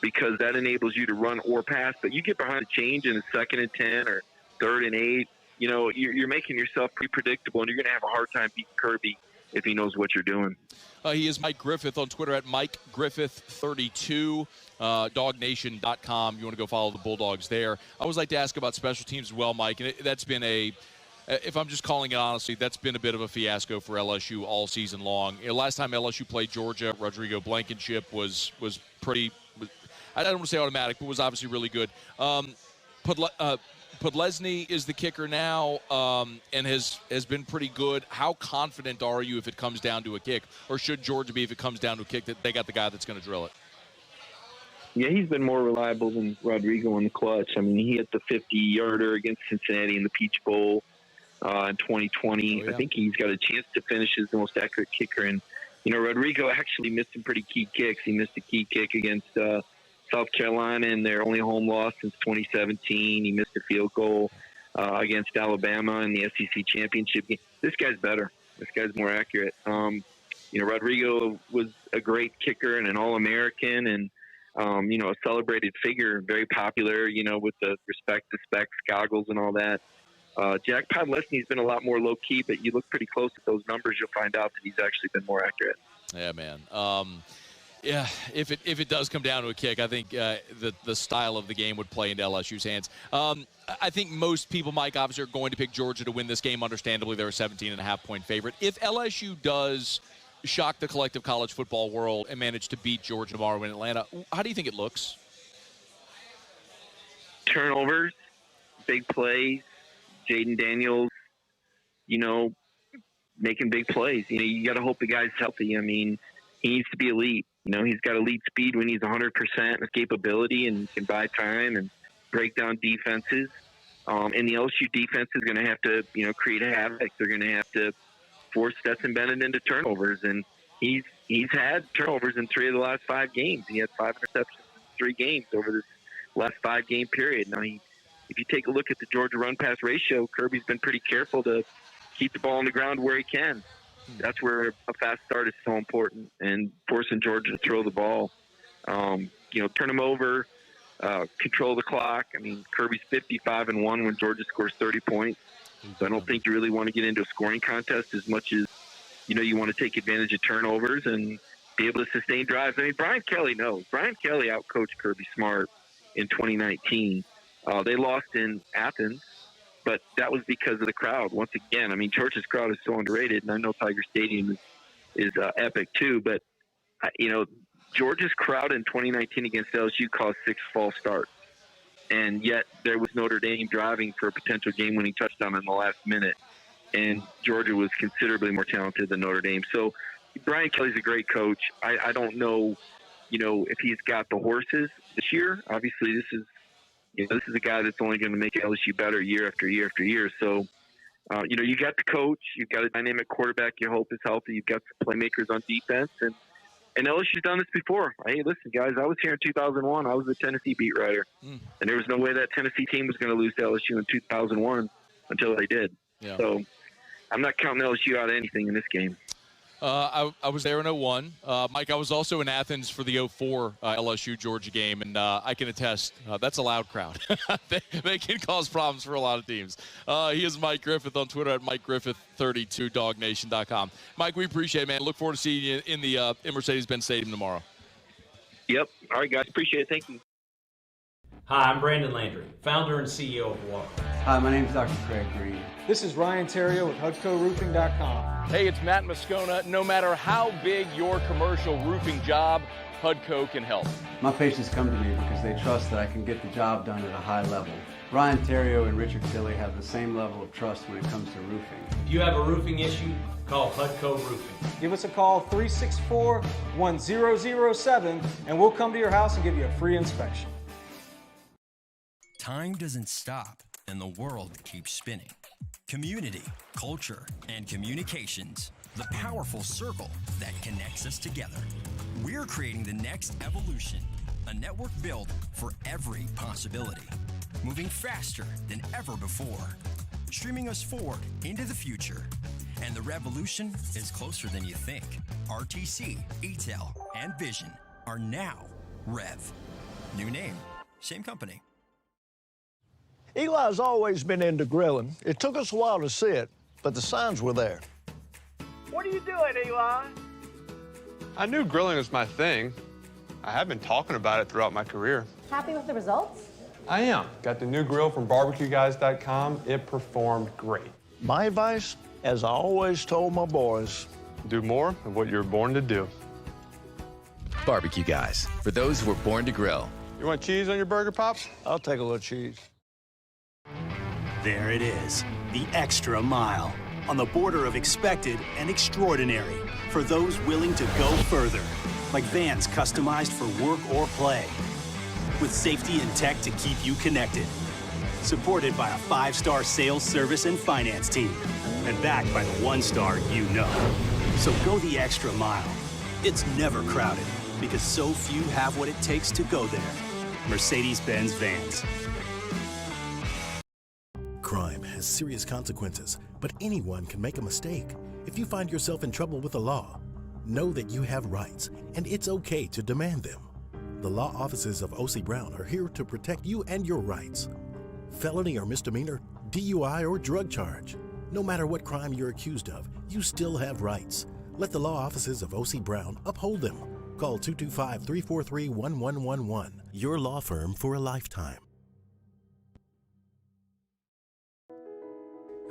because that enables you to run or pass. But you get behind the change in a 2nd and 10 or 3rd and 8, you're making yourself pretty predictable, and you're going to have a hard time beating Kirby if he knows what you're doing. He is Mike Griffith on Twitter at Mike Griffith32, dognation.com. You want to go follow the Bulldogs there. I always like to ask about special teams as well, Mike, and that's been if I'm just calling it honestly, that's been a bit of a fiasco for LSU all season long. Last time LSU played Georgia, Rodrigo Blankenship was pretty, I don't want to say automatic, but was obviously really good. Podlesny is the kicker now and has been pretty good. How confident are you if it comes down to a kick? Or should Georgia be if it comes down to a kick that they got the guy that's going to drill it? Yeah, he's been more reliable than Rodrigo in the clutch. He hit the 50-yarder against Cincinnati in the Peach Bowl in 2020. Oh, yeah. I think he's got a chance to finish as the most accurate kicker. And, Rodrigo actually missed some pretty key kicks. He missed a key kick against South Carolina in their only home loss since 2017. He missed a field goal against Alabama in the SEC championship game. This guy's better. This guy's more accurate. Rodrigo was a great kicker and an All-American and, a celebrated figure, very popular, with the respect to specs, goggles, and all that. Jack Podlesny's been a lot more low-key, but you look pretty close at those numbers, you'll find out that he's actually been more accurate. Yeah, man. Yeah, if it does come down to a kick, I think the style of the game would play into LSU's hands. I think most people, Mike, obviously are going to pick Georgia to win this game. Understandably, they're a 17.5-point favorite. If LSU does shock the collective college football world and manage to beat Georgia tomorrow in Atlanta, how do you think it looks? Turnovers, big plays, Jaden Daniels, making big plays. You got to hope the guy's healthy. I mean, he needs to be elite. He's got elite speed when he's 100% escapability and can buy time and break down defenses. And the LSU defense is going to have to, create havoc. They're going to have to force Stetson Bennett into turnovers. And he's had turnovers in 3 of the last 5 games. He had 5 interceptions in 3 games over this last 5-game period. Now, if you take a look at the Georgia run-pass ratio, Kirby's been pretty careful to keep the ball on the ground where he can. That's where a fast start is so important, and forcing Georgia to throw the ball. Turn them over, control the clock. I mean, Kirby's 55-1 when Georgia scores 30 points. So I don't think you really want to get into a scoring contest as much as, you want to take advantage of turnovers and be able to sustain drives. I mean, Brian Kelly knows. Brian Kelly outcoached Kirby Smart in 2019. They lost in Athens, but that was because of the crowd. Once again, I mean, Georgia's crowd is so underrated, and I know Tiger Stadium is epic too, but, Georgia's crowd in 2019 against LSU caused 6 false starts, and yet there was Notre Dame driving for a potential game-winning touchdown in the last minute, and Georgia was considerably more talented than Notre Dame. So Brian Kelly's a great coach. I don't know, if he's got the horses this year. Obviously, this is a guy that's only going to make LSU better year after year after year. So, you got the coach, you've got a dynamic quarterback you hope is healthy, you've got some playmakers on defense, and LSU's done this before. Hey, listen, guys, I was here in 2001. I was a Tennessee beat writer, and there was no way that Tennessee team was going to lose to LSU in 2001 until they did. Yeah. So I'm not counting LSU out of anything in this game. I was there in 01. Mike, I was also in Athens for the 04 LSU-Georgia game, and I can attest that's a loud crowd. they can cause problems for a lot of teams. He is Mike Griffith on Twitter at MikeGriffith32, DogNation.com. Mike, we appreciate it, man. Look forward to seeing you in the Mercedes-Benz Stadium tomorrow. Yep. All right, guys. Appreciate it. Thank you. Hi, I'm Brandon Landry, founder and CEO of Walker. Hi, my name is Dr. Craig Green. This is Ryan Terrio with HUDCORoofing.com. Hey, it's Matt Moscona. No matter how big your commercial roofing job, HUDCO can help. My patients come to me because they trust that I can get the job done at a high level. Ryan Terrio and Richard Tilley have the same level of trust when it comes to roofing. If you have a roofing issue, call HUDCO Roofing. Give us a call, 364-1007, and we'll come to your house and give you a free inspection. Time doesn't stop, and the world keeps spinning. Community, culture, and communications, the powerful circle that connects us together. We're creating the next evolution, a network built for every possibility, moving faster than ever before, streaming us forward into the future. And the revolution is closer than you think. RTC, ETEL, and Vision are now Rev. New name, same company. Eli's always been into grilling. It took us a while to see it, but the signs were there. What are you doing, Eli? I knew grilling was my thing. I have been talking about it throughout my career. Happy with the results? I am. Got the new grill from barbecueguys.com. It performed great. My advice, as I always told my boys, do more of what you're born to do. Barbecue Guys, for those who were born to grill. You want cheese on your burger, Pops? I'll take a little cheese. There it is, the extra mile, on the border of expected and extraordinary, for those willing to go further, like vans customized for work or play, with safety and tech to keep you connected, supported by a 5-star sales, service, and finance team, and backed by the 1-star you know. So go the extra mile. It's never crowded, because so few have what it takes to go there. Mercedes-Benz Vans. Crime has serious consequences, but anyone can make a mistake. If you find yourself in trouble with the law, know that you have rights, and it's okay to demand them. The law offices of O.C. Brown are here to protect you and your rights. Felony or misdemeanor, DUI or drug charge. No matter what crime you're accused of, you still have rights. Let the law offices of O.C. Brown uphold them. Call 225-343-1111. Your law firm for a lifetime.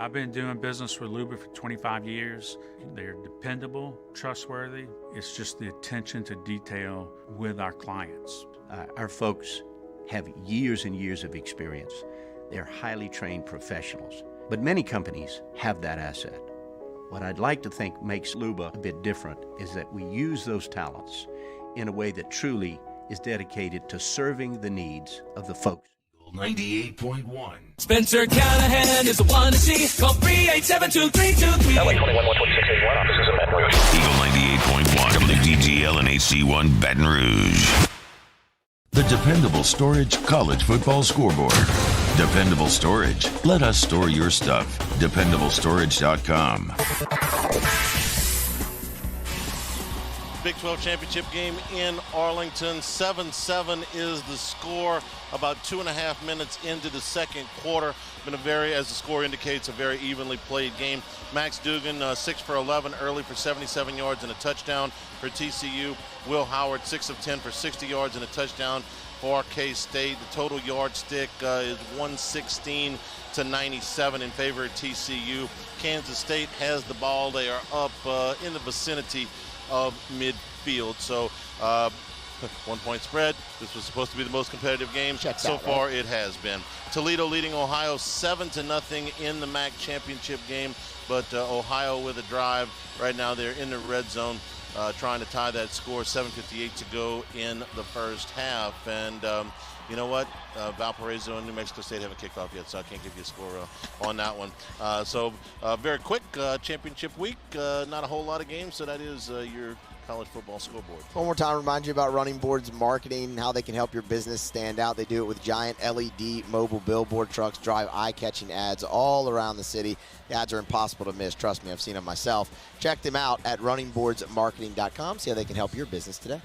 I've been doing business with Luba for 25 years. They're dependable, trustworthy. It's just the attention to detail with our clients. Our folks have years and years of experience. They're highly trained professionals. But many companies have that asset. What I'd like to think makes Luba a bit different is that we use those talents in a way that truly is dedicated to serving the needs of the folks. 98.1. Spencer Callahan is the one to see. Call 387-2323. LA 21-12681, offices in Baton Rouge. Eagle 98.1, WDGL and AC1 Baton Rouge. The Dependable Storage College Football Scoreboard. Dependable Storage. Let us store your stuff. DependableStorage.com. Big 12 championship game in Arlington. 7-7 is the score. About 2.5 minutes into the second quarter. Been a very, as the score indicates, a very evenly played game. Max Dugan, 6 for 11 early for 77 yards and a touchdown for TCU. Will Howard, 6 of 10 for 60 yards and a touchdown for K-State. The total yardstick is 116 to 97 in favor of TCU. Kansas State has the ball. They are up in the vicinity of midfield. So 1-point spread. This was supposed to be the most competitive game. So far it has been. Toledo leading Ohio 7-0 in the MAC championship game, but Ohio with a drive. Right now they're in the red zone trying to tie that score. 7:58 to go in the first half. And you know what? Valparaiso and New Mexico State haven't kicked off yet, so I can't give you a score on that one. So very quick championship week. Not a whole lot of games, so that is your college football scoreboard. One more time, remind you about Running Boards marketing, how they can help your business stand out. They do it with giant LED mobile billboard trucks, drive eye-catching ads all around the city. The ads are impossible to miss. Trust me, I've seen them myself. Check them out at runningboardsmarketing.com. See how they can help your business today.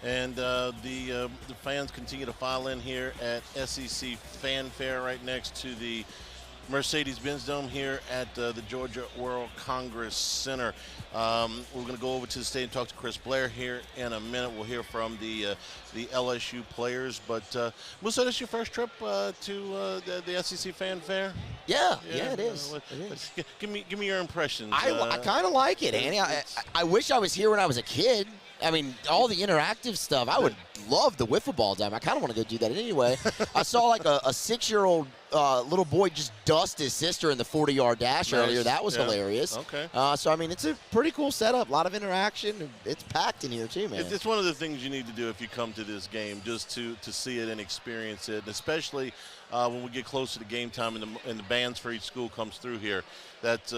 And the fans continue to file in here at SEC Fanfare right next to the Mercedes-Benz Dome here at the Georgia World Congress Center. We're going to go over to the state and talk to Chris Blair here in a minute. We'll hear from the LSU players. But, Musso, this your first trip to the SEC Fanfare? Yeah, it is. Give me your impressions. I kind of like it, Annie. I wish I was here when I was a kid. I mean, all the interactive stuff. I would love the wiffle ball time. I kind of want to go do that anyway. I saw like a 6-year-old little boy just dust his sister in the 40-yard dash earlier. That was hilarious. Okay. So, I mean, it's a pretty cool setup. A lot of interaction. It's packed in here, too, man. It's one of the things you need to do if you come to this game, just to see it and experience it, and especially when we get close to the game time and the bands for each school comes through here. That's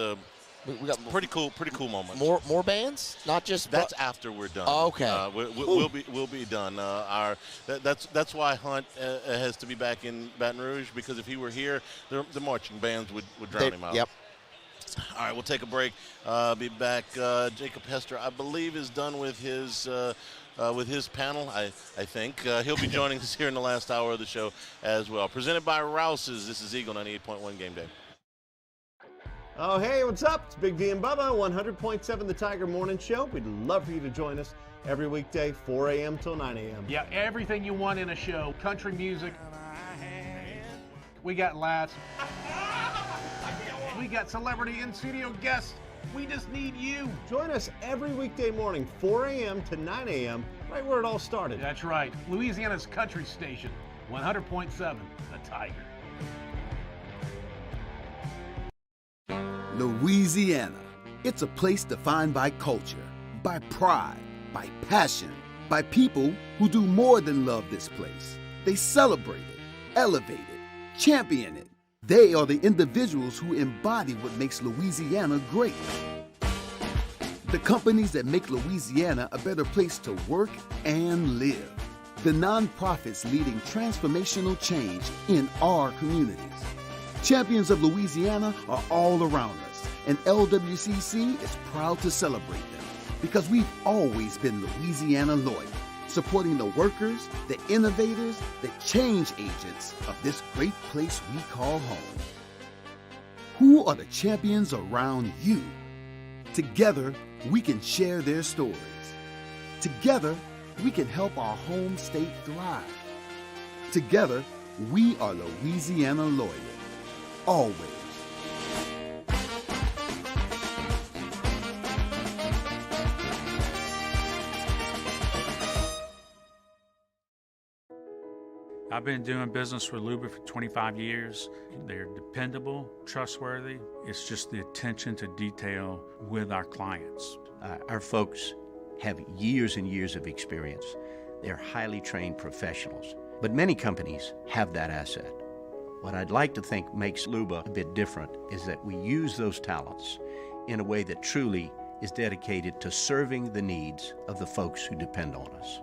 we got pretty cool moment. More bands, not just. That's after we're done. Oh, okay. We'll be done. That's why Hunt has to be back in Baton Rouge, because if he were here, the marching bands would drown him out. Yep. All right, we'll take a break. Be back. Jacob Hester, I believe, is done with his panel. I think he'll be joining us here in the last hour of the show as well. Presented by Rouse's. This is Eagle 98.1 Game Day. Oh, hey, what's up? It's Big V and Bubba, 100.7 The Tiger Morning Show. We'd love for you to join us every weekday, 4 a.m. till 9 a.m. Yeah, everything you want in a show. Country music. We got laughs. We got celebrity in-studio guests. We just need you. Join us every weekday morning, 4 a.m. to 9 a.m., right where it all started. That's right. Louisiana's country station, 100.7 The Tiger. Louisiana. It's a place defined by culture, by pride, by passion, by people who do more than love this place. They celebrate it, elevate it, champion it. They are the individuals who embody what makes Louisiana great. The companies that make Louisiana a better place to work and live. The nonprofits leading transformational change in our communities. Champions of Louisiana are all around us, and LWCC is proud to celebrate them because we've always been Louisiana loyal, supporting the workers, the innovators, the change agents of this great place we call home. Who are the champions around you? Together, we can share their stories. Together, we can help our home state thrive. Together, we are Louisiana loyal. Always. I've been doing business with Luba for 25 years. They're dependable, trustworthy. It's just the attention to detail with our clients. Our folks have years and years of experience. They're highly trained professionals, but many companies have that asset. What I'd like to think makes Luba a bit different is that we use those talents in a way that truly is dedicated to serving the needs of the folks who depend on us.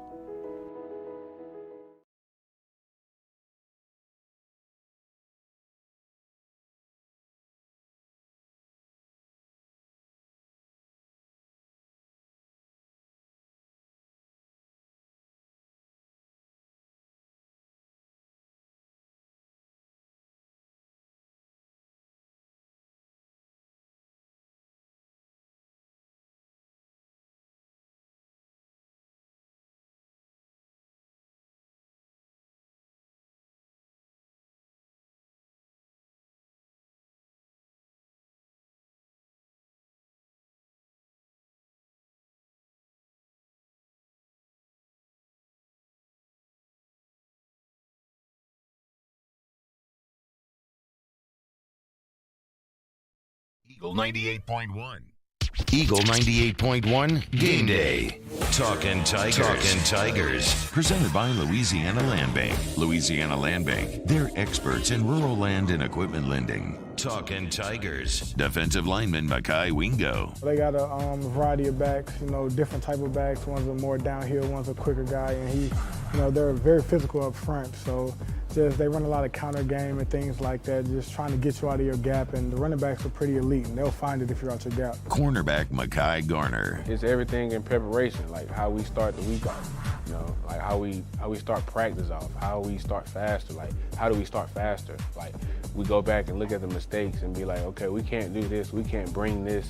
Eagle 98.1. Eagle 98.1 Game Day. Talkin' Tigers. Talkin' Tigers. Presented by Louisiana Land Bank. Louisiana Land Bank. They're experts in rural land and equipment lending. Talkin' Tigers. Defensive lineman Makai Wingo. They got a variety of backs, different type of backs. One's a more downhill, one's a quicker guy, and they're very physical up front. So they run a lot of counter game and things like that, just trying to get you out of your gap. And the running backs are pretty elite, and they'll find it if you're out your gap. Cornerback Makai Garner. It's everything in preparation, like how we start the week off, like how we start practice off, how we start faster, like how do we start faster? Like we go back and look at the mistakes and be like, okay, we can't do this, we can't bring this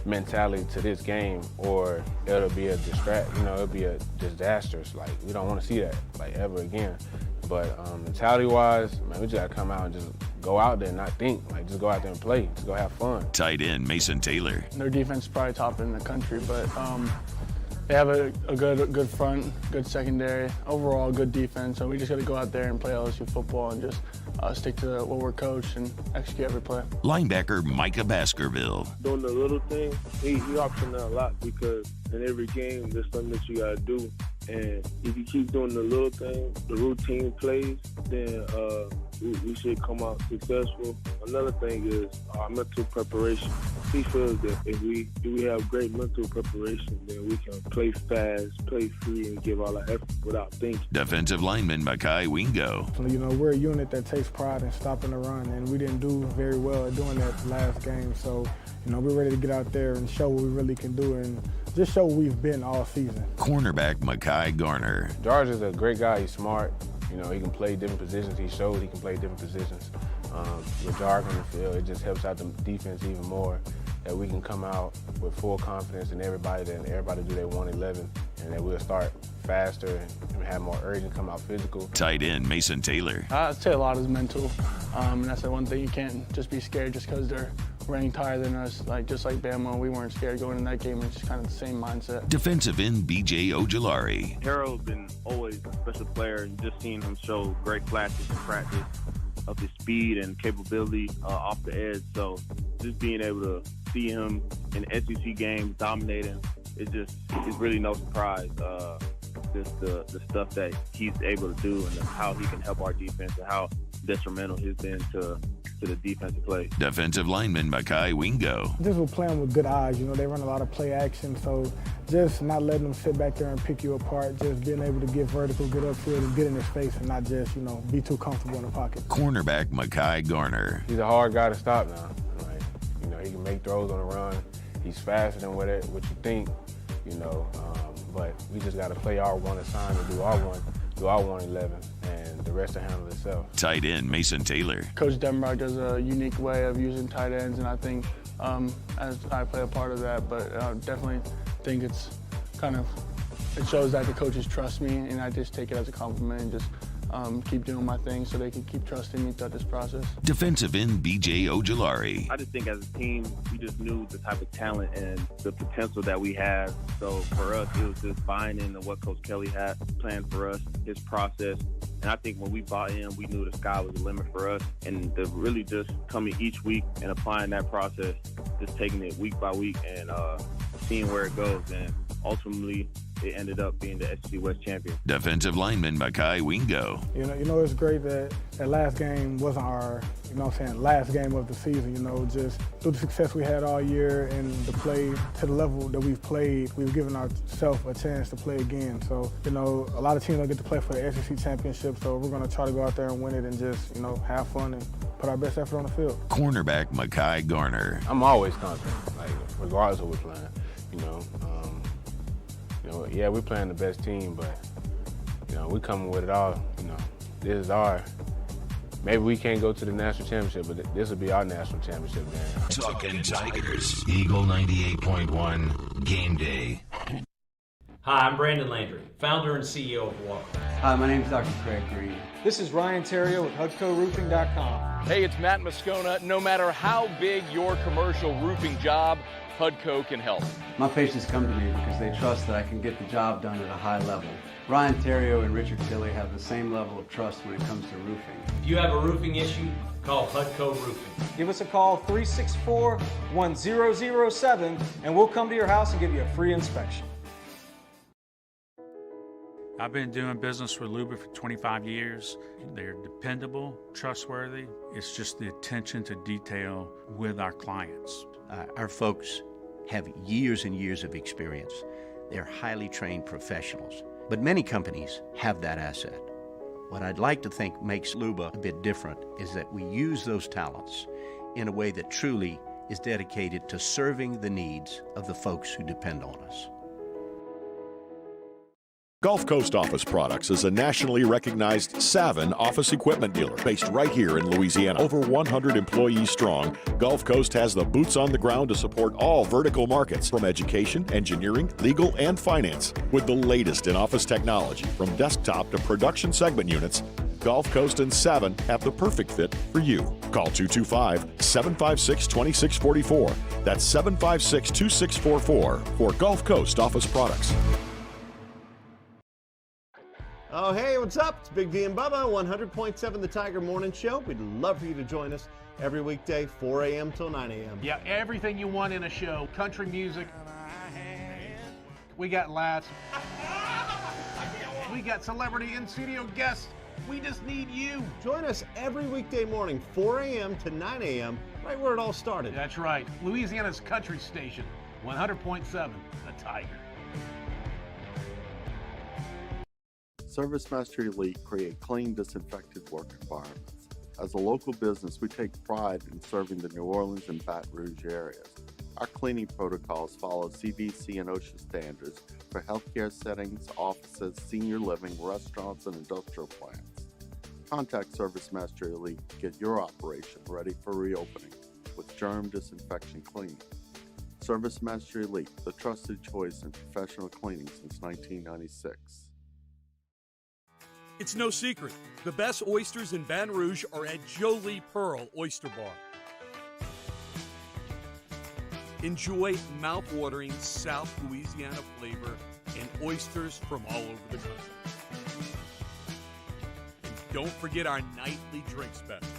mentality to this game, or it'll be a it'll be a disaster. Like we don't want to see that like ever again. But mentality-wise, man, we just gotta come out and just go out there and not think. Like just go out there and play, just go have fun. Tight end Mason Taylor. Their defense is probably top in the country, but they have a good front, good secondary, overall good defense. So we just got to go out there and play LSU football and just stick to what we're coached and execute every play. Linebacker Micah Baskerville. Doing the little thing, he options a lot because in every game there's something that you got to do. And if you keep doing the little things, the routine plays, then we should come out successful. Another thing is our mental preparation. He feels that if we have great mental preparation, then we can play fast, play free, and give all our effort without thinking. Defensive lineman Makai Wingo. We're a unit that takes pride in stopping the run, and we didn't do very well at doing that last game. So, we're ready to get out there and show what we really can do and just show what we've been all season. Cornerback Makai Garner. George is a great guy. He's smart. He can play different positions. He showed he can play different positions. With George on the field, it just helps out the defense even more, that we can come out with full confidence in everybody, that everybody do their 111, and that we'll start faster and have more urgent, come out physical. Tight end Mason Taylor. I'd say a lot is mental, and that's the one thing. You can't just be scared just because they're ranked higher than us. Just like Bama, we weren't scared going in that game. It's just kind of the same mindset. Defensive end BJ Ojulari. Harold's been always a special player, and just seeing him show great flashes in practice of his speed and capability off the edge. So just being able to see him in SEC games dominating, it's really no surprise. Just the stuff that he's able to do and how he can help our defense and how detrimental he's been to to the defensive play. Defensive lineman Mekhi Wingo. Just with playing with good eyes, they run a lot of play action, so just not letting them sit back there and pick you apart, just being able to get vertical, get upfield, and get in his face and not just, be too comfortable in the pocket. Cornerback Mekhi Garner. He's a hard guy to stop now. He can make throws on the run. He's faster than what you think, but we just got to play our one assignment, do our 111, and the rest will handle itself. Tight end Mason Taylor. Coach Denmark does a unique way of using tight ends, and I think as I play a part of that, but I definitely think it shows that the coaches trust me, and I just take it as a compliment and just keep doing my thing so they can keep trusting me throughout this process. Defensive end B.J. Ojulari. I just think as a team, we just knew the type of talent and the potential that we have. So for us, it was just buying into what Coach Kelly had planned for us, his process. And I think when we bought in, we knew the sky was the limit for us. And to really just coming each week and applying that process, just taking it week by week and seeing where it goes. And ultimately, it ended up being the SEC West champion. Defensive lineman Mekhi Wingo. It's great that last game wasn't our, last game of the season. Just through the success we had all year and the play to the level that we've played, we've given ourselves a chance to play again. So, a lot of teams don't get to play for the SEC championship, so we're going to try to go out there and win it and just, have fun and put our best effort on the field. Cornerback Mekhi Garner. I'm always confident, regardless of what we're playing, yeah, we're playing the best team, but, we're coming with it all. This is maybe we can't go to the national championship, but this will be our national championship game. Talking Tigers. Eagle 98.1 Game Day. Hi, I'm Brandon Landry, founder and CEO of Walker. Hi, my name is Dr. Craig Green. This is Ryan Terrio with HUDCoRoofing.com. Hey, it's Matt Moscona. No matter how big your commercial roofing job, HUDCO can help. My patients come to me because they trust that I can get the job done at a high level. Ryan Terrio and Richard Tilley have the same level of trust when it comes to roofing. If you have a roofing issue, call HUDCO Roofing. Give us a call, 364-1007, and we'll come to your house and give you a free inspection. I've been doing business with Luba for 25 years. They're dependable, trustworthy. It's just the attention to detail with our clients. Our folks have years and years of experience. They're highly trained professionals, but many companies have that asset. What I'd like to think makes Luba a bit different is that we use those talents in a way that truly is dedicated to serving the needs of the folks who depend on us. Gulf Coast Office Products is a nationally recognized Savin office equipment dealer based right here in Louisiana. Over 100 employees strong, Gulf Coast has the boots on the ground to support all vertical markets, from education, engineering, legal, and finance. With the latest in office technology, from desktop to production segment units, Gulf Coast and Savin have the perfect fit for you. Call 225-756-2644. That's 756-2644 for Gulf Coast Office Products. Oh, hey, what's up? It's Big V and Bubba, 100.7 The Tiger Morning Show. We'd love for you to join us every weekday, 4 a.m. till 9 a.m. Yeah, everything you want in a show. Country music. We got laughs. We got celebrity in-studio guests. We just need you. Join us every weekday morning, 4 a.m. to 9 a.m., right where it all started. That's right. Louisiana's country station, 100.7 The Tiger. Service Master Elite create clean, disinfected work environments. As a local business, we take pride in serving the New Orleans and Baton Rouge areas. Our cleaning protocols follow CDC and OSHA standards for healthcare settings, offices, senior living, restaurants, and industrial plants. Contact Service Master Elite to get your operation ready for reopening with germ disinfection cleaning. Service Master Elite, the trusted choice in professional cleaning since 1996. It's no secret, the best oysters in Baton Rouge are at Jolie Pearl Oyster Bar. Enjoy mouth-watering South Louisiana flavor and oysters from all over the country. And don't forget our nightly drink specials.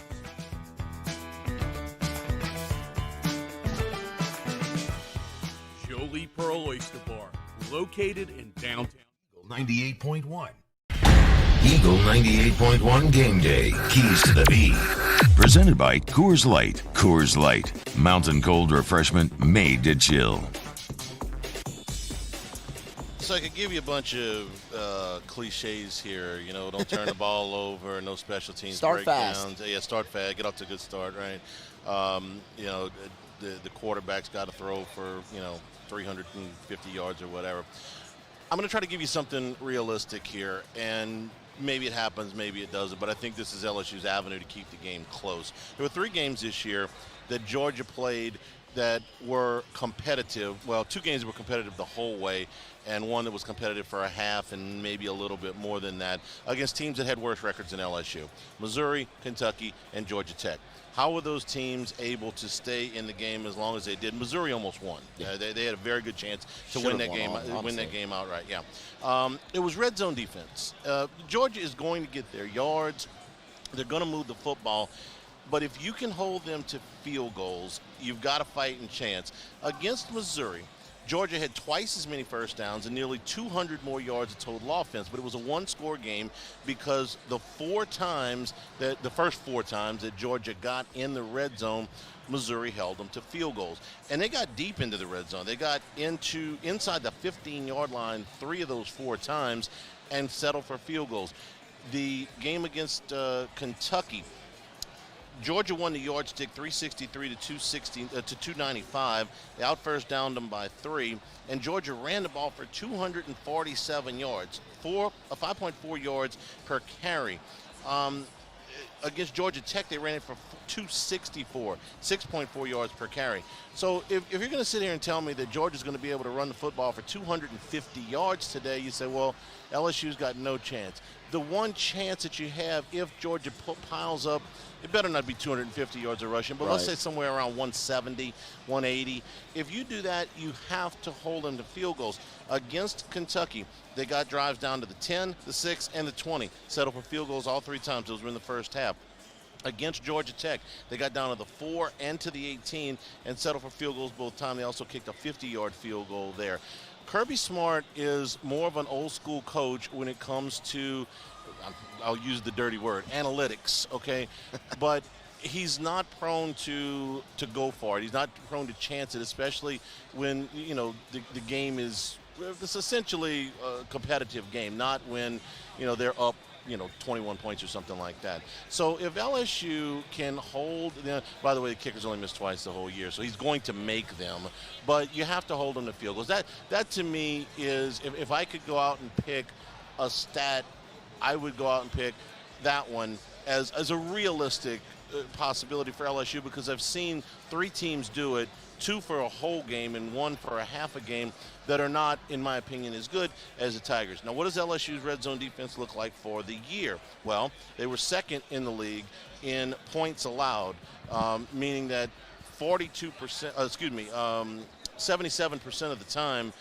Jolie Pearl Oyster Bar, located in downtown. 98.1. Eagle 98.1 Game Day. Keys to the beat. Presented by Coors Light. Coors Light. Mountain cold refreshment made to chill. So I could give you a bunch of cliches here. You know, don't turn the ball over, no special teams Start breakdowns. fast. Yeah, start fast. Get off to a good start, right? You know, the quarterback's got to throw for, 350 yards or whatever. I'm going to try to give you something realistic here, and maybe it happens, maybe it doesn't, but I think this is LSU's avenue to keep the game close. There were 3 games this year that Georgia played that were competitive. Well, 2 games were competitive the whole way, and 1 that was competitive for a half and maybe a little bit more than that against teams that had worse records than LSU. Missouri, Kentucky, and Georgia Tech. How were those teams able to stay in the game as long as they did? Missouri almost won. Yeah. They had a very good chance to Should've win that won game. all, Win that game outright. Yeah. It was red zone defense. Georgia is going to get their yards. They're going to move the football. But if you can hold them to field goals, you've got a fighting chance. Against Missouri, Georgia had twice as many first downs and nearly 200 more yards of total offense, but it was a one-score game because the first four times that Georgia got in the red zone, Missouri held them to field goals. And they got deep into the red zone. They got inside the 15-yard line 3 of those 4 times and settled for field goals. The game against Kentucky, Georgia won the yardstick 363 to 295. They out first downed them by 3, and Georgia ran the ball for 247 yards, 5.4 yards per carry. Against Georgia Tech, they ran it for 264, 6.4 yards per carry. So if you're going to sit here and tell me that Georgia's going to be able to run the football for 250 yards today, you say, well, LSU's got no chance. The one chance that you have if Georgia piles up, it better not be 250 yards of rushing, but let's say somewhere around 170, 180. If you do that, you have to hold them to field goals. Against Kentucky, they got drives down to the 10, the 6, and the 20. Settled for field goals all 3 times. Those were in the first half. Against Georgia Tech, they got down to the 4 and to the 18 and settled for field goals both times. They also kicked a 50-yard field goal there. Kirby Smart is more of an old-school coach when it comes to, I'll use the dirty word, analytics, okay? But he's not prone to go for it. He's not prone to chance it, especially when, the game is – it's essentially a competitive game, not when, they're up, 21 points or something like that. So if LSU can hold, by the way, the kicker's only missed twice the whole year, so he's going to make them. But you have to hold them to field goals. That to me is, if I could go out and pick a stat, I would go out and pick that one as a realistic possibility for LSU, because I've seen 3 teams do it, 2 for a whole game and 1 for a half a game, that are not, in my opinion, as good as the Tigers. Now, what does LSU's red zone defense look like for the year? Well, they were second in the league in points allowed, meaning that 77% of the time,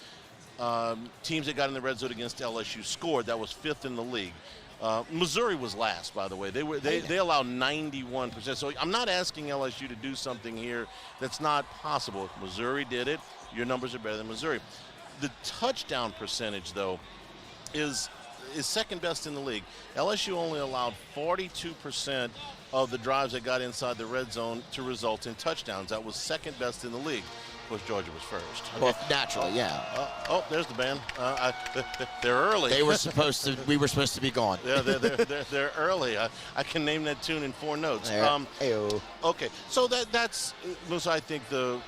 teams that got in the red zone against LSU scored. That was 5th in the league. Missouri was last, by the way. They allowed 91%. So I'm not asking LSU to do something here that's not possible. If Missouri did it, your numbers are better than Missouri. The touchdown percentage, though, is second best in the league. LSU only allowed 42% of the drives that got inside the red zone to result in touchdowns. That was second best in the league. Of course, Georgia was first. Okay. Well, naturally, yeah. There's the band. They're early. We were supposed to be gone. Yeah, they're early. I can name that tune in 4 notes. Ayo. Okay, so that's I think the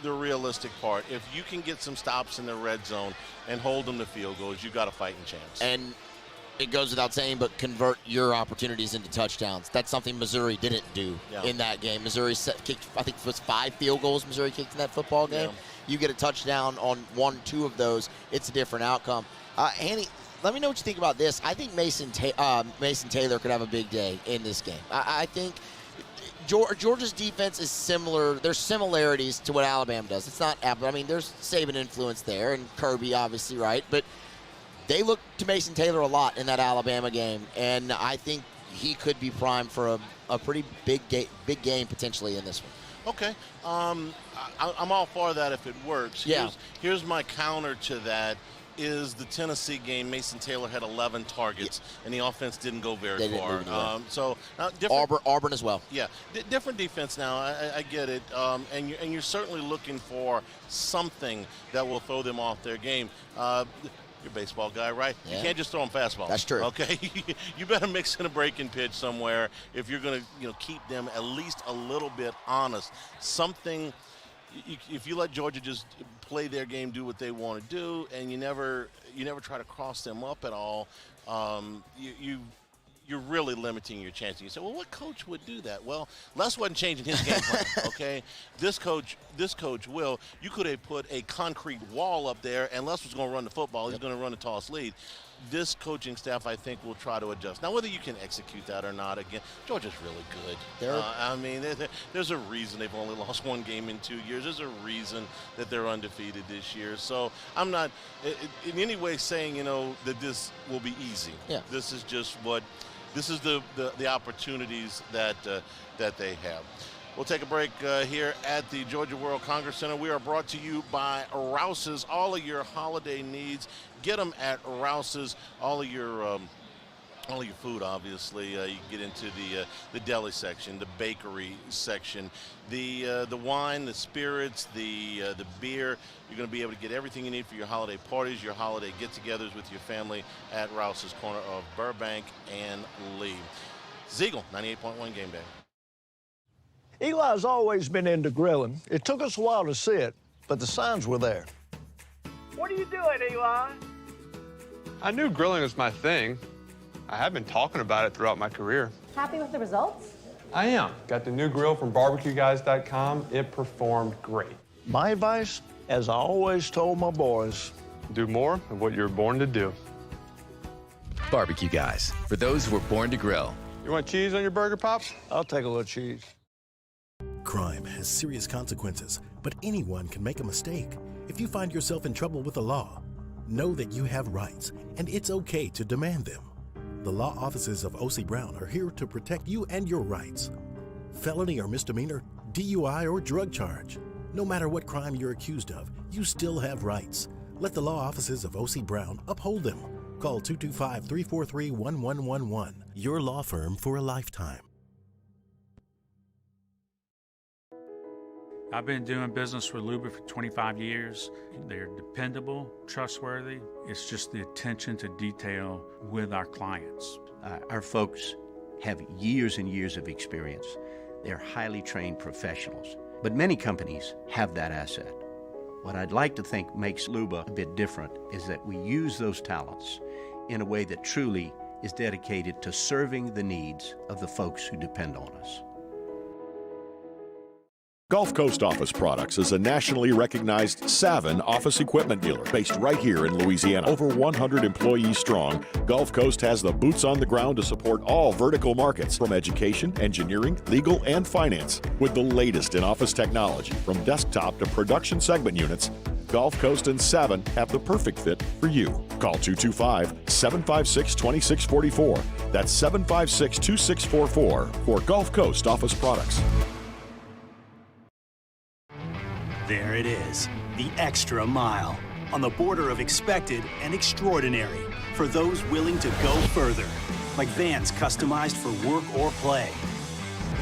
realistic part. If you can get some stops in the red zone and hold them to field goals, you've got a fighting chance. And it goes without saying, but convert your opportunities into touchdowns. That's something Missouri didn't do in that game. Missouri kicked, I think it was 5 field goals Missouri kicked in that football game. Yeah. You get a touchdown on 1, 2 of those, it's a different outcome. Hanny, let me know what you think about this. I think Mason Taylor could have a big day in this game. I think Georgia's defense is similar. There's similarities to what Alabama does. It's not Apple. I mean, there's Saban influence there, and Kirby obviously, right? But they look to Mason Taylor a lot in that Alabama game, and I think he could be primed for a pretty big game potentially in this one. Okay. I'm all for that if it works. Yeah. Here's my counter to that. is the Tennessee game. Mason Taylor had 11 targets, and the offense didn't go very far. So Auburn as well. Yeah, different defense now. I get it, and you're certainly looking for something that will throw them off their game. You're a baseball guy, right? Yeah. You can't just throw them fastballs. That's true. Okay, you better mix in a breaking pitch somewhere if you're going to, keep them at least a little bit honest. Something. If you let Georgia just play their game, do what they want to do, and you never try to cross them up at all, you're really limiting your chances. You say, well, what coach would do that? Well, Les wasn't changing his game plan, okay? This coach will. You could have put a concrete wall up there, and Les was going to run the football. He's going to run the toss lead. This coaching staff, I think, will try to adjust. Now, whether you can execute that or not, again, Georgia's really good. There's a reason they've only lost one game in 2 years. There's a reason that they're undefeated this year. So I'm not in any way saying, that this will be easy. Yeah. This is just this is the opportunities that they have. We'll take a break here at the Georgia World Congress Center. We are brought to you by Rouse's. All of your holiday needs, get them at Rouse's. All of your food, obviously. You can get into the deli section, the bakery section, the wine, the spirits, the beer. You're going to be able to get everything you need for your holiday parties, your holiday get-togethers with your family at Rouse's, corner of Burbank and Lee. Ziegel, 98.1 Game Day. Eli's always been into grilling. It took us a while to see it, but the signs were there. What are you doing, Eli? I knew grilling was my thing. I have been talking about it throughout my career. Happy with the results? I am. Got the new grill from barbecueguys.com. It performed great. My advice, as I always told my boys, do more of what you're born to do. Barbecue Guys, for those who were born to grill. You want cheese on your burger, Pops? I'll take a little cheese. Crime has serious consequences, but anyone can make a mistake. If you find yourself in trouble with the law, know that you have rights, and it's okay to demand them. The law offices of O.C. Brown are here to protect you and your rights. Felony or misdemeanor, DUI or drug charge. No matter what crime you're accused of, you still have rights. Let the law offices of O.C. Brown uphold them. Call 225-343-1111. Your law firm for a lifetime. I've been doing business with Luba for 25 years. They're dependable, trustworthy. It's just the attention to detail with our clients. Our folks have years and years of experience. They're highly trained professionals. But many companies have that asset. What I'd like to think makes Luba a bit different is that we use those talents in a way that truly is dedicated to serving the needs of the folks who depend on us. Gulf Coast Office Products is a nationally recognized Savin office equipment dealer based right here in Louisiana. Over 100 employees strong, Gulf Coast has the boots on the ground to support all vertical markets, from education, engineering, legal, and finance. With the latest in office technology, from desktop to production segment units, Gulf Coast and Savin have the perfect fit for you. Call 225-756-2644. That's 756-2644 for Gulf Coast Office Products. There it is, the extra mile, on the border of expected and extraordinary, for those willing to go further, like vans customized for work or play,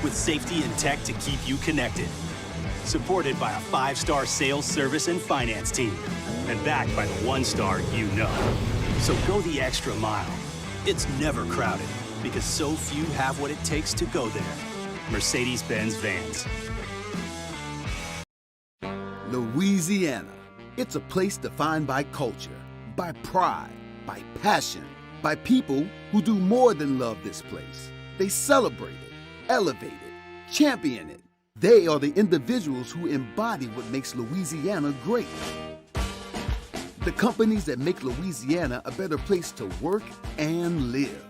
with safety and tech to keep you connected, supported by a 5-star sales, service, and finance team, and backed by the 1-star you know. So go the extra mile. It's never crowded, because so few have what it takes to go there. Mercedes-Benz Vans. Louisiana. It's a place defined by culture, by pride, by passion, by people who do more than love this place. They celebrate it, elevate it, champion it. They are the individuals who embody what makes Louisiana great. The companies that make Louisiana a better place to work and live.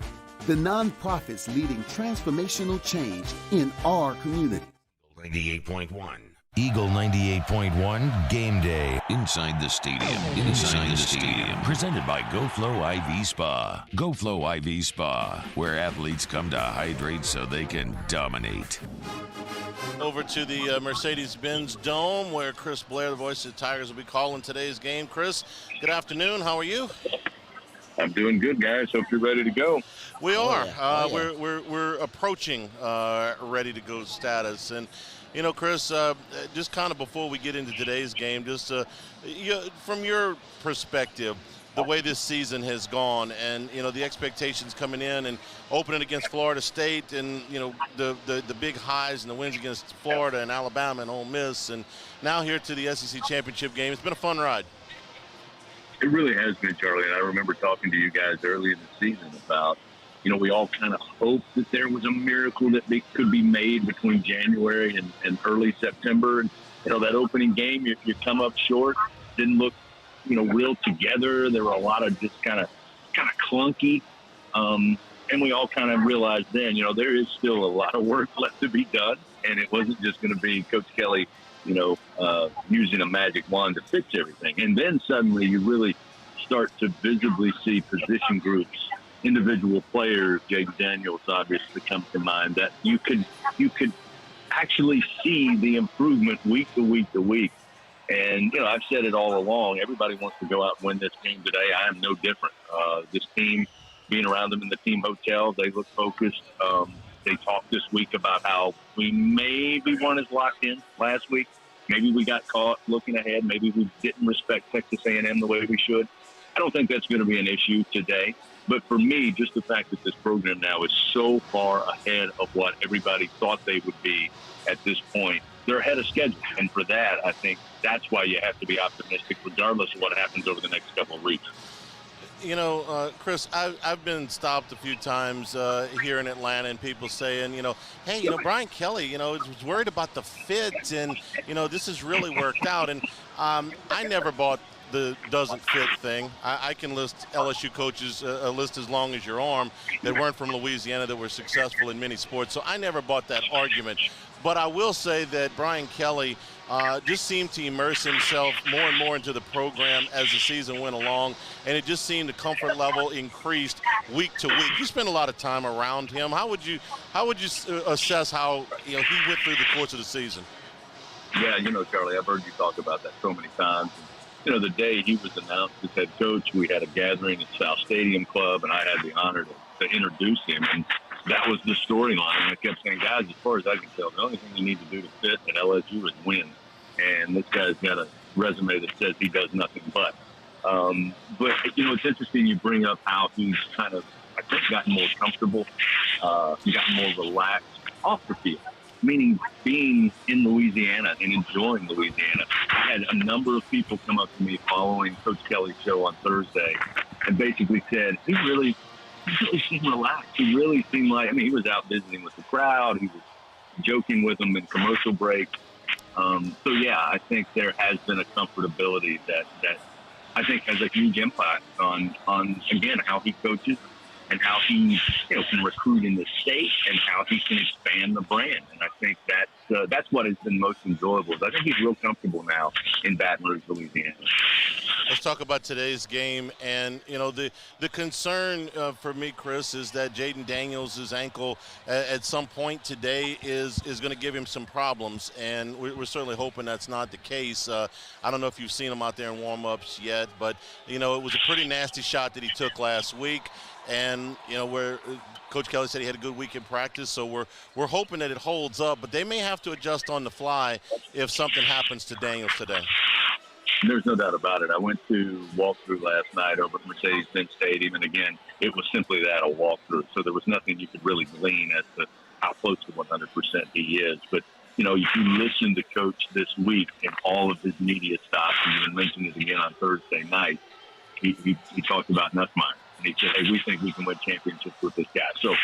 The nonprofits leading transformational change in our community. 98.1 Eagle 98.1 Game Day. Inside the stadium. Inside the stadium. Presented by GoFlow IV Spa. GoFlow IV Spa, where athletes come to hydrate so they can dominate. Over to the Mercedes-Benz Dome, where Chris Blair, the voice of the Tigers, will be calling today's game. Chris, good afternoon. How are you? I'm doing good, guys. Hope you're ready to go. We are. We're approaching ready to go status. And, you know, Chris, just kind of before we get into today's game, just from your perspective, the way this season has gone and, you know, the expectations coming in and opening against Florida State and, you know, the big highs and the wins against Florida and Alabama and Ole Miss, and now here to the SEC Championship game. It's been a fun ride. It really has been, Charlie, and I remember talking to you guys early in the season about, you know, we all kind of hoped that there was a miracle that could be made between January and early September. And, you know, that opening game, you come up short, didn't look, you know, real together. There were a lot of just kind of clunky. And we all kind of realized then, you know, there is still a lot of work left to be done. And it wasn't just going to be Coach Kelly, you know, using a magic wand to fix everything. And then suddenly you really start to visibly see position groups, individual players. Jaden Daniels obviously comes to mind, that you could actually see the improvement week to week to week. And, you know, I've said it all along. Everybody wants to go out and win this game today. I am no different. This team, being around them in the team hotel, they look focused. They talked this week about how we maybe weren't as locked in last week. Maybe we got caught looking ahead. Maybe we didn't respect Texas A&M the way we should. I don't think that's going to be an issue today. But for me, just the fact that this program now is so far ahead of what everybody thought they would be at this point, they're ahead of schedule. And for that, I think that's why you have to be optimistic regardless of what happens over the next couple of weeks. You know, Chris, I've been stopped a few times here in Atlanta, and people saying, you know, hey, you know, Brian Kelly, you know, was worried about the fit, and, you know, this has really worked out. And I never bought the doesn't fit thing. I can list LSU coaches, a list as long as your arm, that weren't from Louisiana that were successful in many sports. So I never bought that argument. But I will say that Brian Kelly just seemed to immerse himself more and more into the program as the season went along, and it just seemed the comfort level increased week to week. You spent a lot of time around him. How would you assess how, you know, he went through the course of the season? Yeah, you know, Charlie, I've heard you talk about that so many times. You know, the day he was announced as head coach, we had a gathering at South Stadium Club, and I had the honor to introduce him. And that was the storyline. And I kept saying, guys, as far as I can tell, the only thing you need to do to fit at LSU is win. And this guy's got a resume that says he does nothing but. But, you know, it's interesting you bring up how he's kind of, I think, gotten more comfortable, gotten more relaxed off the field, meaning being in Louisiana and enjoying Louisiana. I had a number of people come up to me following Coach Kelly's show on Thursday and basically said, he really seemed relaxed. He really seemed like, I mean, he was out visiting with the crowd. He was joking with them in commercial breaks. So, yeah, I think there has been a comfortability that I think has a huge impact on again, how he coaches and how he, you know, can recruit in the state and how he can expand the brand. And I think that's what has been most enjoyable. I think he's real comfortable now in Baton Rouge, Louisiana. Let's talk about today's game. And, you know, the concern for me, Chris, is that Jaden Daniels' ankle at some point today is going to give him some problems. And we're certainly hoping that's not the case. I don't know if you've seen him out there in warm-ups yet, but, you know, it was a pretty nasty shot that he took last week. And, you know, where Coach Kelly said he had a good week in practice, so we're hoping that it holds up. But they may have to adjust on the fly if something happens to Daniels today. There's no doubt about it. I went to walkthrough last night over at Mercedes-Benz Stadium, and again, it was simply that, a walkthrough. So there was nothing you could really glean as to how close to 100% he is. But, you know, if you listen to Coach this week and all of his media stops, and even mentioned it again on Thursday night, he talked about Nussmeier. And he said, hey, we think we can win championships with this guy. So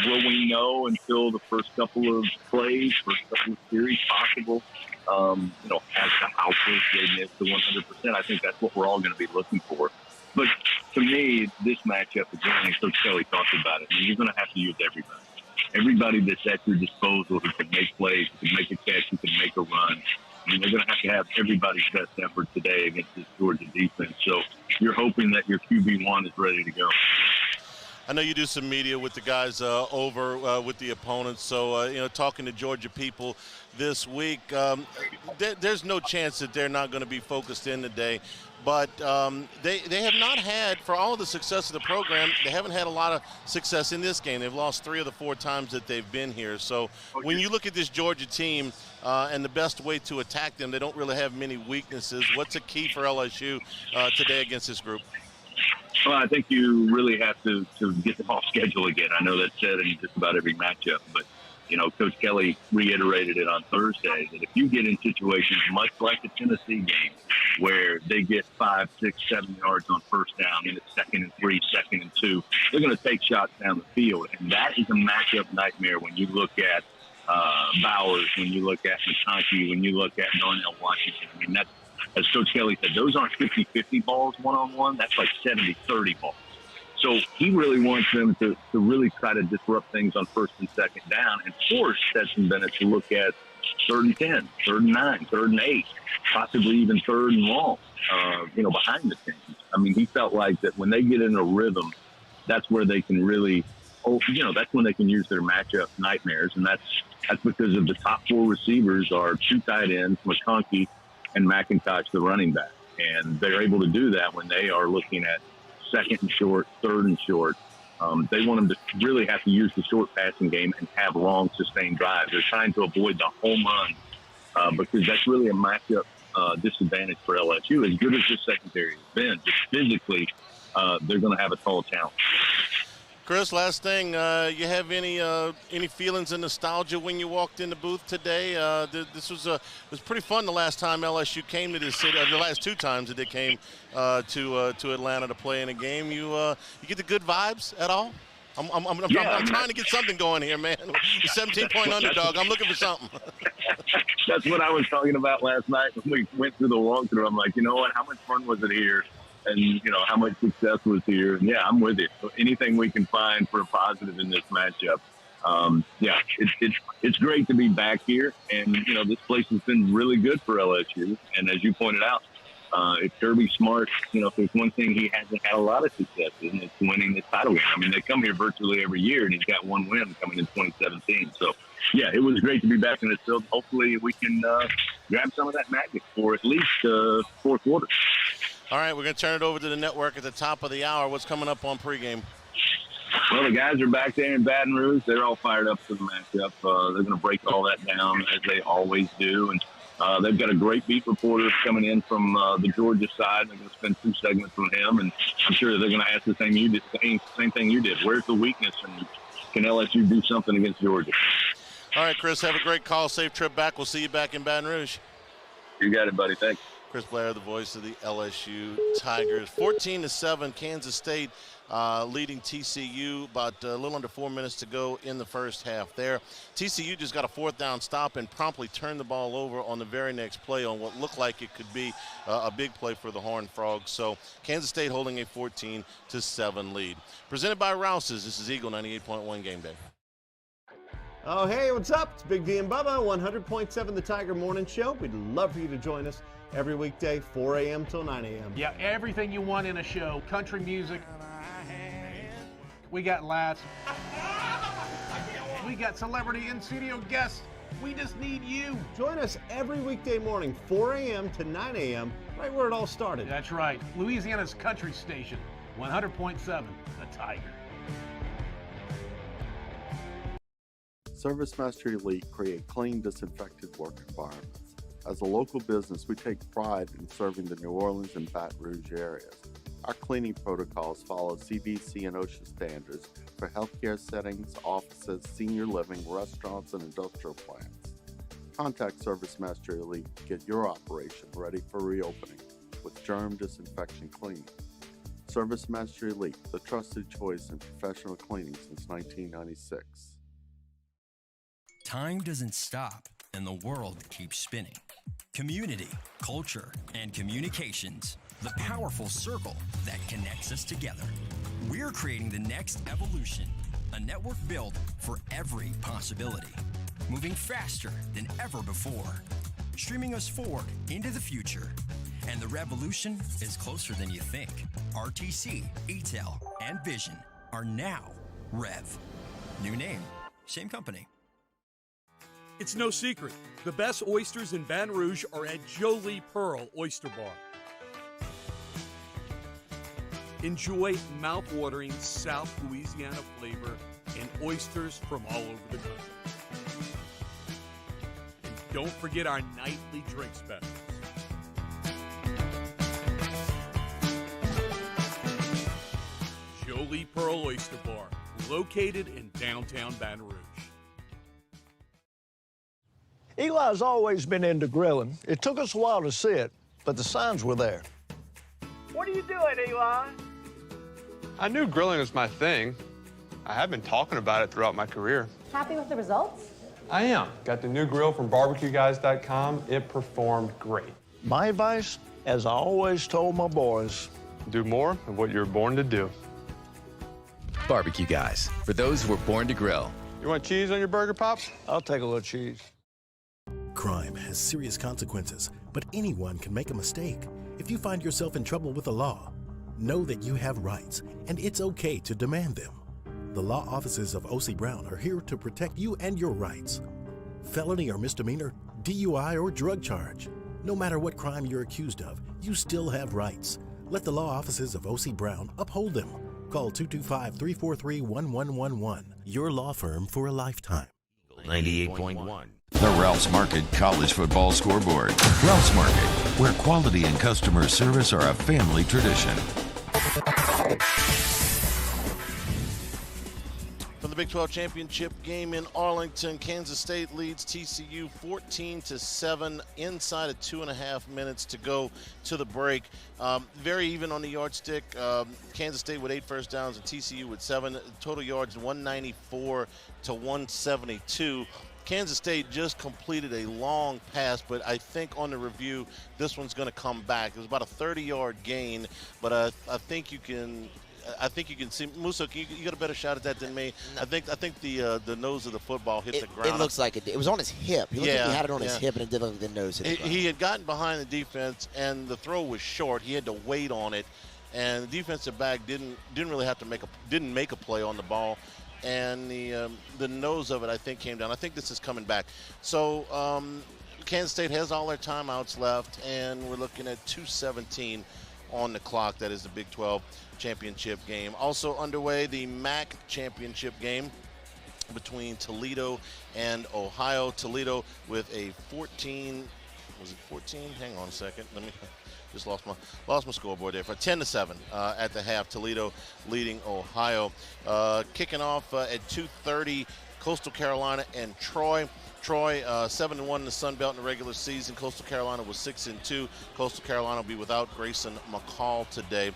will we know until the first couple of plays, first couple of series possible, you know, as to how close Jaden is to 100%? I think that's what we're all going to be looking for. But to me, this matchup, again, and Coach Kelly talked about it, I mean, you're going to have to use everybody. Everybody that's at your disposal who can make plays, who can make a catch, who can make a run. I mean, they're going to have everybody's best effort today against this Georgia defense. So you're hoping that your QB1 is ready to go. I know you do some media with the guys over with the opponents. So, talking to Georgia people this week, there's no chance that they're not going to be focused in today. But they have not had, for all of the success of the program, they haven't had a lot of success in this game. They've lost 3 of the 4 times that they've been here. So when you look at this Georgia team and the best way to attack them, they don't really have many weaknesses. What's a key for LSU today against this group? Well, I think you really have to get them off schedule again. I know that's said in just about every matchup, but Coach Kelly reiterated it on Thursday that if you get in situations much like the Tennessee game where they get 5, 6, 7 yards on first down and it's 2nd and 3, 2nd and 2, they're going to take shots down the field. And that is a matchup nightmare when you look at Bowers, when you look at McConkey, when you look at Darnell Washington. I mean, that's, as Coach Kelly said, those aren't 50-50 balls one-on-one. That's like 70-30 balls. So he really wants them to really try to disrupt things on 1st and 2nd down and force Stetson Bennett to look at 3rd and 10, 3rd and 9, 3rd and 8, possibly even 3rd and long, behind the chains. I mean, he felt like that when they get in a rhythm, that's where they can really, that's when they can use their matchup nightmares. And that's because of the top 4 receivers are 2 tight ends, McConkey and McIntosh, the running back. And they're able to do that when they are looking at 2nd and short, 3rd and short. They want them to really have to use the short passing game and have long, sustained drives. They're trying to avoid the home run because that's really a matchup disadvantage for LSU. As good as this secondary has been, just physically, they're going to have a tall challenge. Chris, last thing, you have any feelings of nostalgia when you walked in the booth today? This was it was pretty fun the last time LSU came to this city. The last 2 times that they came to Atlanta to play in a game. You get the good vibes at all? I'm trying to get something going here, man. The 17-point underdog. I'm looking for something. That's what I was talking about last night when we went through the walkthrough. I'm like, you know what? How much fun was it here? And, how much success was here. And, yeah, I'm with you. So anything we can find for a positive in this matchup. It's great to be back here. And, this place has been really good for LSU. And as you pointed out, if Kirby Smart, if there's one thing he hasn't had a lot of success in, it's winning this title game. I mean, they come here virtually every year, and he's got 1 win coming in 2017. So, yeah, it was great to be back in this field. Hopefully we can grab some of that magic for at least 4 quarters. All right, we're going to turn it over to the network at the top of the hour. What's coming up on pregame? Well, the guys are back there in Baton Rouge. They're all fired up for the matchup. They're going to break all that down as they always do. And they've got a great beat reporter coming in from the Georgia side. They're going to spend 2 segments with him. And I'm sure they're going to ask the same thing you did. Where's the weakness? And can LSU do something against Georgia? All right, Chris, have a great call. Safe trip back. We'll see you back in Baton Rouge. You got it, buddy. Thanks. Chris Blair, the voice of the LSU Tigers. 14-7, Kansas State leading TCU. About a little under 4 minutes to go in the first half there. TCU just got a 4th down stop and promptly turned the ball over on the very next play on what looked like it could be a big play for the Horned Frogs. So Kansas State holding a 14-7 lead. Presented by Rouse's. This is Eagle 98.1 Game Day. Oh, hey, what's up? It's Big D and Bubba, 100.7 The Tiger Morning Show. We'd love for you to join us every weekday, 4 a.m. till 9 a.m. Yeah, everything you want in a show. Country music. We got laughs. We got celebrity in-studio guests. We just need you. Join us every weekday morning, 4 a.m. to 9 a.m., right where it all started. That's right. Louisiana's country station, 100.7 The Tiger. ServiceMaster Elite create clean, disinfected work environments. As a local business, we take pride in serving the New Orleans and Baton Rouge areas. Our cleaning protocols follow CDC and OSHA standards for healthcare settings, offices, senior living, restaurants, and industrial plants. Contact ServiceMaster Elite to get your operation ready for reopening with germ disinfection cleaning. ServiceMaster Elite, the trusted choice in professional cleaning since 1996. Time doesn't stop, and the world keeps spinning. Community, culture, and communications, the powerful circle that connects us together. We're creating the next evolution, a network built for every possibility, moving faster than ever before. streaming us forward into the future. And the revolution is closer than you think. RTC, ETEL, and Vision are now Rev. New name, same company. It's no secret. The best oysters in Baton Rouge are at Jolie Pearl Oyster Bar. Enjoy mouth-watering South Louisiana flavor and oysters from all over the country. And don't forget our nightly drink specials. Jolie Pearl Oyster Bar, located in downtown Baton Rouge. Eli's always been into grilling. It took us a while to see it, but the signs were there. What are you doing, Eli? I knew grilling was my thing. I have been talking about it throughout my career. Happy with the results? I am. Got the new grill from barbecueguys.com. It performed great. My advice, as I always told my boys, do more of what you're born to do. Barbecue Guys, for those who were born to grill. You want cheese on your burger, Pops? I'll take a little cheese. Crime has serious consequences, but anyone can make a mistake. If you find yourself in trouble with the law, know that you have rights, and it's okay to demand them. The law offices of O.C. Brown are here to protect you and your rights. Felony or misdemeanor, DUI or drug charge. No matter what crime you're accused of, you still have rights. Let the law offices of O.C. Brown uphold them. Call 225-343-1111. Your law firm for a lifetime. 98.1. The Ralph's Market College Football Scoreboard. Ralph's Market, where quality and customer service are a family tradition. From the Big 12 Championship game in Arlington, Kansas State leads TCU 14-7 inside of 2.5 minutes to go to the break. Very even on the yardstick. Kansas State with 8 first downs and TCU with 7. Total yards 194 to 172. Kansas State just completed a long pass, but I think on the review, this one's going to come back. It was about a 30-yard gain, but I think you can see Musso. You got a better shot at that than me. No. I think the nose of the football hit the ground. It looks like it was on his hip. He looked like he had it on his hip, and it did look like the nose hit the ground. He had gotten behind the defense, and the throw was short. He had to wait on it, and the defensive back didn't really have to make a play on the ball. And the nose of it, I think, came down. I think this is coming back. So Kansas State has all their timeouts left, and we're looking at 2:17 on the clock. That is the Big 12 championship game. Also underway, the MAC championship game between Toledo and Ohio. Toledo with a 14. Was it 14? Hang on a second. Let me. Just lost my scoreboard there. For 10-7 at the half. Toledo leading Ohio. Kicking off at 2:30, Coastal Carolina and Troy. Troy 7-1 in the Sun Belt in the regular season. Coastal Carolina was 6-2. Coastal Carolina will be without Grayson McCall today.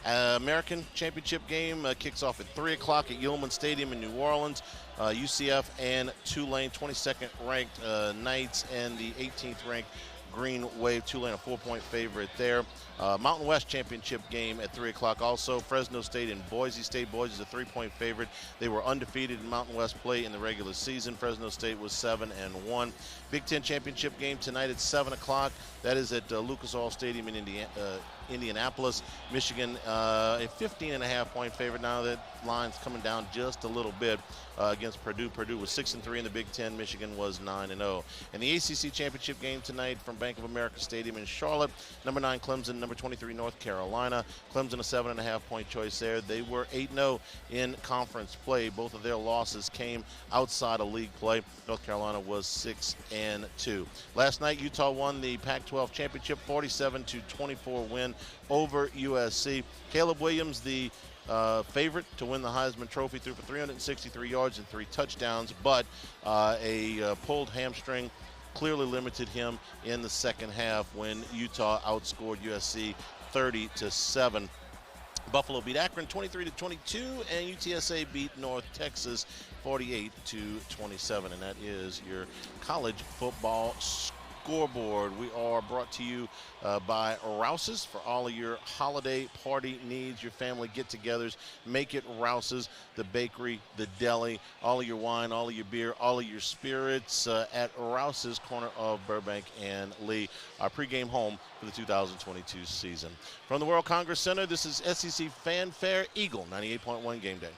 American Championship game kicks off at 3 o'clock at Yulman Stadium in New Orleans. UCF and Tulane, 22nd ranked Knights and the 18th ranked Green Wave. Tulane a 4-point favorite there. Mountain West Championship game at 3 o'clock also. Fresno State and Boise State. Boise is a 3-point favorite. They were undefeated in Mountain West play in the regular season. Fresno State was 7-1. Big Ten Championship game tonight at 7 o'clock. That is at Lucas Oil Stadium in Indianapolis. Michigan a 15.5-point favorite. Now that line's coming down just a little bit against Purdue. Purdue was 6-3 in the Big Ten. Michigan was 9-0. And the ACC Championship game tonight from Bank of America Stadium in Charlotte. Number 9 Clemson, number 23 North Carolina. Clemson a 7.5-point choice there. They were 8-0 in conference play. Both of their losses came outside of league play. North Carolina was 6-2. Last night Utah won the Pac-12 championship, 47-24 win over USC. Caleb Williams, the favorite to win the Heisman Trophy, threw for 363 yards and 3 touchdowns, but a pulled hamstring clearly limited him in the second half when Utah outscored USC 30-7. Buffalo beat Akron 23-22, and UTSA beat North Texas 48-27, and that is your college football scoreboard. We are brought to you by Rouse's for all of your holiday party needs, your family get-togethers. Make it Rouse's, the bakery, the deli, all of your wine, all of your beer, all of your spirits at Rouse's, corner of Burbank and Lee, our pregame home for the 2022 season. From the World Congress Center, this is SEC Fanfare Eagle 98.1 Game Day.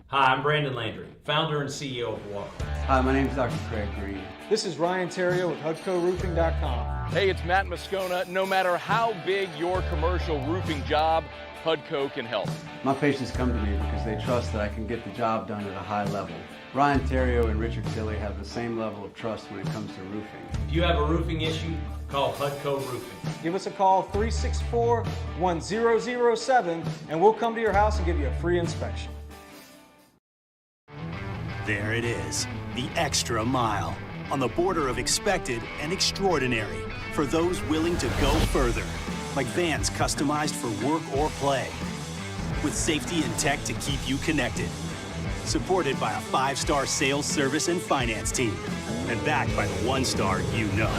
Hi, I'm Brandon Landry, founder and CEO of Walk. Hi, my name is Dr. Craig Green. This is Ryan Terrio with HUDCoRoofing.com. Hey, it's Matt Moscona. No matter how big your commercial roofing job, HUDCO can help. My patients come to me because they trust that I can get the job done at a high level. Ryan Terrio and Richard Tilley have the same level of trust when it comes to roofing. If you have a roofing issue, call HUDCO Roofing. Give us a call, 364-1007, and we'll come to your house and give you a free inspection. There it is, the extra mile, on the border of expected and extraordinary, for those willing to go further, like vans customized for work or play, with safety and tech to keep you connected, supported by a 5-star sales, service, and finance team, and backed by the 1-star you know.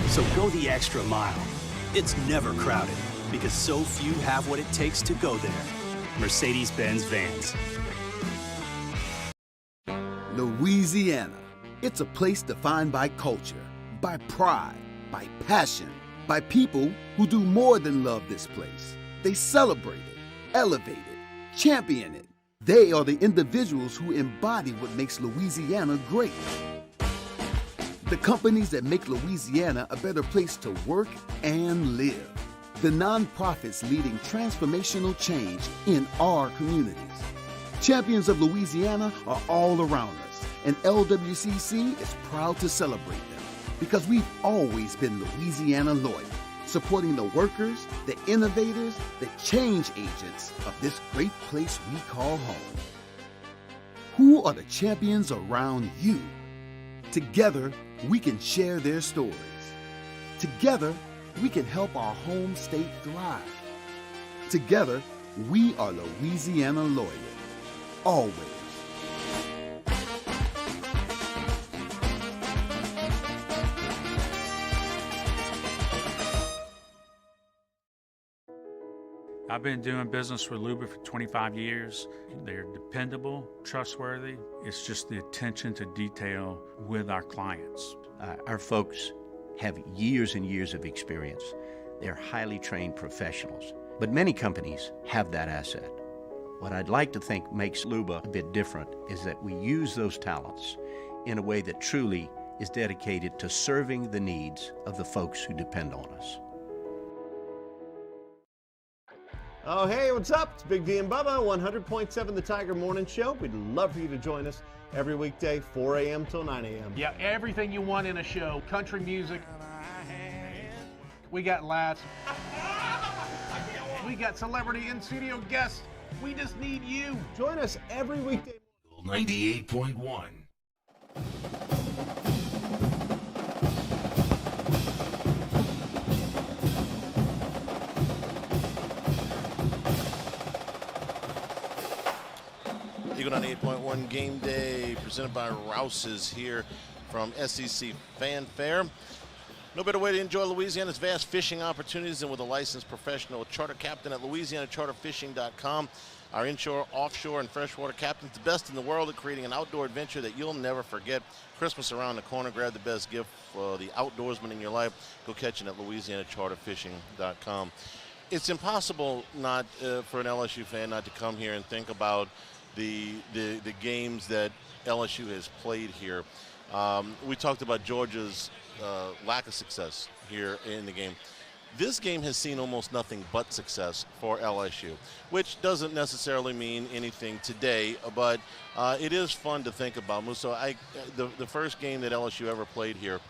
So go the extra mile. It's never crowded, because so few have what it takes to go there. Mercedes-Benz Vans. Louisiana. It's a place defined by culture, by pride, by passion, by people who do more than love this place. They celebrate it, elevate it, champion it. They are the individuals who embody what makes Louisiana great. The companies that make Louisiana a better place to work and live. The nonprofits leading transformational change in our communities. Champions of Louisiana are all around us, and LWCC is proud to celebrate them because we've always been Louisiana loyal, supporting the workers, the innovators, the change agents of this great place we call home. Who are the champions around you? Together, we can share their stories. Together, we can help our home state thrive. Together, we are Louisiana loyal. Always. I've been doing business with Luba for 25 years. They're dependable, trustworthy. It's just the attention to detail with our clients. Our folks have years and years of experience. They're highly trained professionals, but many companies have that asset. What I'd like to think makes Luba a bit different is that we use those talents in a way that truly is dedicated to serving the needs of the folks who depend on us. Oh, hey, what's up? It's Big V and Bubba, 100.7 The Tiger Morning Show. We'd love for you to join us every weekday, 4 a.m. till 9 a.m. Yeah, everything you want in a show. Country music. We got laughs. We got celebrity in-studio guests. We just need you. Join us every weekday. 98.1. Eagle 98.1 Game Day, presented by Rouse's here from SEC Fanfare. No better way to enjoy Louisiana's vast fishing opportunities than with a licensed professional charter captain at LouisianaCharterFishing.com. Our inshore, offshore, and freshwater captains, the best in the world at creating an outdoor adventure that you'll never forget. Christmas around the corner. Grab the best gift for the outdoorsman in your life. Go catch it at LouisianaCharterFishing.com. It's impossible not for an LSU fan not to come here and think about the games that LSU has played here. We talked about Georgia's lack of success here in the game. This game has seen almost nothing but success for LSU, which doesn't necessarily mean anything today, but it is fun to think about. Musso, the first game that LSU ever played here,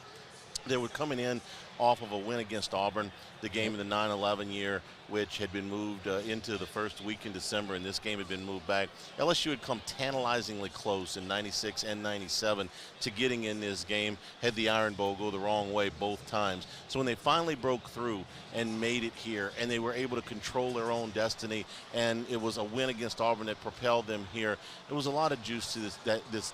they were coming in off of a win against Auburn, the game in the 9/11 year, which had been moved into the first week in December, and this game had been moved back. LSU had come tantalizingly close in 96 and 97 to getting in this game, had the Iron Bowl go the wrong way both times. So when they finally broke through and made it here, and they were able to control their own destiny, and it was a win against Auburn that propelled them here, there was a lot of juice to this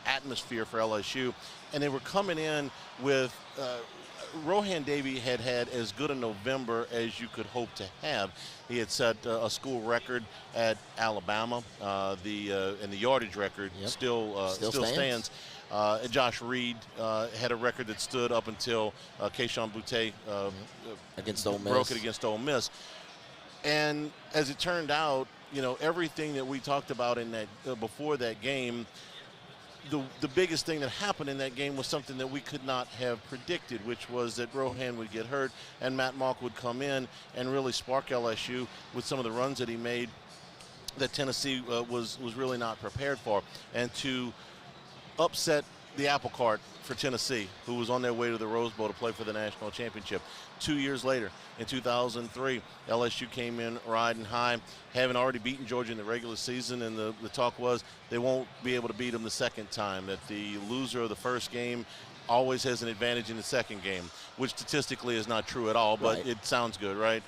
atmosphere for LSU, and they were coming in with Rohan Davey had as good a November as you could hope to have. He had set a school record at Alabama. And the yardage record still stands. Josh Reed had a record that stood up until Keyshawn Boutte against Ole Miss. Broke it against Ole Miss. And as it turned out, everything that we talked about in that before that game, the biggest thing that happened in that game was something that we could not have predicted, which was that Rohan would get hurt and Matt Malk would come in and really spark LSU with some of the runs that he made that Tennessee was really not prepared for, and to upset the apple cart for Tennessee, who was on their way to the Rose Bowl to play for the national championship. 2 years later, in 2003, LSU came in riding high, having already beaten Georgia in the regular season, and the talk was they won't be able to beat them the second time, that the loser of the first game always has an advantage in the second game, which statistically is not true at all, but it sounds good, right?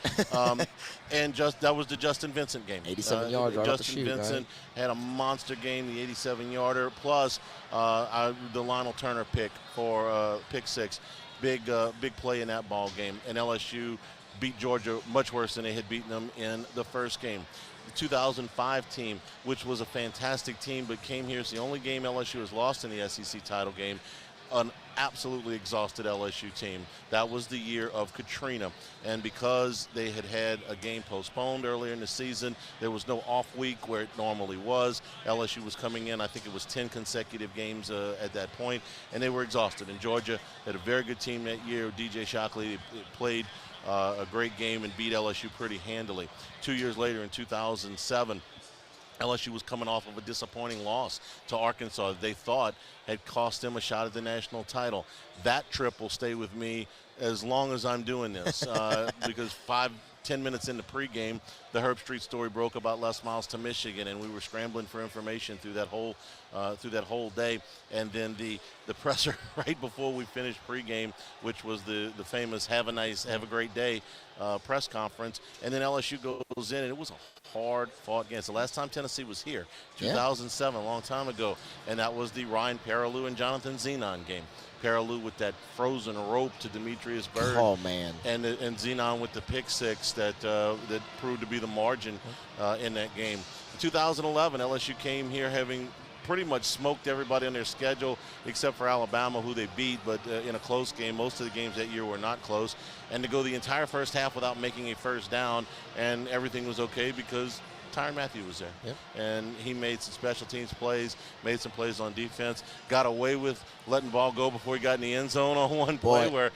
And that was the Justin Vincent game. 87 yards right off the shoot, Justin Vincent had a monster game, the 87-yarder, plus the Lionel Turner pick for pick six. Big play in that ball game. And LSU beat Georgia much worse than they had beaten them in the first game. The 2005 team, which was a fantastic team, but came here. It's the only game LSU has lost in the SEC title game. An absolutely exhausted LSU team. That was the year of Katrina, and because they had a game postponed earlier in the season, there was no off week where it normally was. LSU was coming in, I think it was 10 consecutive games at that point, and they were exhausted. And Georgia had a very good team that year. DJ Shockley played a great game and beat LSU pretty handily. 2 years later, in 2007, LSU was coming off of a disappointing loss to Arkansas they thought had cost them a shot at the national title. That trip will stay with me as long as I'm doing this because 5-10 minutes into pregame, the Herb Street story broke about Les Miles to Michigan, and we were scrambling for information through that whole day. And then the presser right before we finished pregame, which was the famous have a great day press conference, and then LSU goes in, and it was a hard-fought game. It's the last time Tennessee was here, 2007, a long time ago, and that was the Ryan Perrilloux and Jonathan Zenon game. Perrilloux with that frozen rope to Demetrius Byrd. Oh, man. And Zenon with the pick six that proved to be the margin in that game. In 2011, LSU came here having pretty much smoked everybody on their schedule except for Alabama, who they beat, but in a close game. Most of the games that year were not close. And to go the entire first half without making a first down, and everything was okay because Tyrann Mathieu was there. Yep. And he made some special teams plays, made some plays on defense, got away with letting ball go before he got in the end zone on one play where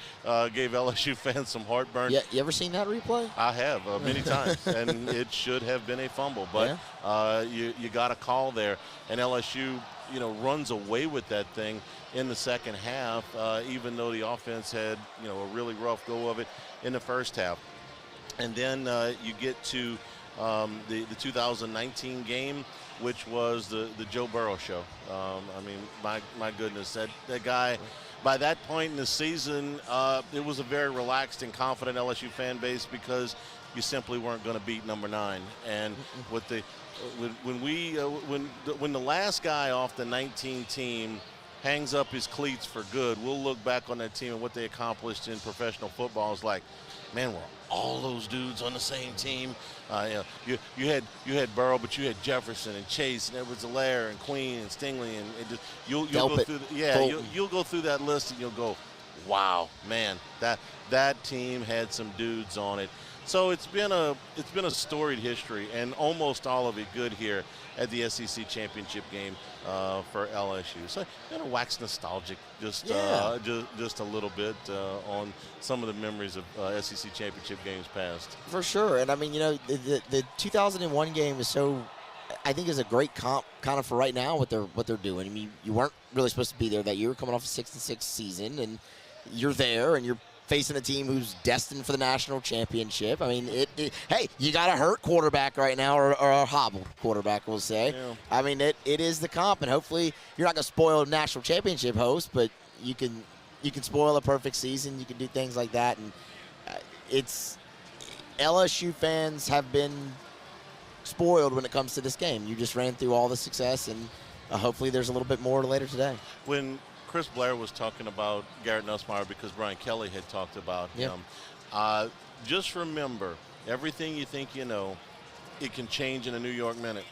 gave LSU fans some heartburn. Yeah, you ever seen that replay? I have many times, and it should have been a fumble, but you got a call there, and LSU runs away with that thing in the second half, even though the offense had a really rough go of it in the first half. And then you get to the 2019 game, which was the Joe Burrow show. I mean, my goodness, that guy, by that point in the season, it was a very relaxed and confident LSU fan base because you simply weren't going to beat number 9. And with when the last guy off the 19 team hangs up his cleats for good, we'll look back on that team and what they accomplished in professional football. It's like, man, were all those dudes on the same team? You had Burrow, but you had Jefferson and Chase and Edwards-Helaire and Queen and Stingley, and you'll go through you'll go through that list and you'll go, wow, man, that team had some dudes on it. So it's been a storied history, and almost all of it good here at the SEC championship game for LSU. So I'm gonna wax nostalgic just a little bit on some of the memories of SEC championship games past. For sure, and I mean, the 2001 game is I think is a great comp kind of for right now what they're doing. I mean, you weren't really supposed to be there that year. You're coming off a 6-6 season, and you're there, and you're facing a team who's destined for the national championship. I mean, hey, you got a hurt quarterback right now, or a hobbled quarterback, we'll say. Yeah. I mean, it is the comp, and hopefully you're not going to spoil a national championship host, but you can spoil a perfect season. You can do things like that, and it's LSU fans have been spoiled when it comes to this game. You just ran through all the success, and hopefully there's a little bit more later today. When Chris Blair was talking about Garrett Nussmeier because Brian Kelly had talked about him. Just remember, everything you think you know, it can change in a New York minute.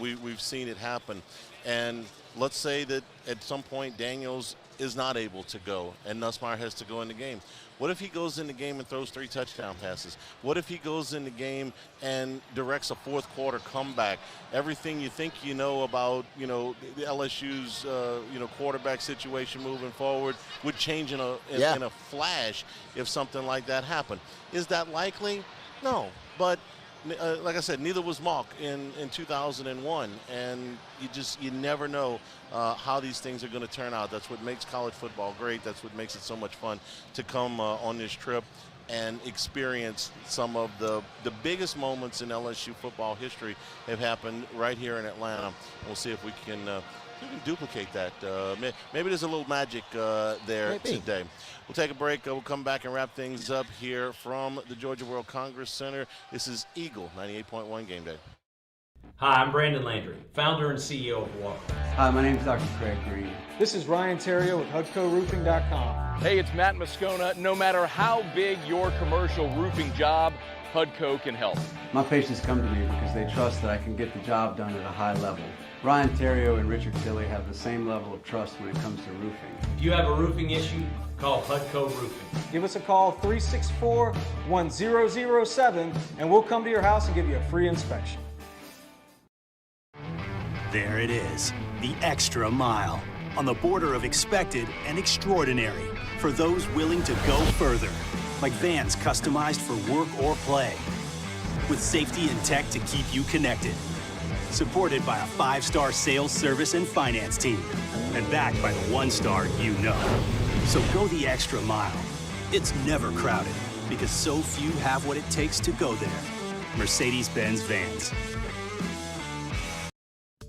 We've seen it happen. And let's say that at some point Daniels is not able to go and Nussmeier has to go in the game. What if he goes in the game and throws 3 touchdown passes? What if he goes in the game and directs a fourth quarter comeback? Everything you think you know about, the LSU's, quarterback situation moving forward would change in a flash if something like that happened. Is that likely? No, but like I said, neither was Mock in 2001, and you never know how these things are going to turn out. That's what makes college football great. That's what makes it so much fun to come on this trip and experience some of the biggest moments in LSU football history have happened right here in Atlanta. We'll see if we can duplicate that. Maybe there's a little magic there today. We'll take a break. We'll come back and wrap things up here from the Georgia World Congress Center. This is Eagle 98.1 Game Day. Hi, I'm Brandon Landry, founder and CEO of Walker. Hi, my name is Dr. Craig Green. This is Ryan Terrio with HUDCORoofing.com. Hey, it's Matt Moscona. No matter how big your commercial roofing job, HUDCO can help. My patients come to me because they trust that I can get the job done at a high level. Ryan Terrio and Richard Tilley have the same level of trust when it comes to roofing. If you have a roofing issue, call HUDCO Roofing. Give us a call, 364-1007, and we'll come to your house and give you a free inspection. There it is, the extra mile, on the border of expected and extraordinary, for those willing to go further, like vans customized for work or play, with safety and tech to keep you connected. Supported by a 5-star sales, service, and finance team, and backed by the 1-star you know. So go the extra mile. It's never crowded, because so few have what it takes to go there. Mercedes-Benz Vans.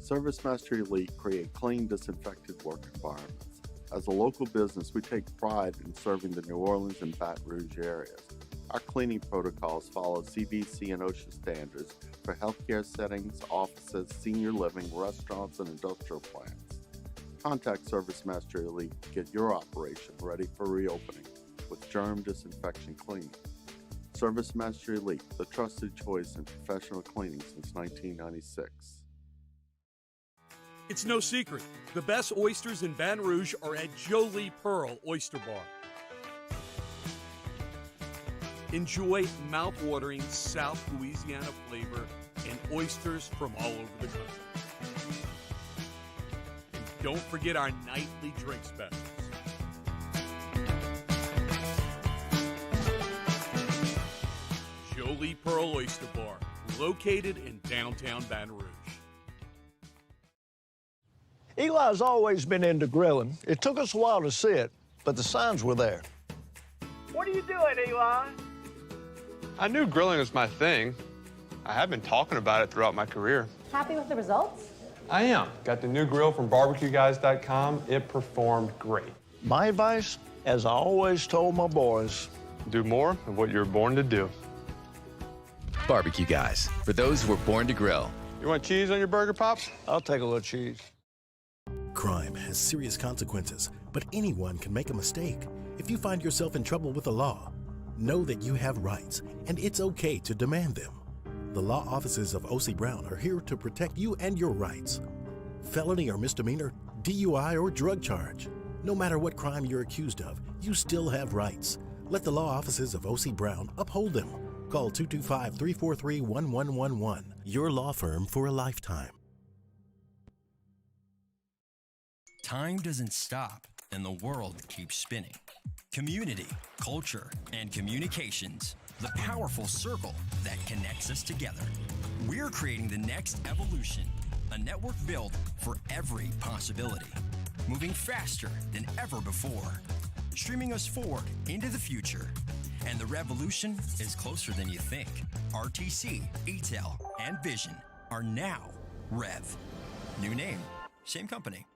ServiceMaster Elite create clean, disinfected work environments. As a local business, we take pride in serving the New Orleans and Baton Rouge areas. Our cleaning protocols follow CDC and OSHA standards for healthcare settings, offices, senior living, restaurants, and industrial plants. Contact ServiceMaster Elite to get your operation ready for reopening with germ disinfection cleaning. ServiceMaster Elite, the trusted choice in professional cleaning since 1996. It's no secret. The best oysters in Baton Rouge are at Jolie Pearl Oyster Bar. Enjoy mouth-watering South Louisiana flavor and oysters from all over the country. And don't forget our nightly drink specials. Jolie Pearl Oyster Bar, located in downtown Baton Rouge. Eli's always been into grilling. It took us a while to see it, but the signs were there. What are you doing, Eli? I knew grilling was my thing. I have been talking about it throughout my career. Happy with the results? I am. Got the new grill from barbecueguys.com. It performed great. My advice, as I always told my boys, do more of what you're born to do. Barbecue Guys, for those who were born to grill. You want cheese on your burger, Pops? I'll take a little cheese. Crime has serious consequences, but anyone can make a mistake. If you find yourself in trouble with the law, know that you have rights, and it's okay to demand them. The law offices of O.C. Brown are here to protect you and your rights. Felony or misdemeanor, DUI or drug charge. No matter what crime you're accused of, you still have rights. Let the law offices of O.C. Brown uphold them. Call 225-343-1111. Your law firm for a lifetime. Time doesn't stop, and the world keeps spinning. Community, culture, and communications, the powerful circle that connects us together. We're creating the next evolution, a network built for every possibility, moving faster than ever before, streaming us forward into the future. And the revolution is closer than you think. RTC, ATEL, and Vision are now Rev. New name, same company.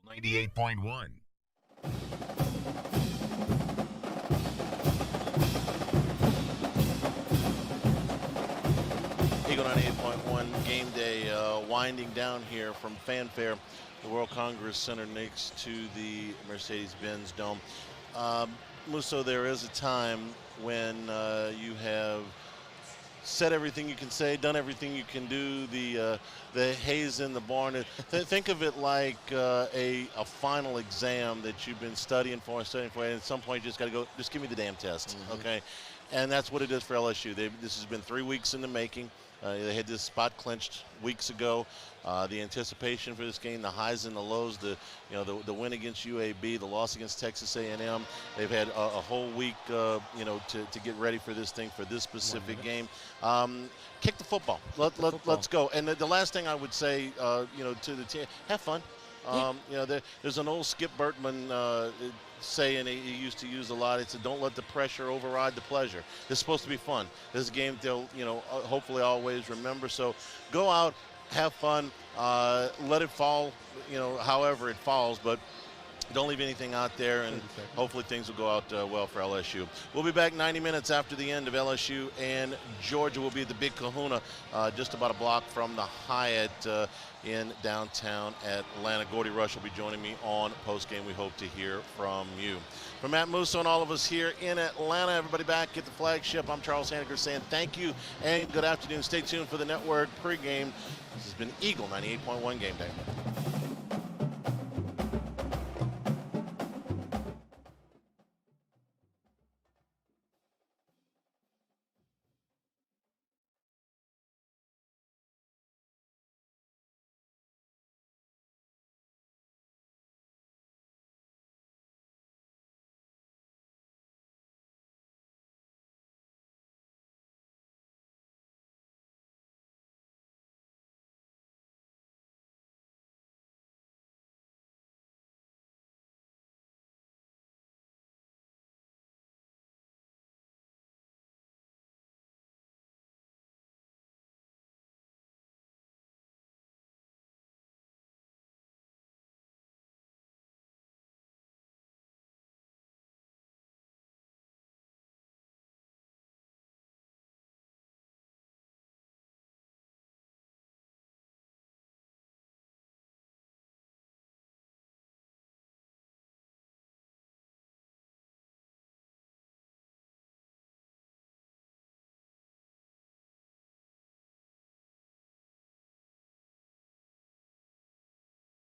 98.1. Eagle 98.1 Game Day winding down here from Fanfare, the World Congress Center next to the Mercedes-Benz Dome. Musso, there is a time when you have said everything you can say, done everything you can do, the haze in the barn. Think of it like a final exam that you've been studying for, and at some point you just got to go, just give me the damn test, okay? And that's what it is for LSU. This has been 3 weeks in the making. They had this spot clinched weeks ago. The anticipation for this game, the highs and the lows, the win against UAB, the loss against Texas A&M. They've had a whole week, to get ready for this thing, for this specific game. Kick the football. Let's go. And the last thing I would say, to the team, have fun. There's an old Skip Bertman saying he used to use a lot. It said, "Don't let the pressure override the pleasure." It's supposed to be fun. This is a game they'll, hopefully always remember. So go out, have fun, let it fall, however it falls, but don't leave anything out there, and hopefully things will go out well for LSU. We'll be back 90 minutes after the end of LSU and Georgia. Will be at the Big Kahuna, just about a block from the Hyatt in downtown Atlanta. Gordy Rush will be joining me on postgame. We hope to hear from you. For Matt Musso and all of us here in Atlanta, everybody back at the flagship, I'm Charles Hanagriff saying thank you and good afternoon. Stay tuned for the network pregame. This has been Eagle 98.1 Game Day.